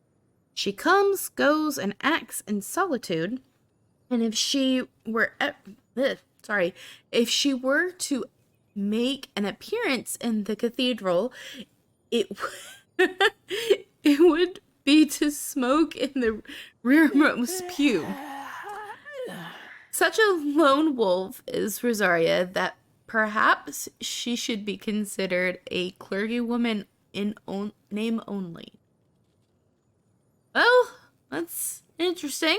She comes, goes, and acts in solitude, and if she were to make an appearance in the cathedral, it it would be to smoke in the rearmost pew. Such a lone wolf is Rosaria that perhaps she should be considered a clergywoman in name only. Well, that's interesting.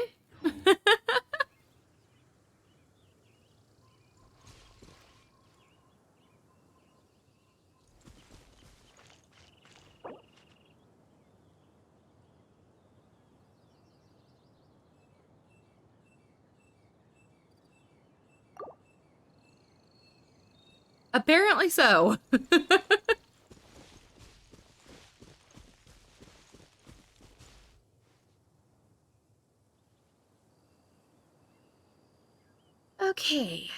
Apparently so. Okay.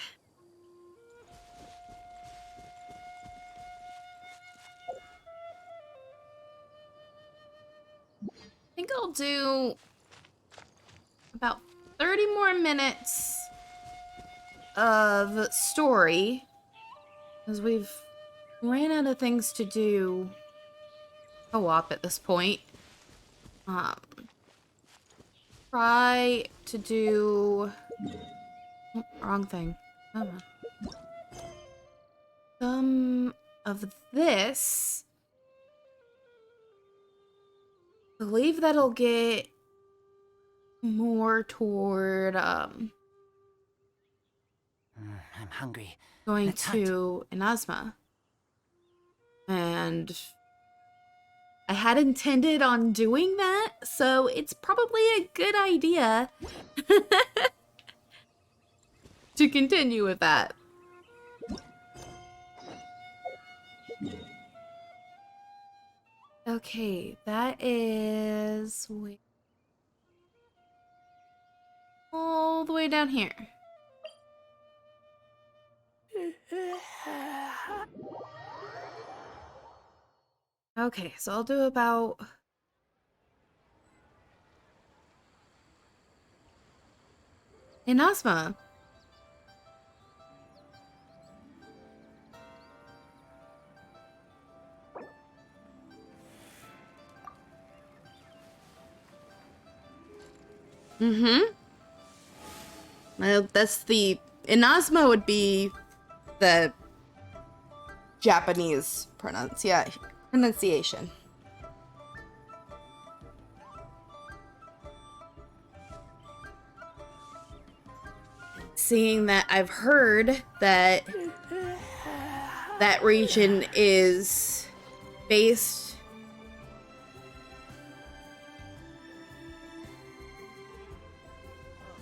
I think I'll do about 30 more minutes of story, because we've ran out of things to do co-op at this point. Try to do... Oh, wrong thing. Come on. Some of this. I believe that'll get more toward I'm hungry. going Let's to Inazuma. And I had intended on doing that, so it's probably a good idea to continue with that. Okay, that is all the way down here. Okay, so I'll do about Inazuma. Well, that's the Inazuma would be the Japanese pronunciation. Seeing that I've heard that that region is based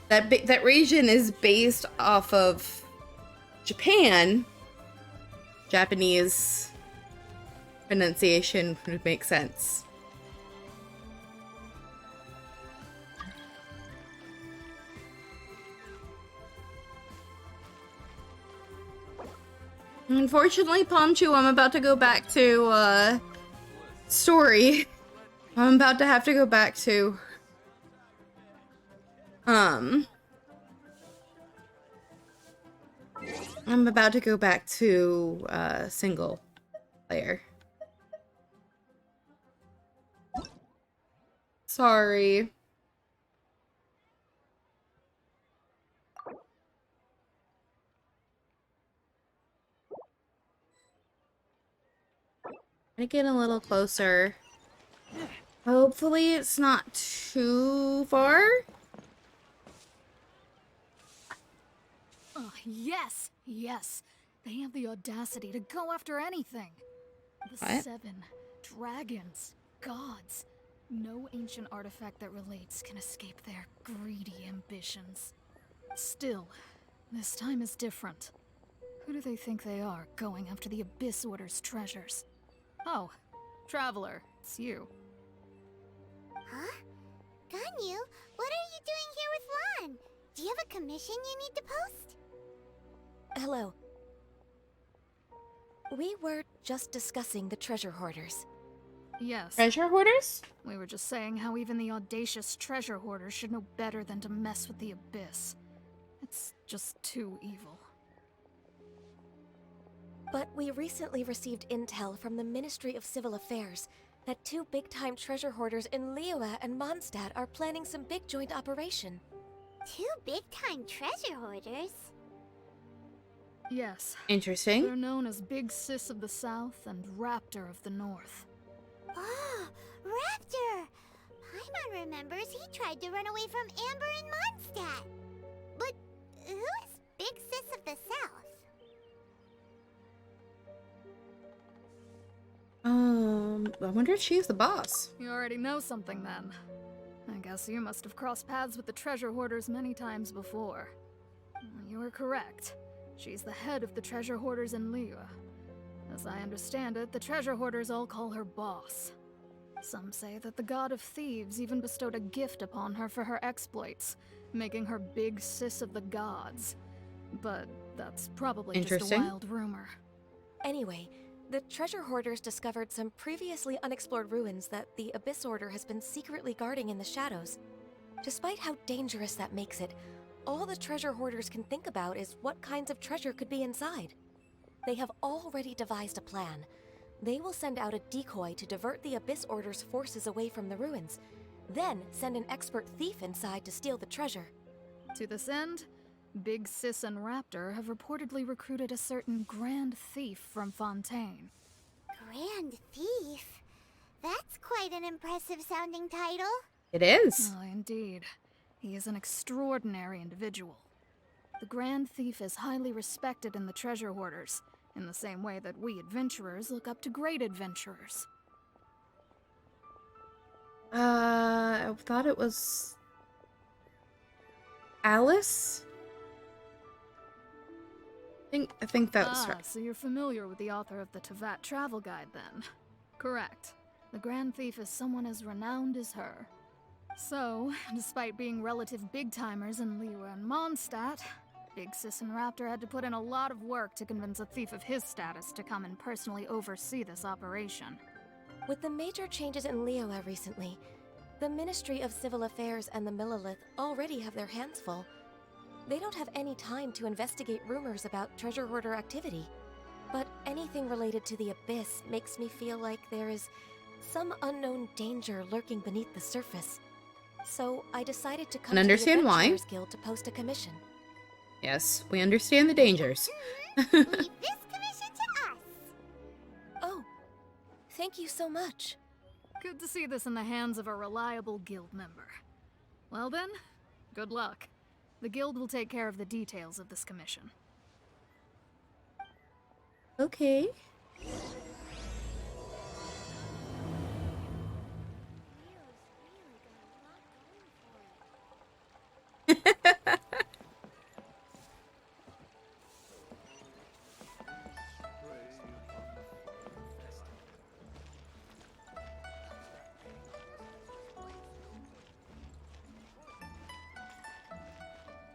that region is based off of Japan. Japanese pronunciation would make sense. Unfortunately, Palmchu, I'm about to go back to story. I'm about to have to go back to I'm about to go back to single player. Sorry. I'm gonna get a little closer. Hopefully it's not too far. Oh, yes, yes. They have the audacity to go after anything. The What? 7 dragons, gods. No ancient artifact that relates can escape their greedy ambitions. Still, this time is different. Who do they think they are, going after the Abyss Order's treasures? Oh, Traveler, it's you. Huh? Ganyu, what are you doing here with Lan? Do you have a commission you need to post? Hello. We were just discussing the treasure hoarders. Yes. Treasure hoarders? We were just saying how even the audacious treasure hoarders should know better than to mess with the Abyss. It's just too evil. But we recently received intel from the Ministry of Civil Affairs that 2 big-time treasure hoarders in Liyue and Mondstadt are planning some big joint operation. 2 big-time treasure hoarders? Yes. Interesting. They're known as Big Sis of the South and Raptor of the North. Oh, Raptor! Paimon remembers he tried to run away from Amber in Mondstadt. But who is Big Sis of the South? I wonder if she's the boss. You already know something then. I guess you must have crossed paths with the treasure hoarders many times before. You are correct. She's the head of the treasure hoarders in Liyue. As I understand it, the treasure hoarders all call her boss. Some say that the god of thieves even bestowed a gift upon her for her exploits, making her Big Sis of the gods. But that's probably just a wild rumor. Anyway, the treasure hoarders discovered some previously unexplored ruins that the Abyss Order has been secretly guarding in the shadows. Despite how dangerous that makes it, all the treasure hoarders can think about is what kinds of treasure could be inside. They have already devised a plan. They will send out a decoy to divert the Abyss Order's forces away from the ruins, then send an expert thief inside to steal the treasure. To this end, Big Sis and Raptor have reportedly recruited a certain Grand Thief from Fontaine. Grand Thief? That's quite an impressive sounding title. It is. Oh, indeed. He is an extraordinary individual. The Grand Thief is highly respected in the treasure hoarders, in the same way that we adventurers look up to great adventurers. I thought it was Alice? I think that was right. So you're familiar with the author of the Tevat travel guide then? Correct. The Grand Thief is someone as renowned as her. So, despite being relative big-timers in Liyue and Mondstadt, Big Sis and Raptor had to put in a lot of work to convince a thief of his status to come and personally oversee this operation. With the major changes in Liyue recently, the Ministry of Civil Affairs and the Millelith already have their hands full. They don't have any time to investigate rumors about treasure hoarder activity. But anything related to the Abyss makes me feel like there is some unknown danger lurking beneath the surface. So I decided to come And understand to the why. Adventurers Guild to post a commission. Yes, we understand the dangers. Leave this commission to us. Oh, thank you so much. Good to see this in the hands of a reliable guild member. Well then, good luck. The guild will take care of the details of this commission. Okay.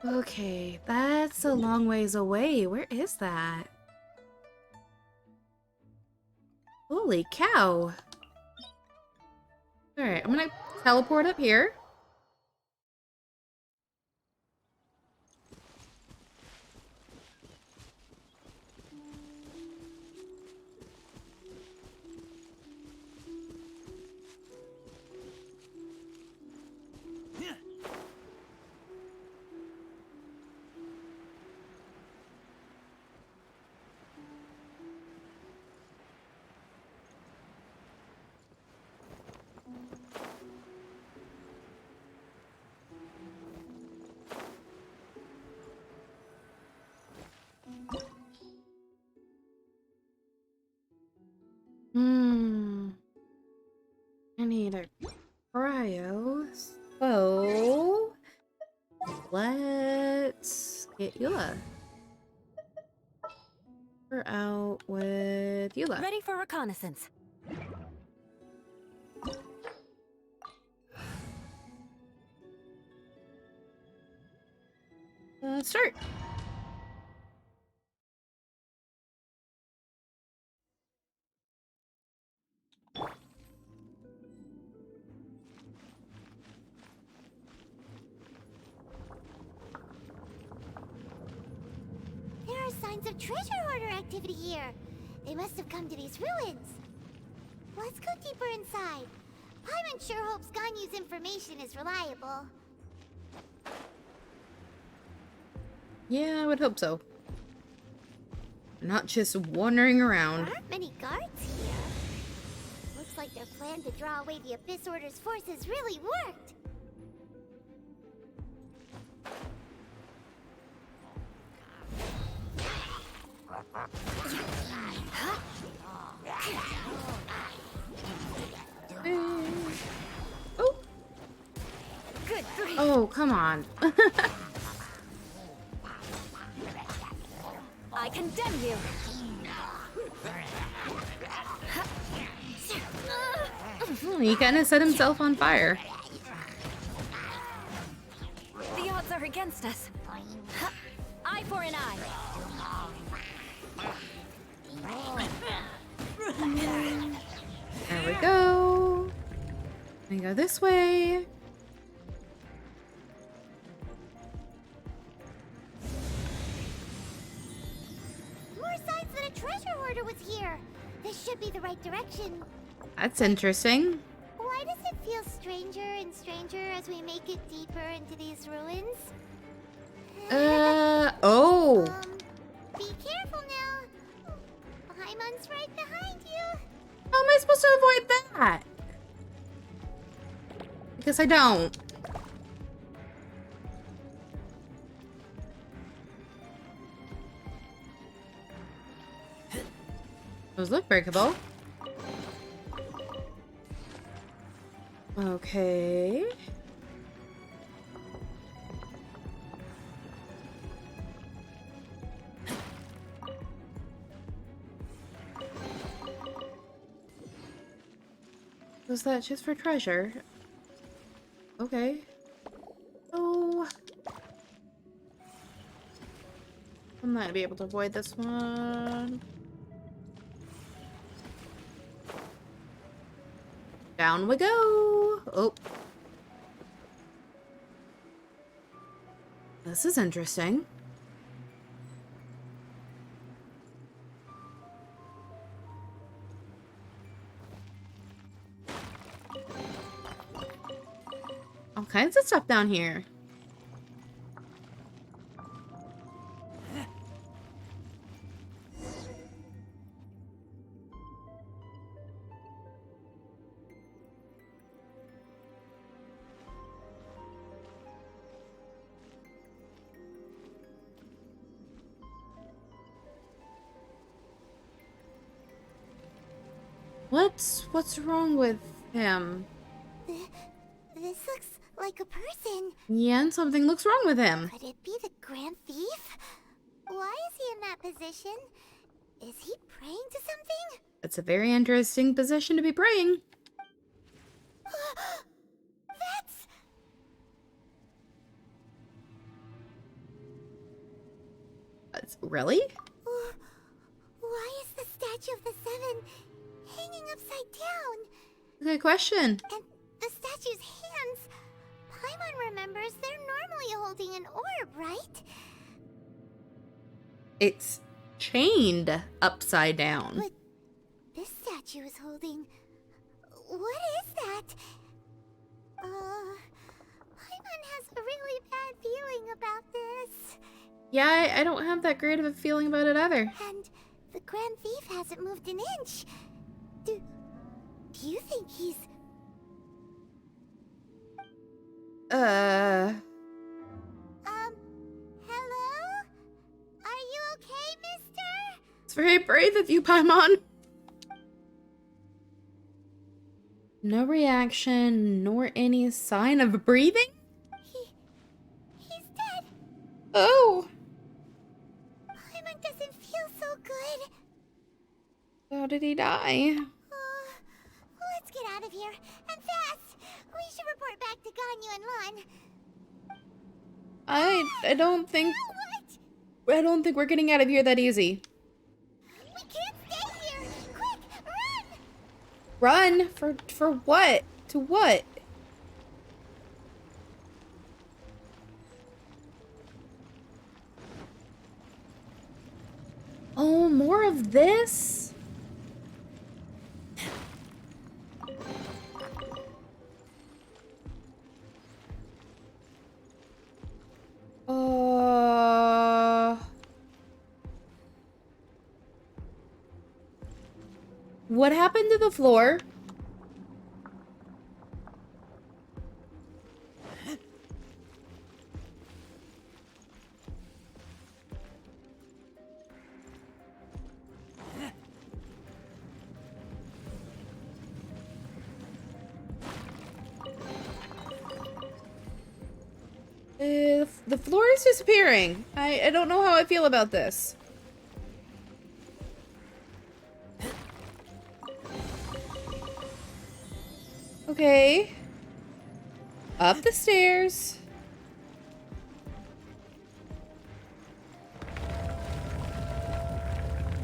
Okay, that's a long ways away. Where is that? Holy cow. Alright, I'm gonna teleport up here. I need a cryo, so let's get Eula. We're out with Eula. Ready for reconnaissance. Start. There are signs of treasure hoarder activity here. They must have come to these ruins. Let's go deeper inside. Paimon sure hopes Ganyu's information is reliable. Yeah, I would hope so. Not just wandering around. There aren't many guards here. Looks like their plan to draw away the Abyss Order's forces really worked. Oh! Good grief. Oh, come on. I condemn you. He kind of set himself on fire. The odds are against us. Eye for an eye. There we go. We go this way. More signs that a treasure hoarder was here. This should be the right direction. That's interesting. Why does it feel stranger and stranger as we make it deeper into these ruins? Oh. Be careful now. Paimon's right behind you. How am I supposed to avoid that? Because I don't. Those look breakable. Okay. Was that just for treasure? Okay. Oh. I'm not gonna be able to avoid this one. Down we go. Oh. This is interesting. All kinds of stuff down here. What's wrong with him? This looks like a person. Yeah, and something looks wrong with him. Could it be the Grand Thief? Why is he in that position? Is he praying to something? It's a very interesting position to be praying. That's... Really? Why is the Statue of the Seven hanging upside down? Good question. And the statue's hands... Paimon remembers they're normally holding an orb, right? It's chained upside down. But this statue is holding... What is that? Paimon has a really bad feeling about this. Yeah, I don't have that great of a feeling about it either. And the Grand Thief hasn't moved an inch. Do you think he's... Hello? Are you okay, mister? It's very brave of you, Paimon. No reaction, nor any sign of breathing? He's dead. Oh! Paimon doesn't feel so good. How did he die? Let's get out of here, and fast! We should report back to Ganyu and Lon. I don't think... I don't think we're getting out of here that easy. We can't stay here! Quick, Run? run! For what? To what? Oh, more of this? What happened to the floor? The floor is disappearing. I don't know how I feel about this. Okay. Up the stairs.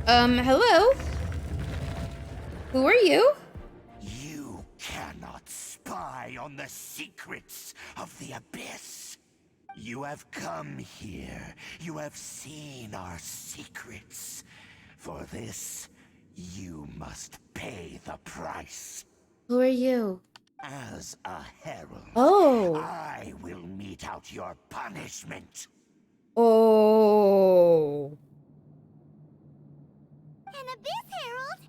Hello? Who are you? You cannot spy on the secrets of the Abyss. You have come here. You have seen our secrets. For this, you must pay the price. Who are you? As a herald, Oh. I will mete out your punishment. Oh. An Abyss Herald?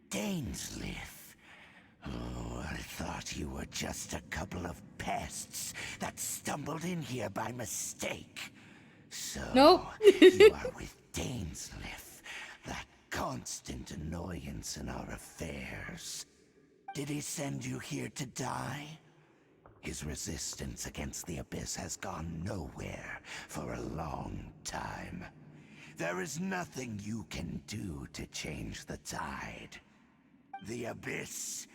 Dainsleif. Oh, I thought you were just a couple of pests that stumbled in here by mistake. So, nope. You are with Dainsleif, that constant annoyance in our affairs. Did he send you here to die? His resistance against the Abyss has gone nowhere for a long time. There is nothing you can do to change the tide. The Abyss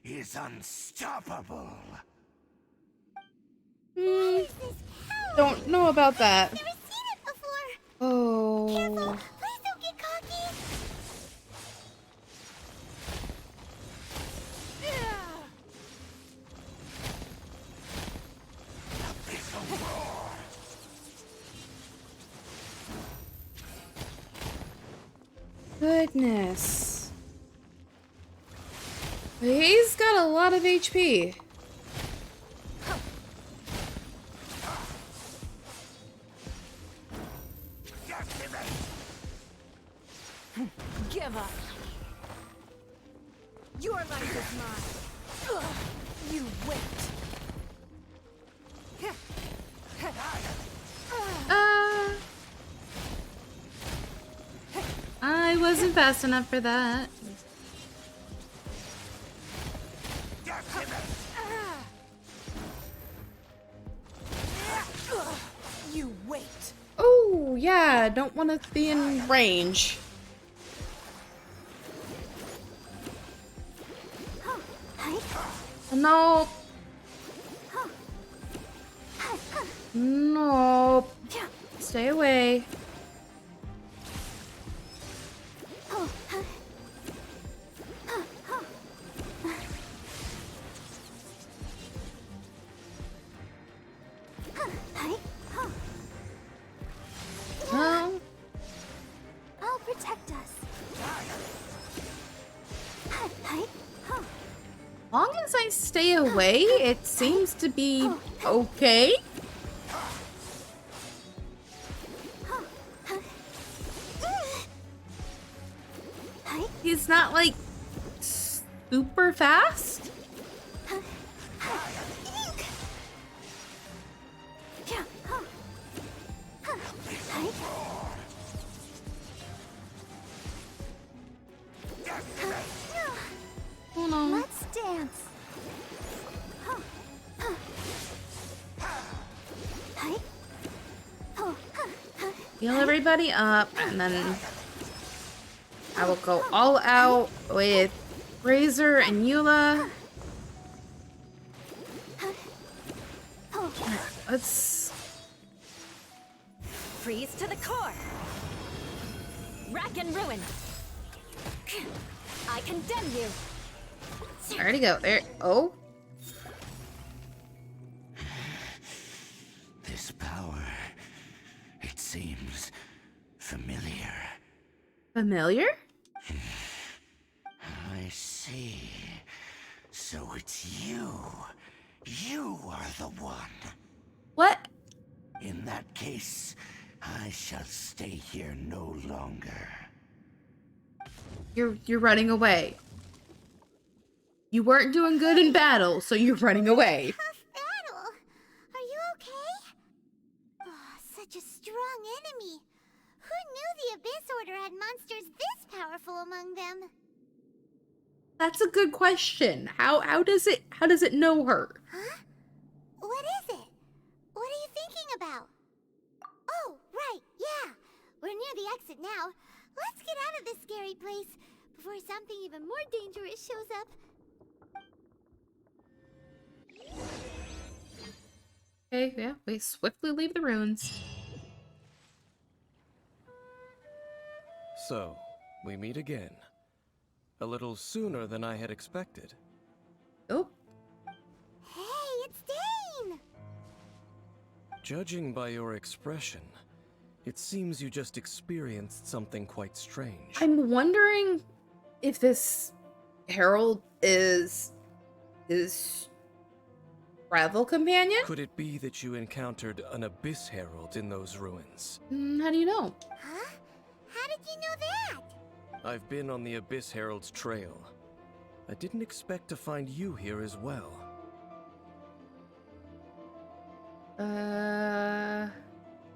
is unstoppable. Don't know about that. Never seen it before. Oh. Careful! Please don't get cocky. Goodness. He's got a lot of HP. Give up. Your life is mine. Ugh, you wait. I wasn't fast enough for that. You wait. Oh, yeah, don't want to be in range. No. No. Stay away. No. I'll protect us. Long as I stay away, it seems to be okay. He's not like super fast. Hold on. Let's dance. Heal everybody up, and then I will go all out with Razor and Eula. Let's Freeze to the core. Rack and ruin. I condemn you. already go there. Oh, This power, it seems familiar. familiar? I see. So it's you. You are the one. What? In that case, I shall stay here no longer. You're running away. You weren't doing good in battle, so you're running away. Battle! Are you okay? Oh, such a strong enemy. Who knew the Abyss Order had monsters this powerful among them? That's a good question. How does it know her? Huh? What is it? What are you thinking about? Oh, right, yeah. We're near the exit now. Let's get out of this scary place before something even more dangerous shows up. Okay, yeah, we swiftly leave the ruins. So, we meet again. A little sooner than I had expected. Oh. Hey, it's Dane! Judging by your expression, it seems you just experienced something quite strange. I'm wondering if this herald is travel companion? Could it be that you encountered an Abyss Herald in those ruins? How do you know? Huh? How did you know that? I've been on the Abyss Herald's trail. I didn't expect to find you here as well.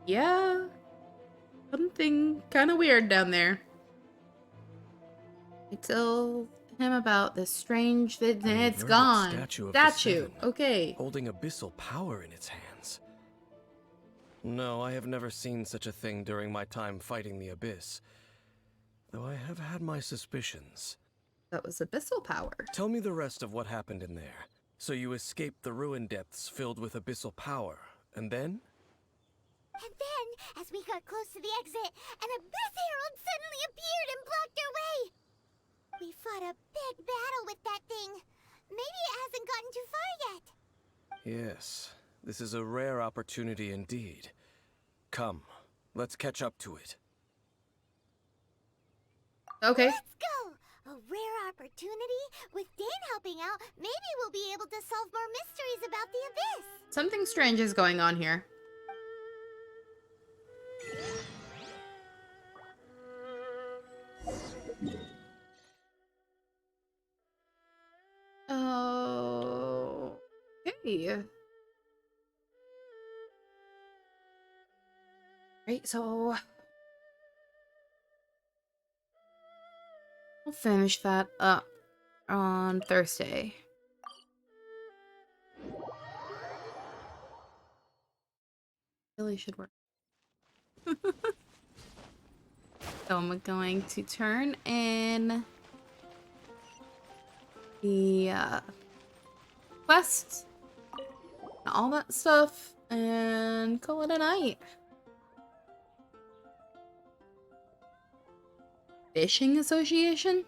Yeah. Something kind of weird down there. Until him about this strange An it's inverted gone. statue of the Seven, Okay. holding abyssal power in its hands. No, I have never seen such a thing during my time fighting the Abyss, though I have had my suspicions. That was abyssal power. Tell me the rest of what happened in there. So you escaped the ruin depths filled with abyssal power, and then? And then, as we got close to the exit, an Abyss Herald suddenly appeared and blocked our way! We fought a big battle with that thing. Maybe it hasn't gotten too far yet. Yes, this is a rare opportunity indeed. Come, let's catch up to it. Okay. Let's go! A rare opportunity? With Dan helping out, maybe we'll be able to solve more mysteries about the Abyss. Something strange is going on here. Oh. Okay. Right, so we'll finish that up on Thursday. Really should work. So I'm going to turn in the quest, and all that stuff, and call it a night. Fishing Association?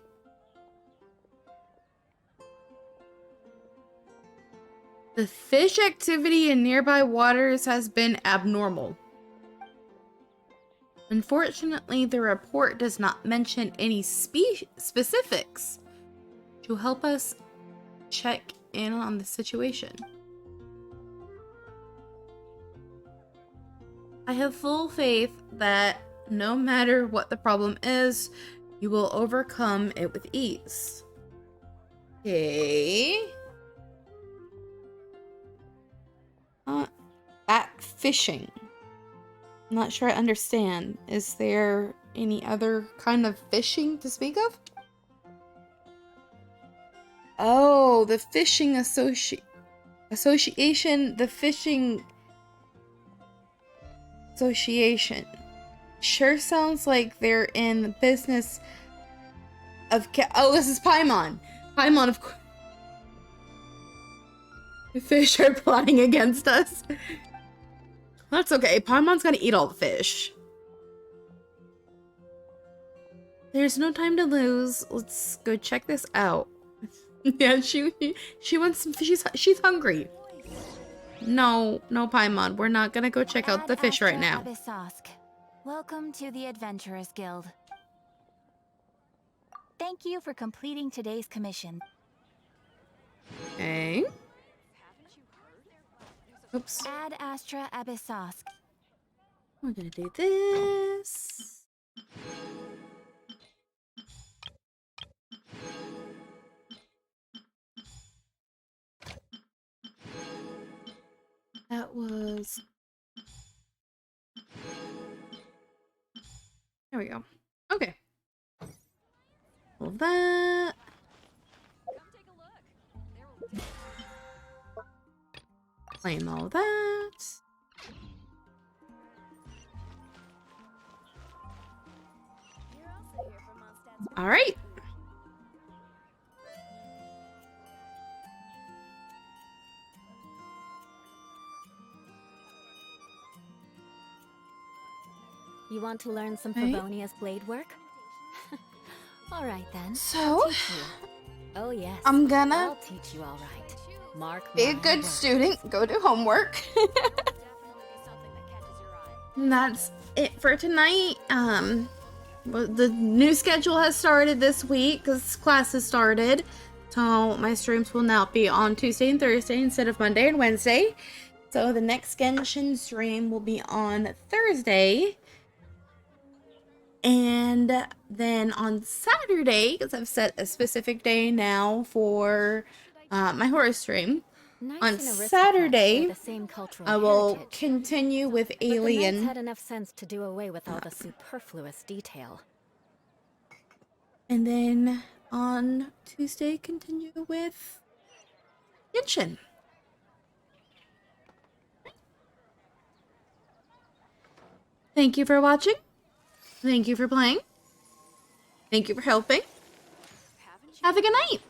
The fish activity in nearby waters has been abnormal. Unfortunately, the report does not mention any specifics to help us check in on the situation. I have full faith that no matter what the problem is, you will overcome it with ease. Okay. Back fishing. I'm not sure I understand. Is there any other kind of fishing to speak of? Oh, the fishing association. The fishing association. Sure sounds like they're in the business of oh, this is Paimon. Paimon, of course. The fish are plotting against us. That's okay. Paimon's gonna eat all the fish. There's no time to lose. Let's go check this out. Yeah, she wants some fish. She's hungry. No, Paimon. We're not gonna go check out the fish right now. Welcome to the Adventurers Guild. Thank you for completing today's commission. Okay. Oops. Ad Astra Abyssosk. We're gonna do this. That was... There we go. Okay. All that. Claim all that. All right. You want to learn some Right. Favonia's blade work? All right then. So, I'll teach you. Oh yes. I'm gonna I'll teach you all right. Mark be a my good words. student, go do homework. And that's it for tonight. Well, the new schedule has started this week because class has started. So my streams will now be on Tuesday and Thursday instead of Monday and Wednesday. So the next Genshin stream will be on Thursday. And then on Saturday, because I've set a specific day now for my horror stream. Knights On and aristocrats Saturday, share the same cultural I will heritage. continue with But the knights Alien. had enough sense to do away with all the superfluous detail. And then on Tuesday continue with Genshin. Thank you for watching. Thank you for playing. Thank you for helping. Have a good night.